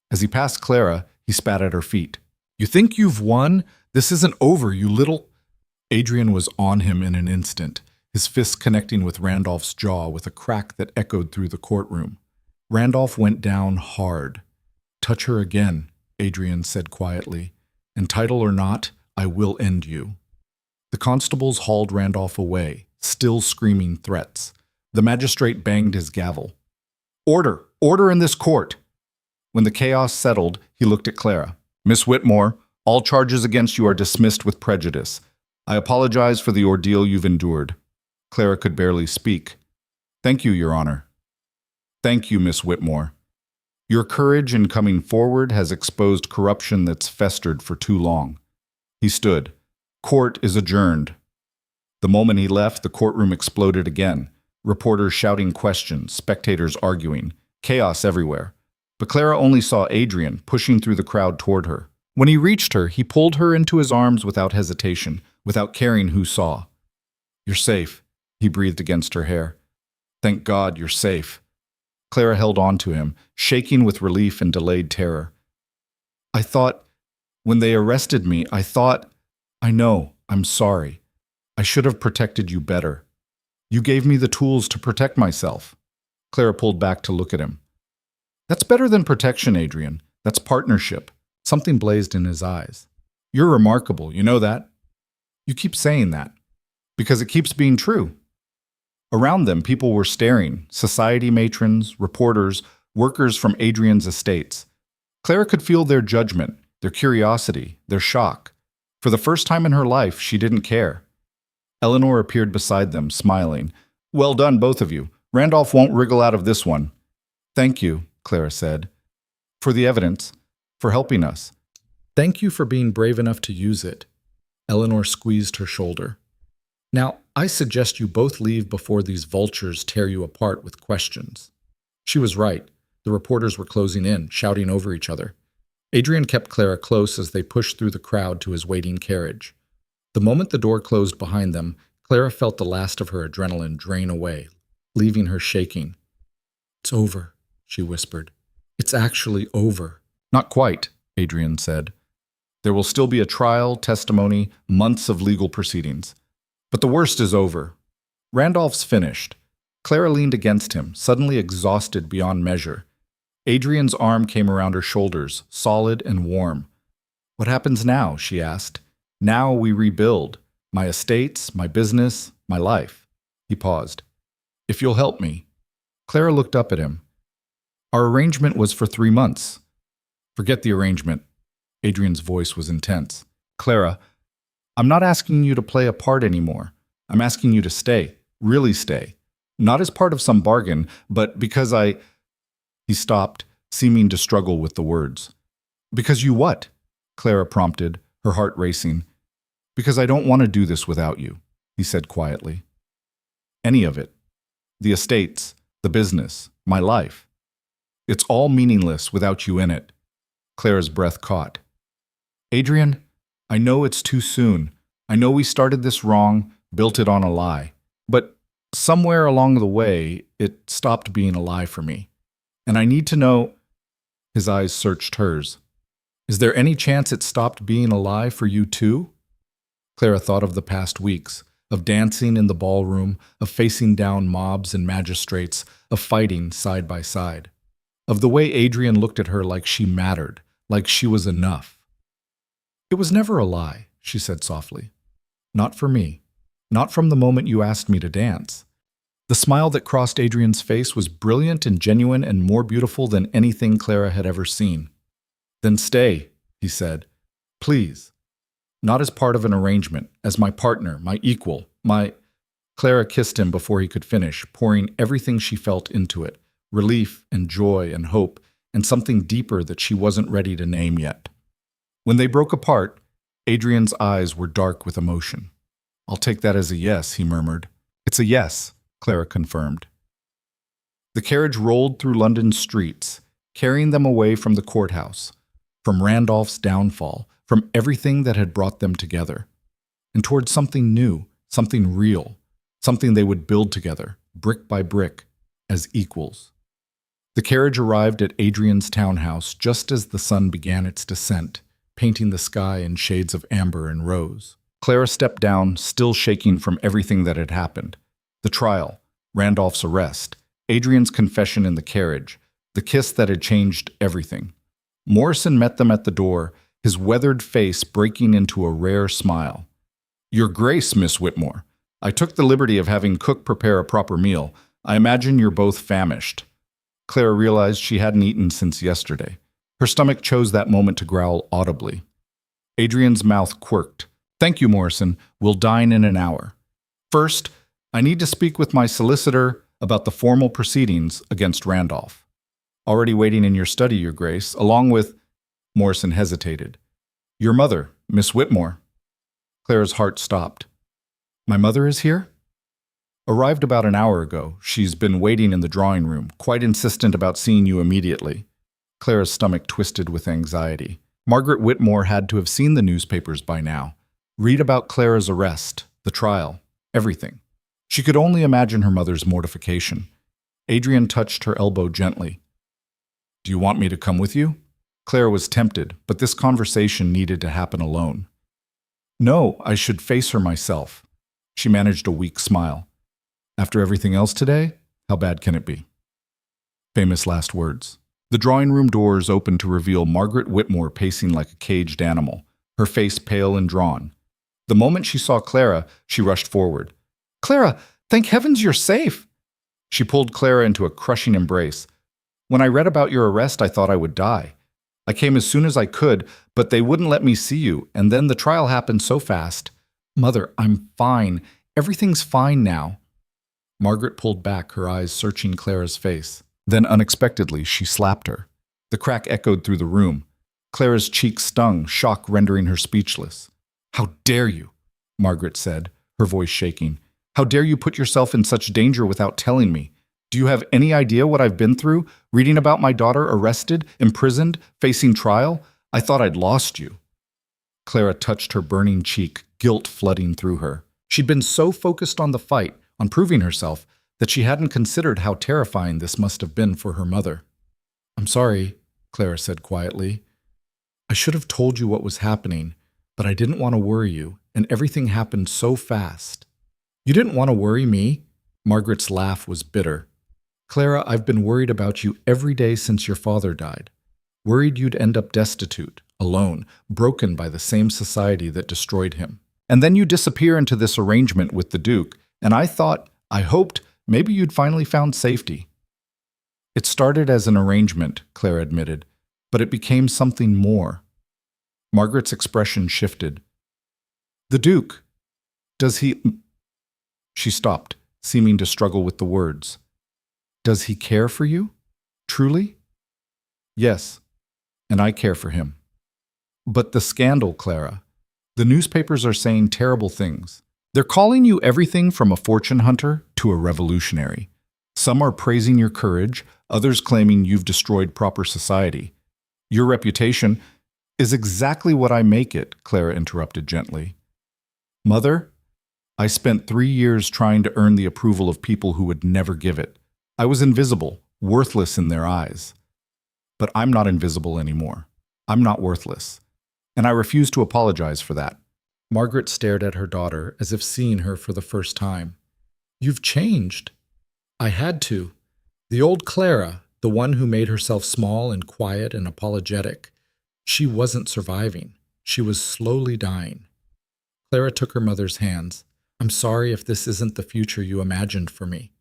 As he passed Clara, he spat at her feet. You think you've won? This isn't over, you little... Adrian was on him in an instant, his fists connecting with Randolph's jaw with a crack that echoed through the courtroom. Randolph went down hard. Touch her again, Adrian said quietly, and title or not, I will end you. The constables hauled Randolph away, still screaming threats. The magistrate banged his gavel. Order! Order in this court! When the chaos settled, he looked at Clara. Miss Whitmore, all charges against you are dismissed with prejudice. I apologize for the ordeal you've endured. Clara could barely speak. Thank you, Your Honor. Thank you, Miss Whitmore. Your courage in coming forward has exposed corruption that's festered for too long. He stood. Court is adjourned. The moment he left, the courtroom exploded again. Reporters shouting questions, spectators arguing, chaos everywhere. But Clara only saw Adrian pushing through the crowd toward her. When he reached her, he pulled her into his arms without hesitation, without caring who saw. You're safe, he breathed against her hair. Thank God you're safe. Clara held on to him, shaking with relief and delayed terror. When they arrested me, I know, I'm sorry. I should have protected you better. You gave me the tools to protect myself. Clara pulled back to look at him. That's better than protection, Adrian. That's partnership. Something blazed in his eyes. You're remarkable, you know that? You keep saying that. Because it keeps being true. Around them, people were staring, society matrons, reporters, workers from Adrian's estates. Clara could feel their judgment, their curiosity, their shock. For the first time in her life, she didn't care. Eleanor appeared beside them, smiling. Well done, both of you. Randolph won't wriggle out of this one. Thank you, Clara said, for the evidence, for helping us. Thank you for being brave enough to use it. Eleanor squeezed her shoulder. Now, I suggest you both leave before these vultures tear you apart with questions. She was right. The reporters were closing in, shouting over each other. Adrian kept Clara close as they pushed through the crowd to his waiting carriage. The moment the door closed behind them, Clara felt the last of her adrenaline drain away, leaving her shaking. It's over, she whispered. It's actually over. Not quite, Adrian said. There will still be a trial, testimony, months of legal proceedings. But the worst is over. Randolph's finished. Clara leaned against him, suddenly exhausted beyond measure. Adrian's arm came around her shoulders, solid and warm. What happens now? She asked. Now we rebuild. My estates, my business, my life. He paused. If you'll help me. Clara looked up at him. Our arrangement was for 3 months. Forget the arrangement. Adrian's voice was intense. Clara, I'm not asking you to play a part anymore. I'm asking you to stay, really stay. Not as part of some bargain, but because He stopped, seeming to struggle with the words. Because you what? Clara prompted, her heart racing. Because I don't want to do this without you, he said quietly. Any of it. The estates, the business, my life. It's all meaningless without you in it. Clara's breath caught. Adrian, I know it's too soon. I know we started this wrong, built it on a lie. But somewhere along the way, it stopped being a lie for me. And I need to know... His eyes searched hers. Is there any chance it stopped being a lie for you too? Clara thought of the past weeks, of dancing in the ballroom, of facing down mobs and magistrates, of fighting side by side, of the way Adrian looked at her like she mattered, like she was enough. It was never a lie, she said softly. Not for me. Not from the moment you asked me to dance. The smile that crossed Adrian's face was brilliant and genuine and more beautiful than anything Clara had ever seen. Then stay, he said. Please. Not as part of an arrangement, as my partner, my equal, my... Clara kissed him before he could finish, pouring everything she felt into it, relief and joy and hope, and something deeper that she wasn't ready to name yet. When they broke apart, Adrian's eyes were dark with emotion. "I'll take that as a yes," he murmured. "It's a yes," Clara confirmed. The carriage rolled through London's streets, carrying them away from the courthouse, from Randolph's downfall, from everything that had brought them together, and towards something new, something real, something they would build together, brick by brick, as equals. The carriage arrived at Adrian's townhouse just as the sun began its descent, painting the sky in shades of amber and rose. Clara stepped down, still shaking from everything that had happened. The trial, Randolph's arrest, Adrian's confession in the carriage, the kiss that had changed everything. Morrison met them at the door, his weathered face breaking into a rare smile. "Your Grace, Miss Whitmore, I took the liberty of having cook prepare a proper meal. I imagine you're both famished." Clara realized she hadn't eaten since yesterday. Her stomach chose that moment to growl audibly. Adrian's mouth quirked. "Thank you, Morrison. We'll dine in an hour. First, I need to speak with my solicitor about the formal proceedings against Randolph. Already waiting in your study, Your Grace, along with—" Morrison hesitated. "Your mother, Miss Whitmore." Clara's heart stopped. "My mother is here?" "Arrived about an hour ago. She's been waiting in the drawing room, quite insistent about seeing you immediately." Clara's stomach twisted with anxiety. Margaret Whitmore had to have seen the newspapers by now. Read about Clara's arrest, the trial, everything. She could only imagine her mother's mortification. Adrian touched her elbow gently. "Do you want me to come with you?" Clara was tempted, but this conversation needed to happen alone. "No, I should face her myself." She managed a weak smile. "After everything else today, how bad can it be?" Famous last words. The drawing room doors opened to reveal Margaret Whitmore pacing like a caged animal, her face pale and drawn. The moment she saw Clara, she rushed forward. "Clara, thank heavens you're safe!" She pulled Clara into a crushing embrace. "When I read about your arrest, I thought I would die. I came as soon as I could, but they wouldn't let me see you, and then the trial happened so fast. Mother, I'm fine. Everything's fine now." Margaret pulled back, her eyes searching Clara's face. Then unexpectedly, she slapped her. The crack echoed through the room. Clara's cheek stung, shock rendering her speechless. "How dare you?" Margaret said, her voice shaking. "How dare you put yourself in such danger without telling me? Do you have any idea what I've been through? Reading about my daughter arrested, imprisoned, facing trial? I thought I'd lost you." Clara touched her burning cheek, guilt flooding through her. She'd been so focused on the fight, on proving herself, that she hadn't considered how terrifying this must have been for her mother. "I'm sorry," Clara said quietly. "I should have told you what was happening, but I didn't want to worry you, and everything happened so fast." "You didn't want to worry me?" Margaret's laugh was bitter. "Clara, I've been worried about you every day since your father died. Worried you'd end up destitute, alone, broken by the same society that destroyed him. And then you disappear into this arrangement with the Duke, and I hoped, maybe you'd finally found safety." "It started as an arrangement," Clara admitted, "but it became something more." Margaret's expression shifted. "The Duke, does he—" She stopped, seeming to struggle with the words. "Does he care for you? Truly?" "Yes, and I care for him." "But the scandal, Clara. The newspapers are saying terrible things. They're calling you everything from a fortune hunter to a revolutionary. Some are praising your courage, others claiming you've destroyed proper society. Your reputation is exactly what I make it," Clara interrupted gently. "Mother, I spent 3 years trying to earn the approval of people who would never give it. I was invisible, worthless in their eyes. But I'm not invisible anymore. I'm not worthless. And I refuse to apologize for that." Margaret stared at her daughter as if seeing her for the first time. "You've changed." "I had to. The old Clara, the one who made herself small and quiet and apologetic, she wasn't surviving. She was slowly dying." Clara took her mother's hands. "I'm sorry if this isn't the future you imagined for me.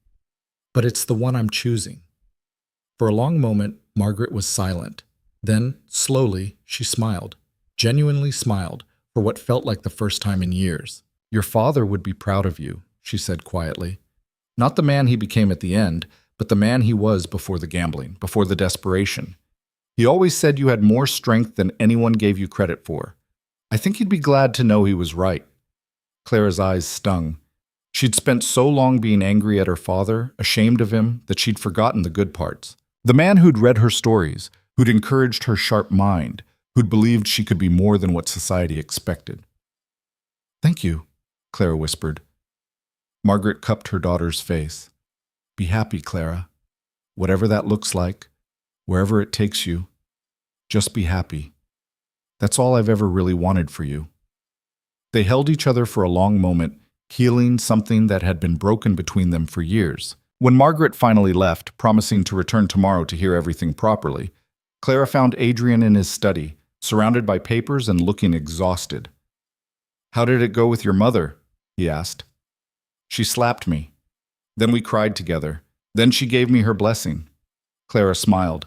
But it's the one I'm choosing." For a long moment, Margaret was silent. Then, slowly, she smiled, genuinely smiled, for what felt like the first time in years. "Your father would be proud of you," she said quietly. Not the man he became at the end, but the man he was before the gambling, before the desperation. He always said you had more strength than anyone gave you credit for. I think you'd be glad to know he was right. Clara's eyes stung. She'd spent so long being angry at her father, ashamed of him, that she'd forgotten the good parts. The man who'd read her stories, who'd encouraged her sharp mind, who'd believed she could be more than what society expected. Thank you, Clara whispered. Margaret cupped her daughter's face. Be happy, Clara. Whatever that looks like, wherever it takes you, just be happy. That's all I've ever really wanted for you. They held each other for a long moment, healing something that had been broken between them for years. When Margaret finally left, promising to return tomorrow to hear everything properly, Clara found Adrian in his study, surrounded by papers and looking exhausted. How did it go with your mother? He asked. She slapped me. Then we cried together. Then she gave me her blessing. Clara smiled.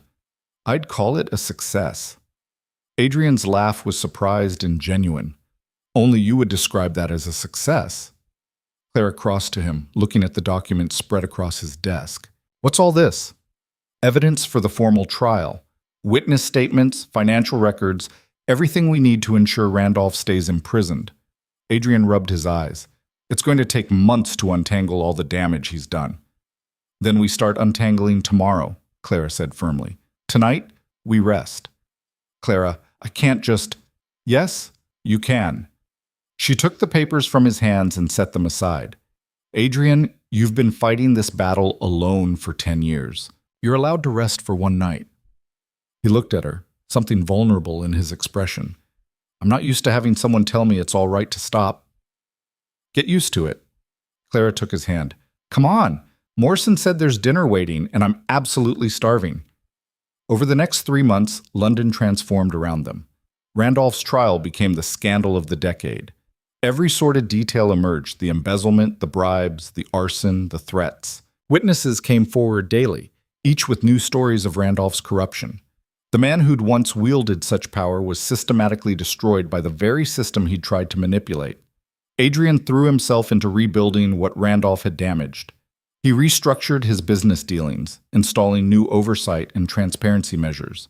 I'd call it a success. Adrian's laugh was surprised and genuine. Only you would describe that as a success. Clara crossed to him, looking at the documents spread across his desk. What's all this? Evidence for the formal trial. Witness statements, financial records, everything we need to ensure Randolph stays imprisoned. Adrian rubbed his eyes. It's going to take months to untangle all the damage he's done. Then we start untangling tomorrow, Clara said firmly. Tonight, we rest. Clara, I can't just... Yes, you can. She took the papers from his hands and set them aside. Adrian, you've been fighting this battle alone for 10 years. You're allowed to rest for one night. He looked at her, something vulnerable in his expression. I'm not used to having someone tell me it's all right to stop. Get used to it. Clara took his hand. Come on. Morrison said there's dinner waiting, and I'm absolutely starving. Over the next 3 months, London transformed around them. Randolph's trial became the scandal of the decade. Every sordid detail emerged, the embezzlement, the bribes, the arson, the threats. Witnesses came forward daily, each with new stories of Randolph's corruption. The man who'd once wielded such power was systematically destroyed by the very system he'd tried to manipulate. Adrian threw himself into rebuilding what Randolph had damaged. He restructured his business dealings, installing new oversight and transparency measures.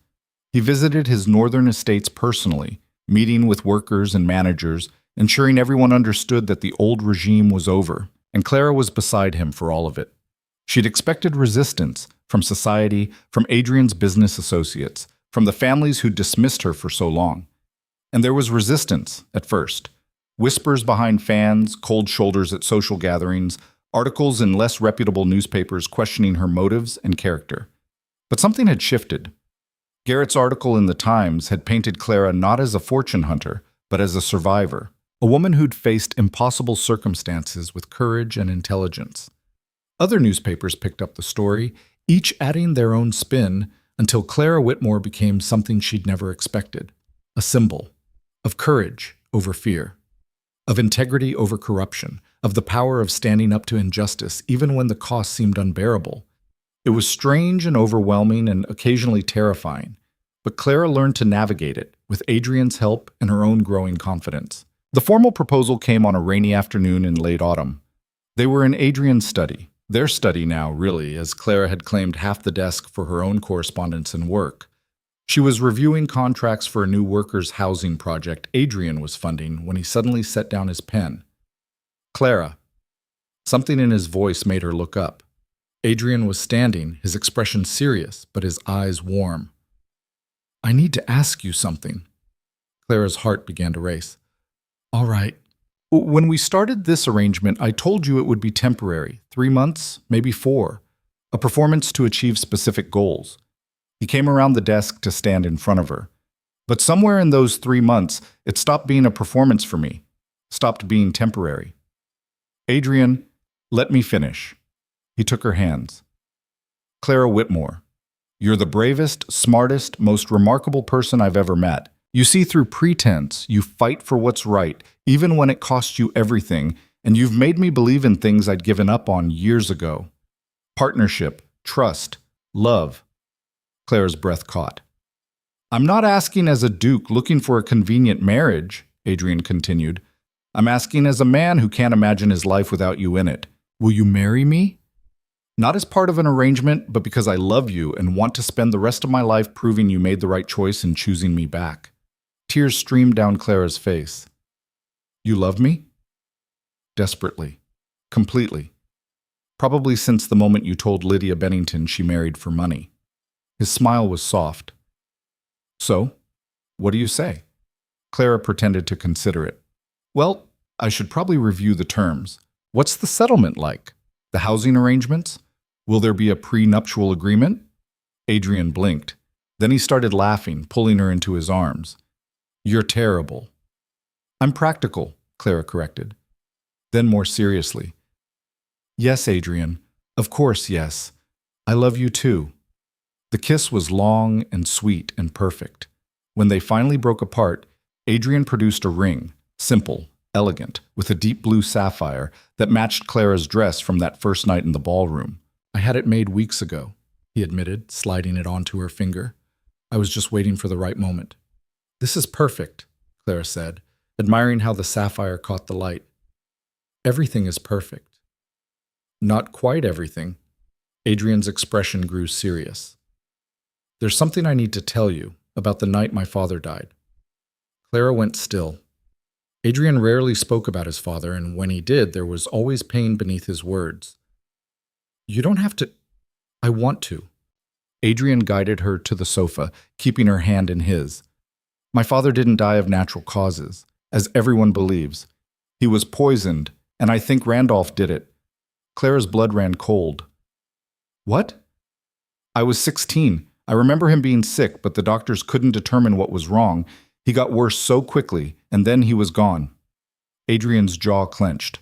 He visited his northern estates personally, meeting with workers and managers, ensuring everyone understood that the old regime was over, and Clara was beside him for all of it. She'd expected resistance from society, from Adrian's business associates, from the families who'd dismissed her for so long. And there was resistance, at first. Whispers behind fans, cold shoulders at social gatherings, articles in less reputable newspapers questioning her motives and character. But something had shifted. Garrett's article in the Times had painted Clara not as a fortune hunter, but as a survivor, a woman who'd faced impossible circumstances with courage and intelligence. Other newspapers picked up the story, each adding their own spin, until Clara Whitmore became something she'd never expected, a symbol of courage over fear, of integrity over corruption, of the power of standing up to injustice even when the cost seemed unbearable. It was strange and overwhelming and occasionally terrifying, but Clara learned to navigate it with Adrian's help and her own growing confidence. The formal proposal came on a rainy afternoon in late autumn. They were in Adrian's study, their study now, really, as Clara had claimed half the desk for her own correspondence and work. She was reviewing contracts for a new workers' housing project Adrian was funding when he suddenly set down his pen. Clara. Something in his voice made her look up. Adrian was standing, his expression serious, but his eyes warm. I need to ask you something. Clara's heart began to race. All right. When we started this arrangement, I told you it would be temporary, 3 months, maybe 4, a performance to achieve specific goals. He came around the desk to stand in front of her. But somewhere in those 3 months, it stopped being a performance for me, stopped being temporary. Adrian, let me finish. He took her hands. Clara Whitmore, you're the bravest, smartest, most remarkable person I've ever met. You see through pretense, you fight for what's right, even when it costs you everything, and you've made me believe in things I'd given up on years ago. Partnership, trust, love. Clara's breath caught. I'm not asking as a duke looking for a convenient marriage, Adrian continued. I'm asking as a man who can't imagine his life without you in it. Will you marry me? Not as part of an arrangement, but because I love you and want to spend the rest of my life proving you made the right choice in choosing me back. Tears streamed down Clara's face. You love me? Desperately. Completely. Probably since the moment you told Lydia Bennington she married for money. His smile was soft. So, what do you say? Clara pretended to consider it. Well, I should probably review the terms. What's the settlement like? The housing arrangements? Will there be a prenuptial agreement? Adrian blinked. Then he started laughing, pulling her into his arms. You're terrible. I'm practical, Clara corrected. Then more seriously. Yes, Adrian. Of course, yes. I love you too. The kiss was long and sweet and perfect. When they finally broke apart, Adrian produced a ring, simple, elegant, with a deep blue sapphire that matched Clara's dress from that first night in the ballroom. I had it made weeks ago, he admitted, sliding it onto her finger. I was just waiting for the right moment. This is perfect, Clara said, admiring how the sapphire caught the light. Everything is perfect. Not quite everything. Adrian's expression grew serious. There's something I need to tell you about the night my father died. Clara went still. Adrian rarely spoke about his father, and when he did, there was always pain beneath his words. You don't have to. I want to. Adrian guided her to the sofa, keeping her hand in his. My father didn't die of natural causes, as everyone believes. He was poisoned, and I think Randolph did it. Clara's blood ran cold. What? I was 16. I remember him being sick, but the doctors couldn't determine what was wrong. He got worse so quickly, and then he was gone. Adrian's jaw clenched.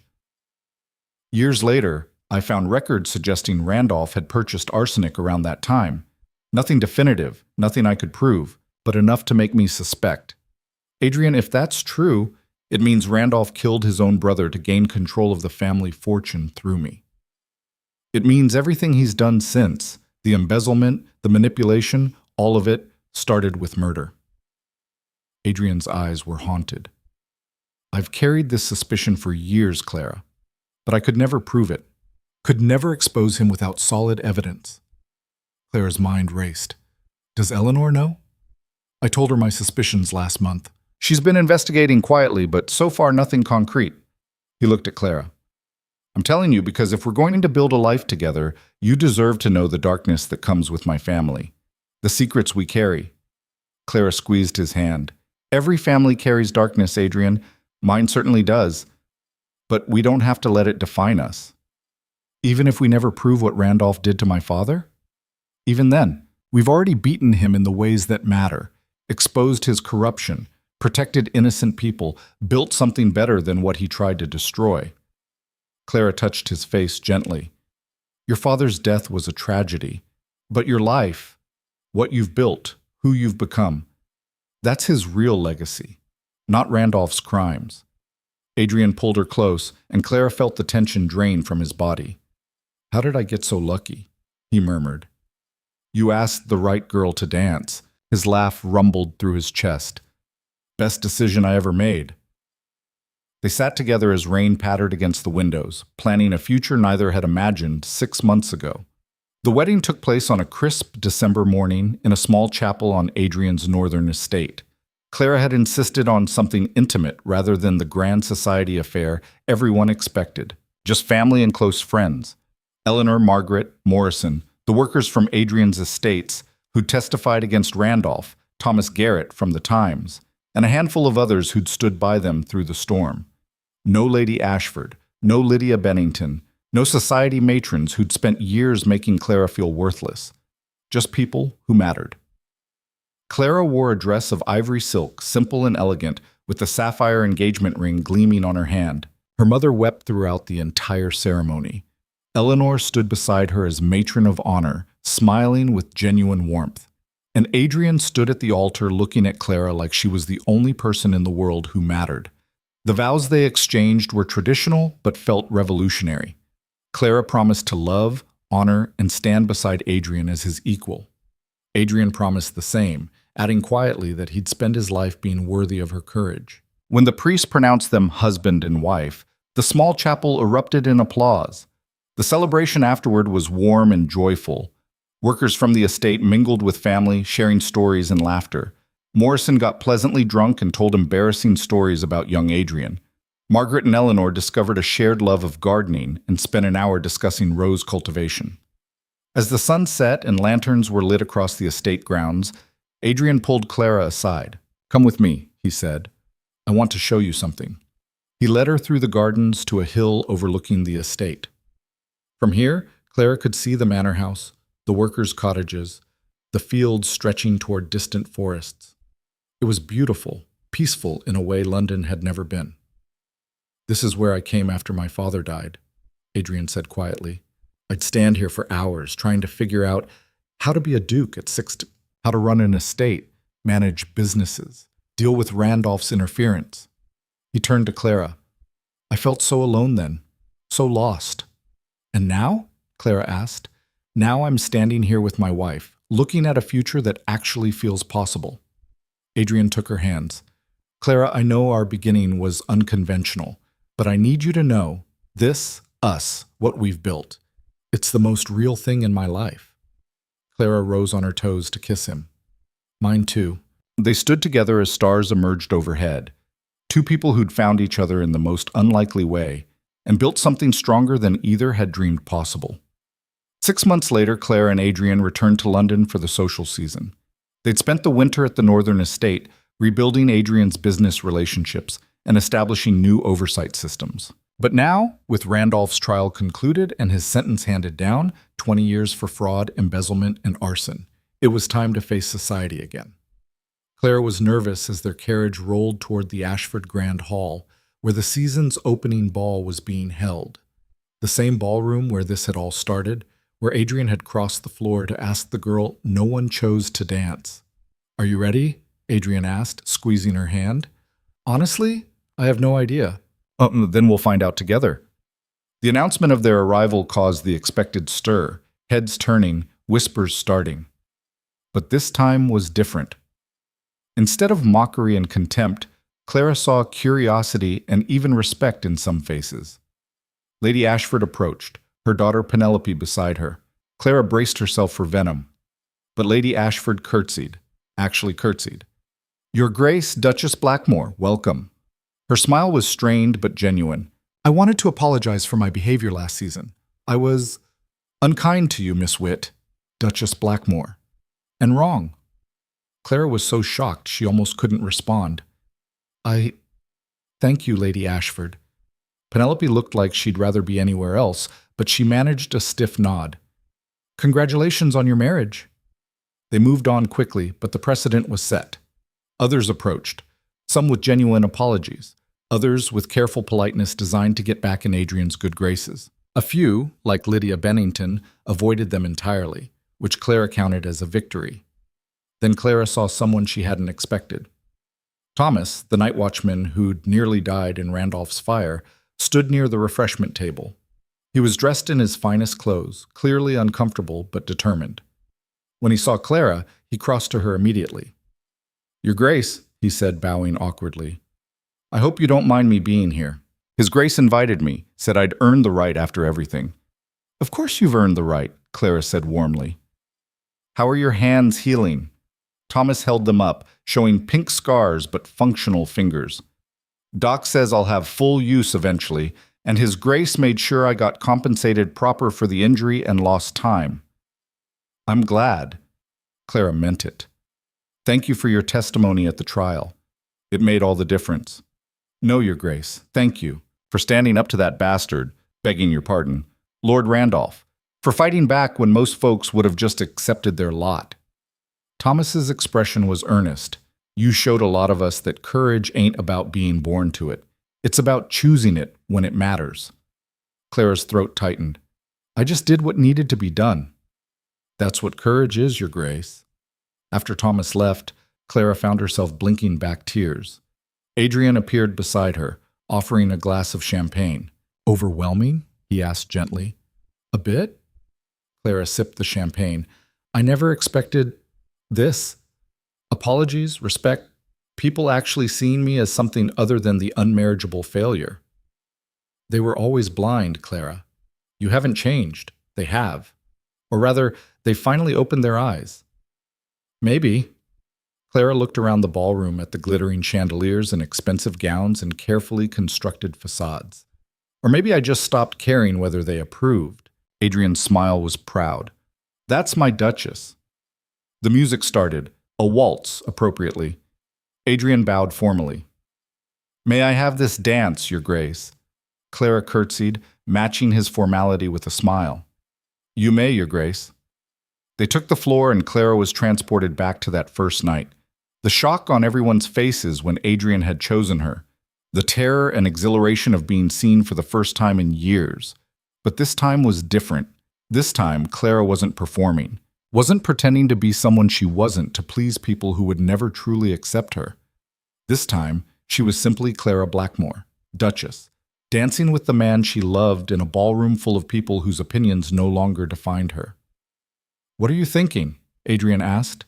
Years later, I found records suggesting Randolph had purchased arsenic around that time. Nothing definitive, nothing I could prove, but enough to make me suspect. Adrian, if that's true, it means Randolph killed his own brother to gain control of the family fortune through me. It means everything he's done since, the embezzlement, the manipulation, all of it, started with murder. Adrian's eyes were haunted. I've carried this suspicion for years, Clara, but I could never prove it. Could never expose him without solid evidence. Clara's mind raced. Does Eleanor know? I told her my suspicions last month. She's been investigating quietly, but so far nothing concrete. He looked at Clara. I'm telling you because if we're going to build a life together, you deserve to know the darkness that comes with my family. The secrets we carry. Clara squeezed his hand. Every family carries darkness, Adrian. Mine certainly does. But we don't have to let it define us. Even if we never prove what Randolph did to my father? Even then, we've already beaten him in the ways that matter, exposed his corruption, protected innocent people, built something better than what he tried to destroy. Clara touched his face gently. Your father's death was a tragedy, but your life, what you've built, who you've become, that's his real legacy, not Randolph's crimes. Adrian pulled her close, and Clara felt the tension drain from his body. How did I get so lucky? He murmured. You asked the right girl to dance. His laugh rumbled through his chest. Best decision I ever made. They sat together as rain pattered against the windows, planning a future neither had imagined 6 months ago. The wedding took place on a crisp December morning in a small chapel on Adrian's northern estate. Clara had insisted on something intimate rather than the grand society affair everyone expected, just family and close friends. Eleanor, Margaret, Morrison, the workers from Adrian's estates who testified against Randolph, Thomas Garrett from the Times, and a handful of others who'd stood by them through the storm. No Lady Ashford, no Lydia Bennington, no society matrons who'd spent years making Clara feel worthless. Just people who mattered. Clara wore a dress of ivory silk, simple and elegant, with the sapphire engagement ring gleaming on her hand. Her mother wept throughout the entire ceremony. Eleanor stood beside her as matron of honor, smiling with genuine warmth. And Adrian stood at the altar looking at Clara like she was the only person in the world who mattered. The vows they exchanged were traditional but felt revolutionary. Clara promised to love, honor, and stand beside Adrian as his equal. Adrian promised the same, adding quietly that he'd spend his life being worthy of her courage. When the priest pronounced them husband and wife, the small chapel erupted in applause. The celebration afterward was warm and joyful. Workers from the estate mingled with family, sharing stories and laughter. Morrison got pleasantly drunk and told embarrassing stories about young Adrian. Margaret and Eleanor discovered a shared love of gardening and spent an hour discussing rose cultivation. As the sun set and lanterns were lit across the estate grounds, Adrian pulled Clara aside. "Come with me," he said. "I want to show you something." He led her through the gardens to a hill overlooking the estate. From here, Clara could see the manor house, the workers' cottages, the fields stretching toward distant forests. It was beautiful, peaceful in a way London had never been. "This is where I came after my father died," Adrian said quietly. "I'd stand here for hours trying to figure out how to be a duke at 60, how to run an estate, manage businesses, deal with Randolph's interference." He turned to Clara. "I felt so alone then, so lost. And now?" Clara asked. "Now I'm standing here with my wife, looking at a future that actually feels possible." Adrian took her hands. "Clara, I know our beginning was unconventional, but I need you to know this, us, what we've built. It's the most real thing in my life." Clara rose on her toes to kiss him. "Mine too." They stood together as stars emerged overhead. Two people who'd found each other in the most unlikely way and built something stronger than either had dreamed possible. 6 months later, Clara and Adrian returned to London for the social season. They'd spent the winter at the Northern Estate, rebuilding Adrian's business relationships and establishing new oversight systems. But now, with Randolph's trial concluded and his sentence handed down, 20 years for fraud, embezzlement, and arson, it was time to face society again. Clara was nervous as their carriage rolled toward the Ashford Grand Hall, where the season's opening ball was being held. The same ballroom where this had all started, where Adrian had crossed the floor to ask the girl no one chose to dance. "Are you ready?" Adrian asked, squeezing her hand. "Honestly, I have no idea." "Oh, then we'll find out together." The announcement of their arrival caused the expected stir, heads turning, whispers starting. But this time was different. Instead of mockery and contempt, Clara saw curiosity and even respect in some faces. Lady Ashford approached, her daughter Penelope beside her. Clara braced herself for venom. But Lady Ashford curtsied, actually curtsied. "Your Grace, Duchess Blackmore, welcome." Her smile was strained but genuine. "I wanted to apologize for my behavior last season. I was unkind to you, Miss Witt, Duchess Blackmore, and wrong." Clara was so shocked she almost couldn't respond. Thank you, Lady Ashford." Penelope looked like she'd rather be anywhere else, but she managed a stiff nod. "Congratulations on your marriage." They moved on quickly, but the precedent was set. Others approached, some with genuine apologies, others with careful politeness designed to get back in Adrian's good graces. A few, like Lydia Bennington, avoided them entirely, which Clara counted as a victory. Then Clara saw someone she hadn't expected. Thomas, the night watchman who'd nearly died in Randolph's fire, stood near the refreshment table. He was dressed in his finest clothes, clearly uncomfortable but determined. When he saw Clara, he crossed to her immediately. "Your Grace," he said, bowing awkwardly. "I hope you don't mind me being here. His Grace invited me, said I'd earned the right after everything." "Of course you've earned the right," Clara said warmly. "How are your hands healing?" Thomas held them up, showing pink scars but functional fingers. "Doc says I'll have full use eventually, and His Grace made sure I got compensated proper for the injury and lost time." "I'm glad." Clara meant it. "Thank you for your testimony at the trial. It made all the difference." "No, Your Grace, thank you for standing up to that bastard, begging your pardon, Lord Randolph, for fighting back when most folks would have just accepted their lot." Thomas's expression was earnest. "You showed a lot of us that courage ain't about being born to it. It's about choosing it when it matters." Clara's throat tightened. "I just did what needed to be done." "That's what courage is, Your Grace." After Thomas left, Clara found herself blinking back tears. Adrian appeared beside her, offering a glass of champagne. "Overwhelming?" he asked gently. "A bit?" Clara sipped the champagne. "I never expected this. Apologies, respect, People actually seeing me as something other than the unmarriageable failure. They were always blind, Clara. You haven't changed. They have. Or rather, they finally opened their eyes. Maybe. Clara looked around the ballroom at the glittering chandeliers and expensive gowns and carefully constructed facades. Or maybe I just stopped caring whether they approved. Adrian's smile was proud. That's my Duchess. The music started, a waltz, appropriately. Adrian bowed formally. May I have this dance, Your Grace? Clara curtsied, matching his formality with a smile. You may, Your Grace. They took the floor and Clara was transported back to that first night. The shock on everyone's faces when Adrian had chosen her. The terror and exhilaration of being seen for the first time in years. But this time was different. This time, Clara wasn't performing. Wasn't pretending to be someone she wasn't to please people who would never truly accept her. This time, she was simply Clara Blackmore, Duchess, dancing with the man she loved in a ballroom full of people whose opinions no longer defined her. What are you thinking? Adrian asked.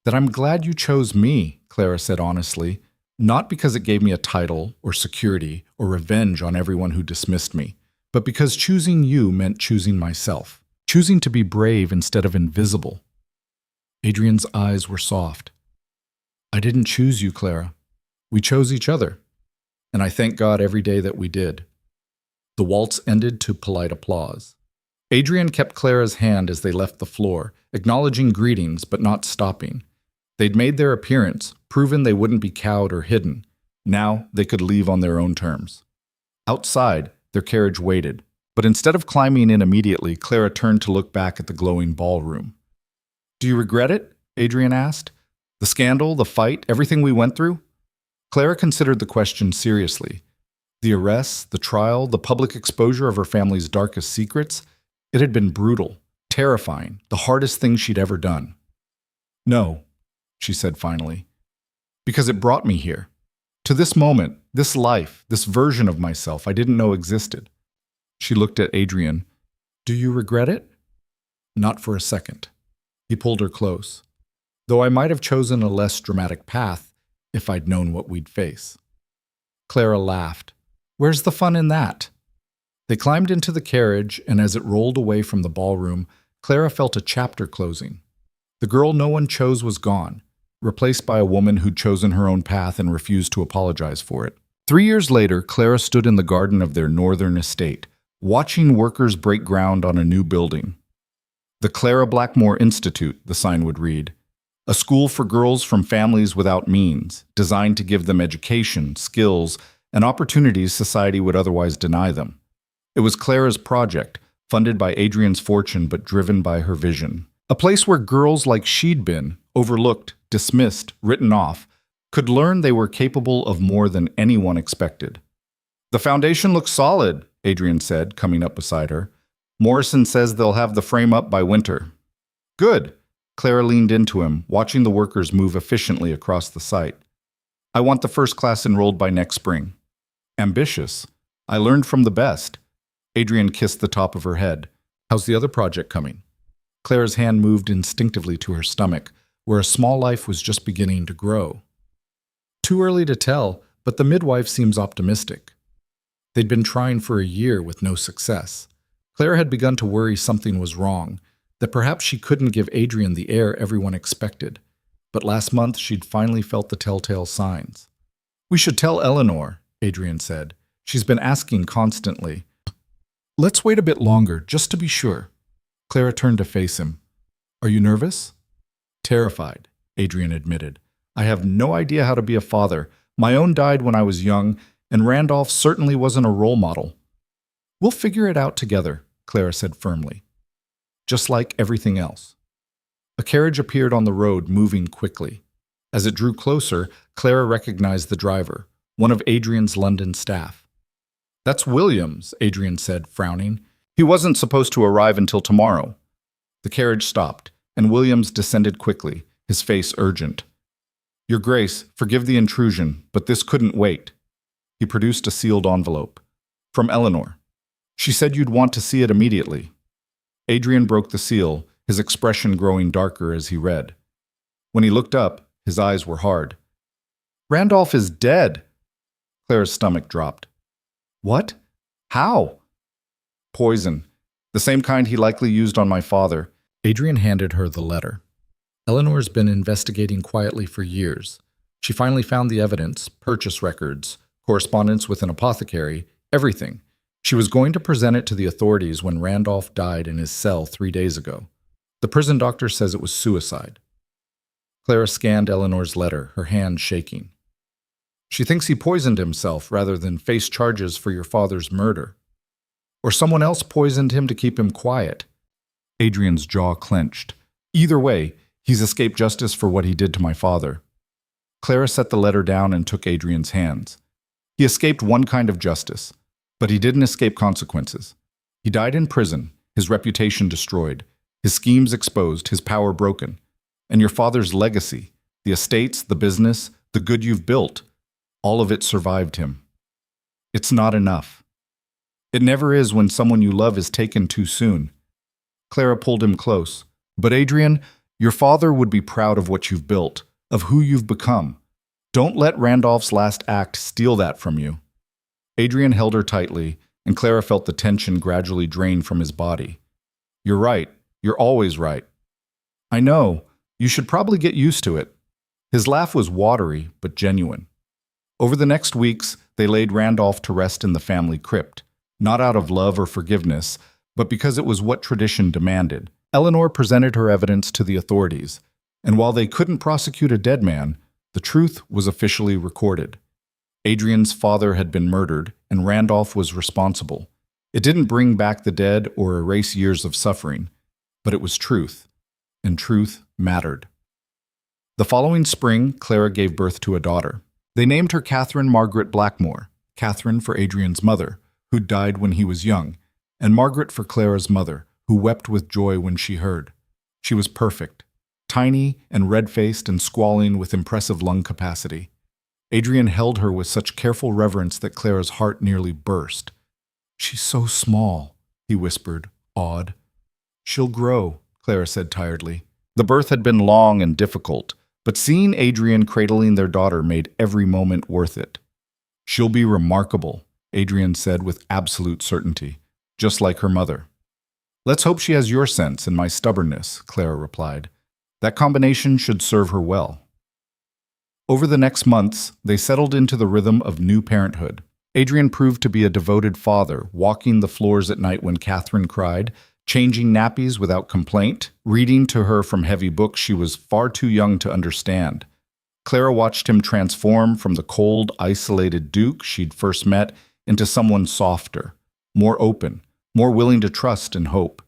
That I'm glad you chose me, Clara said honestly, not because it gave me a title or security or revenge on everyone who dismissed me, but because choosing you meant choosing myself, choosing to be brave instead of invisible. Adrian's eyes were soft. I didn't choose you, Clara. We chose each other, and I thank God every day that we did. The waltz ended to polite applause. Adrian kept Clara's hand as they left the floor, acknowledging greetings but not stopping. They'd made their appearance, proven they wouldn't be cowed or hidden. Now they could leave on their own terms. Outside, their carriage waited, but instead of climbing in immediately, Clara turned to look back at the glowing ballroom. Do you regret it? Adrian asked. The scandal, the fight, everything we went through? Clara considered the question seriously. The arrests, the trial, the public exposure of her family's darkest secrets, it had been brutal, terrifying, the hardest thing she'd ever done. No, she said finally, because it brought me here. To this moment, this life, this version of myself I didn't know existed. She looked at Adrian. Do you regret it? Not for a second. He pulled her close. Though I might have chosen a less dramatic path if I'd known what we'd face. Clara laughed. Where's the fun in that? They climbed into the carriage, and as it rolled away from the ballroom, Clara felt a chapter closing. The girl no one chose was gone, replaced by a woman who'd chosen her own path and refused to apologize for it. 3 years later, Clara stood in the garden of their northern estate, watching workers break ground on a new building. The Clara Blackmore Institute, the sign would read. A school for girls from families without means, designed to give them education, skills, and opportunities society would otherwise deny them. It was Clara's project, funded by Adrian's fortune but driven by her vision. A place where girls like she'd been, overlooked, dismissed, written off, could learn they were capable of more than anyone expected. The foundation looks solid, Adrian said, coming up beside her. Morrison says they'll have the frame up by winter. Good. Clara leaned into him, watching the workers move efficiently across the site. I want the first class enrolled by next spring. Ambitious. I learned from the best. Adrian kissed the top of her head. How's the other project coming? Clara's hand moved instinctively to her stomach, where a small life was just beginning to grow. Too early to tell, but the midwife seems optimistic. They'd been trying for a year with no success. Clara had begun to worry something was wrong, that perhaps she couldn't give Adrian the heir everyone expected. But last month she'd finally felt the telltale signs. We should tell Eleanor, Adrian said. She's been asking constantly. Let's wait a bit longer, just to be sure. Clara turned to face him. Are you nervous? Terrified, Adrian admitted. I have no idea how to be a father. My own died when I was young, and Randolph certainly wasn't a role model. We'll figure it out together, Clara said firmly. Just like everything else. A carriage appeared on the road, moving quickly. As it drew closer, Clara recognized the driver, one of Adrian's London staff. That's Williams, Adrian said, frowning. He wasn't supposed to arrive until tomorrow. The carriage stopped, and Williams descended quickly, his face urgent. Your Grace, forgive the intrusion, but this couldn't wait. He produced a sealed envelope. From Eleanor. She said you'd want to see it immediately. Adrian broke the seal, his expression growing darker as he read. When he looked up, his eyes were hard. Randolph is dead. Clara's stomach dropped. What? How? Poison. The same kind he likely used on my father. Adrian handed her the letter. Eleanor's been investigating quietly for years. She finally found the evidence, purchase records, correspondence with an apothecary, everything. She was going to present it to the authorities when Randolph died in his cell 3 days ago. The prison doctor says it was suicide. Clara scanned Eleanor's letter, her hand shaking. She thinks he poisoned himself rather than face charges for your father's murder. Or someone else poisoned him to keep him quiet. Adrian's jaw clenched. Either way, he's escaped justice for what he did to my father. Clara set the letter down and took Adrian's hands. He escaped one kind of justice, but he didn't escape consequences. He died in prison, his reputation destroyed, his schemes exposed, his power broken. And your father's legacy, the estates, the business, the good you've built, all of it survived him. It's not enough. It never is when someone you love is taken too soon. Clara pulled him close. But Adrian, your father would be proud of what you've built, of who you've become. Don't let Randolph's last act steal that from you. Adrian held her tightly, and Clara felt the tension gradually drain from his body. You're right. You're always right. I know. You should probably get used to it. His laugh was watery, but genuine. Over the next weeks, they laid Randolph to rest in the family crypt, not out of love or forgiveness, but because it was what tradition demanded. Eleanor presented her evidence to the authorities, and while they couldn't prosecute a dead man, the truth was officially recorded. Adrian's father had been murdered, and Randolph was responsible. It didn't bring back the dead or erase years of suffering, but it was truth, and truth mattered. The following spring, Clara gave birth to a daughter. They named her Catherine Margaret Blackmore, Catherine for Adrian's mother, who died when he was young, and Margaret for Clara's mother, who wept with joy when she heard. She was perfect, tiny and red-faced and squalling with impressive lung capacity. Adrian held her with such careful reverence that Clara's heart nearly burst. "She's so small," he whispered, awed. "She'll grow," Clara said tiredly. The birth had been long and difficult, but seeing Adrian cradling their daughter made every moment worth it. "She'll be remarkable," Adrian said with absolute certainty, just like her mother. "Let's hope she has your sense and my stubbornness," Clara replied. "That combination should serve her well." Over the next months, they settled into the rhythm of new parenthood. Adrian proved to be a devoted father, walking the floors at night when Catherine cried, changing nappies without complaint, reading to her from heavy books she was far too young to understand. Clara watched him transform from the cold, isolated Duke she'd first met into someone softer, more open, more willing to trust and hope.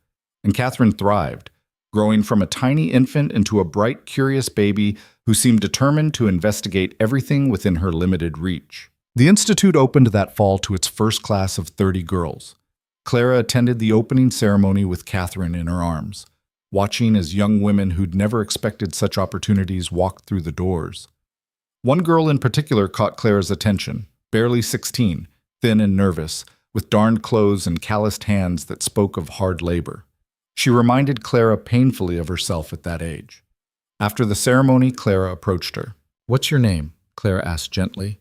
And Catherine thrived, growing from a tiny infant into a bright, curious baby who seemed determined to investigate everything within her limited reach. The Institute opened that fall to its first class of 30 girls. Clara attended the opening ceremony with Catherine in her arms, watching as young women who'd never expected such opportunities walked through the doors. One girl in particular caught Clara's attention, barely 16, thin and nervous, with darned clothes and calloused hands that spoke of hard labor. She reminded Clara painfully of herself at that age. After the ceremony, Clara approached her. "What's your name?" Clara asked gently.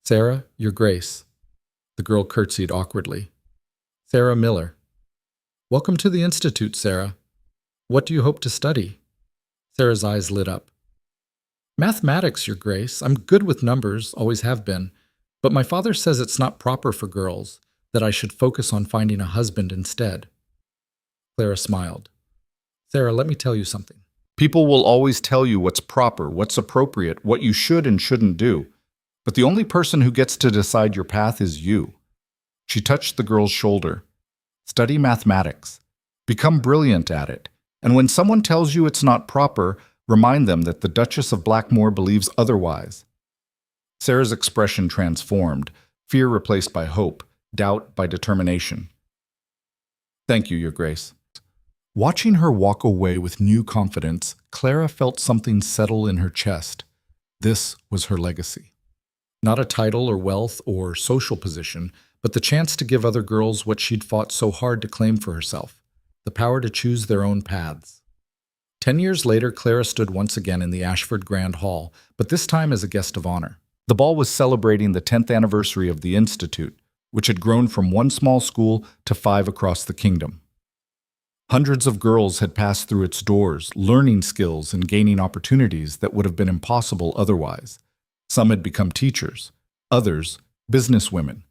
"Sarah, your Grace." The girl curtsied awkwardly. "Sarah Miller." "Welcome to the Institute, Sarah. What do you hope to study?" Sarah's eyes lit up. "Mathematics, Your Grace. I'm good with numbers, always have been. But my father says it's not proper for girls, that I should focus on finding a husband instead." Clara smiled. "Sarah, let me tell you something. People will always tell you what's proper, what's appropriate, what you should and shouldn't do. But the only person who gets to decide your path is you." She touched the girl's shoulder. "Study mathematics. Become brilliant at it. And when someone tells you it's not proper, remind them that the Duchess of Blackmore believes otherwise." Sarah's expression transformed, fear replaced by hope, doubt by determination. "Thank you, Your Grace." Watching her walk away with new confidence, Clara felt something settle in her chest. This was her legacy. Not a title or wealth or social position, but the chance to give other girls what she'd fought so hard to claim for herself, the power to choose their own paths. 10 years later, Clara stood once again in the Ashford Grand Hall, but this time as a guest of honor. The ball was celebrating the 10th anniversary of the Institute, which had grown from one small school to 5 across the kingdom. Hundreds of girls had passed through its doors, learning skills and gaining opportunities that would have been impossible otherwise. Some had become teachers, others, businesswomen.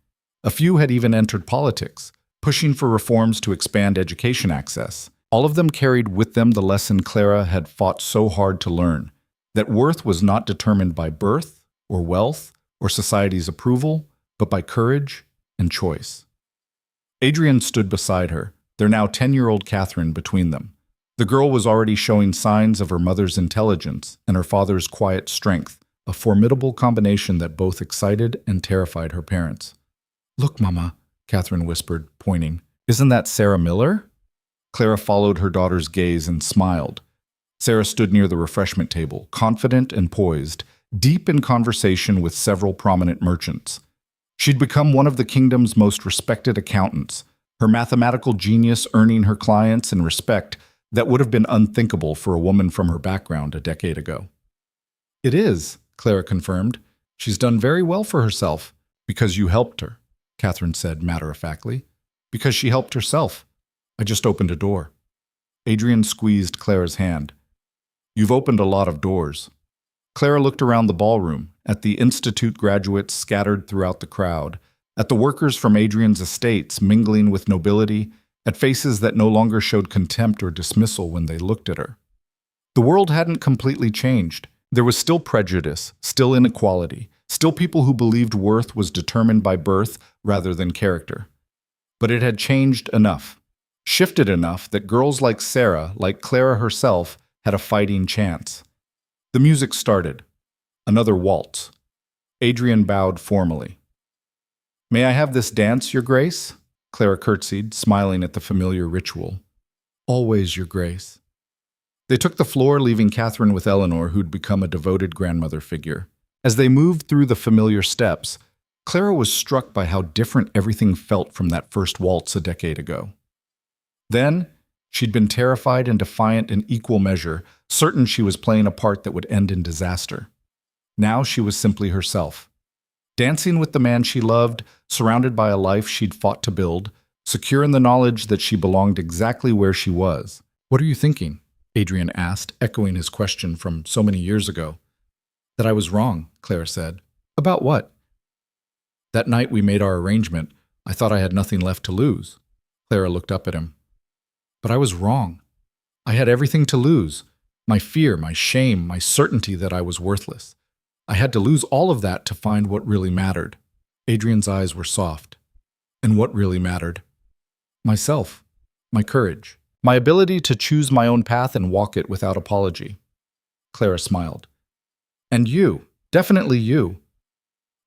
A few had even entered politics, pushing for reforms to expand education access. All of them carried with them the lesson Clara had fought so hard to learn, that worth was not determined by birth or wealth or society's approval, but by courage and choice. Adrian stood beside her, their now 10-year-old Catherine between them. The girl was already showing signs of her mother's intelligence and her father's quiet strength, a formidable combination that both excited and terrified her parents. "Look, Mama," Catherine whispered, pointing. "Isn't that Sarah Miller?" Clara followed her daughter's gaze and smiled. Sarah stood near the refreshment table, confident and poised, deep in conversation with several prominent merchants. She'd become one of the kingdom's most respected accountants, her mathematical genius earning her clients and respect that would have been unthinkable for a woman from her background a decade ago. "It is," Clara confirmed. "She's done very well for herself." "Because you helped her," Catherine said matter-of-factly. "Because she helped herself. I just opened a door." Adrian squeezed Clara's hand. "You've opened a lot of doors." Clara looked around the ballroom, at the Institute graduates scattered throughout the crowd, at the workers from Adrian's estates mingling with nobility, at faces that no longer showed contempt or dismissal when they looked at her. The world hadn't completely changed. There was still prejudice, still inequality, still people who believed worth was determined by birth rather than character. But it had changed enough, shifted enough that girls like Sarah, like Clara herself, had a fighting chance. The music started. Another waltz. Adrian bowed formally. "May I have this dance, Your Grace?" Clara curtsied, smiling at the familiar ritual. "Always, Your Grace." They took the floor, leaving Catherine with Eleanor, who'd become a devoted grandmother figure. As they moved through the familiar steps, Clara was struck by how different everything felt from that first waltz a decade ago. Then, she'd been terrified and defiant in equal measure, certain she was playing a part that would end in disaster. Now she was simply herself, dancing with the man she loved, surrounded by a life she'd fought to build, secure in the knowledge that she belonged exactly where she was. "What are you thinking?" Adrian asked, echoing his question from so many years ago. "That I was wrong," Clara said. "About what?" "That night we made our arrangement, I thought I had nothing left to lose." Clara looked up at him. "But I was wrong. I had everything to lose. My fear, my shame, my certainty that I was worthless. I had to lose all of that to find what really mattered." Adrian's eyes were soft. "And what really mattered?" "Myself, my courage, my ability to choose my own path and walk it without apology." Clara smiled. "And you, definitely you."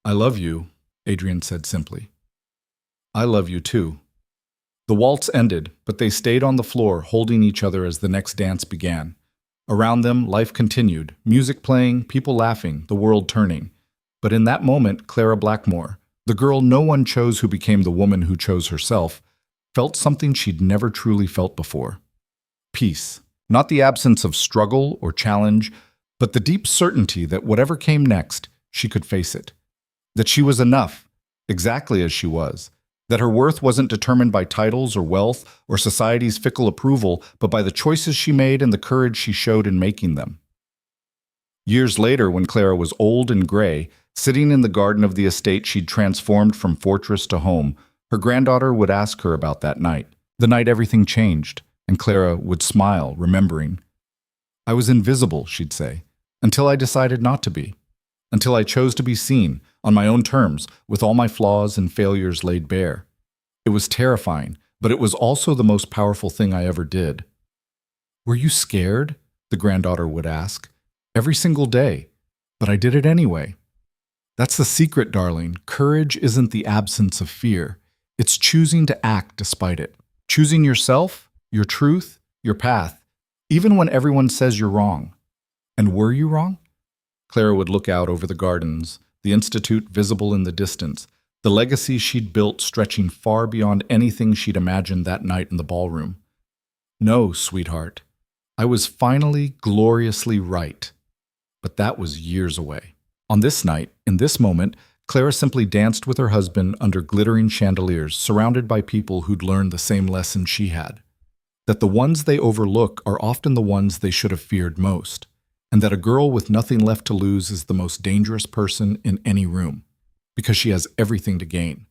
"I love you," Adrian said simply. "I love you too." The waltz ended, but they stayed on the floor, holding each other as the next dance began. Around them, life continued, music playing, people laughing, the world turning. But in that moment, Clara Blackmore, the girl no one chose who became the woman who chose herself, felt something she'd never truly felt before. Peace. Not the absence of struggle or challenge, but the deep certainty that whatever came next, she could face it. That she was enough, exactly as she was. That her worth wasn't determined by titles or wealth or society's fickle approval, but by the choices she made and the courage she showed in making them. Years later, when Clara was old and gray, sitting in the garden of the estate she'd transformed from fortress to home, her granddaughter would ask her about that night, the night everything changed, and Clara would smile, remembering. "I was invisible," she'd say, "until I decided not to be. Until I chose to be seen, on my own terms, with all my flaws and failures laid bare. It was terrifying, but it was also the most powerful thing I ever did." "Were you scared?" the granddaughter would ask. "Every single day. But I did it anyway." That's the secret, darling. Courage isn't the absence of fear. It's choosing to act despite it. Choosing yourself, your truth, your path, even when everyone says you're wrong. And were you wrong? Clara would look out over the gardens, the Institute visible in the distance, the legacy she'd built stretching far beyond anything she'd imagined that night in the ballroom. "No, sweetheart, I was finally gloriously right. But that was years away." On this night, in this moment, Clara simply danced with her husband under glittering chandeliers, surrounded by people who'd learned the same lesson she had. That the ones they overlook are often the ones they should have feared most, and that a girl with nothing left to lose is the most dangerous person in any room, because she has everything to gain.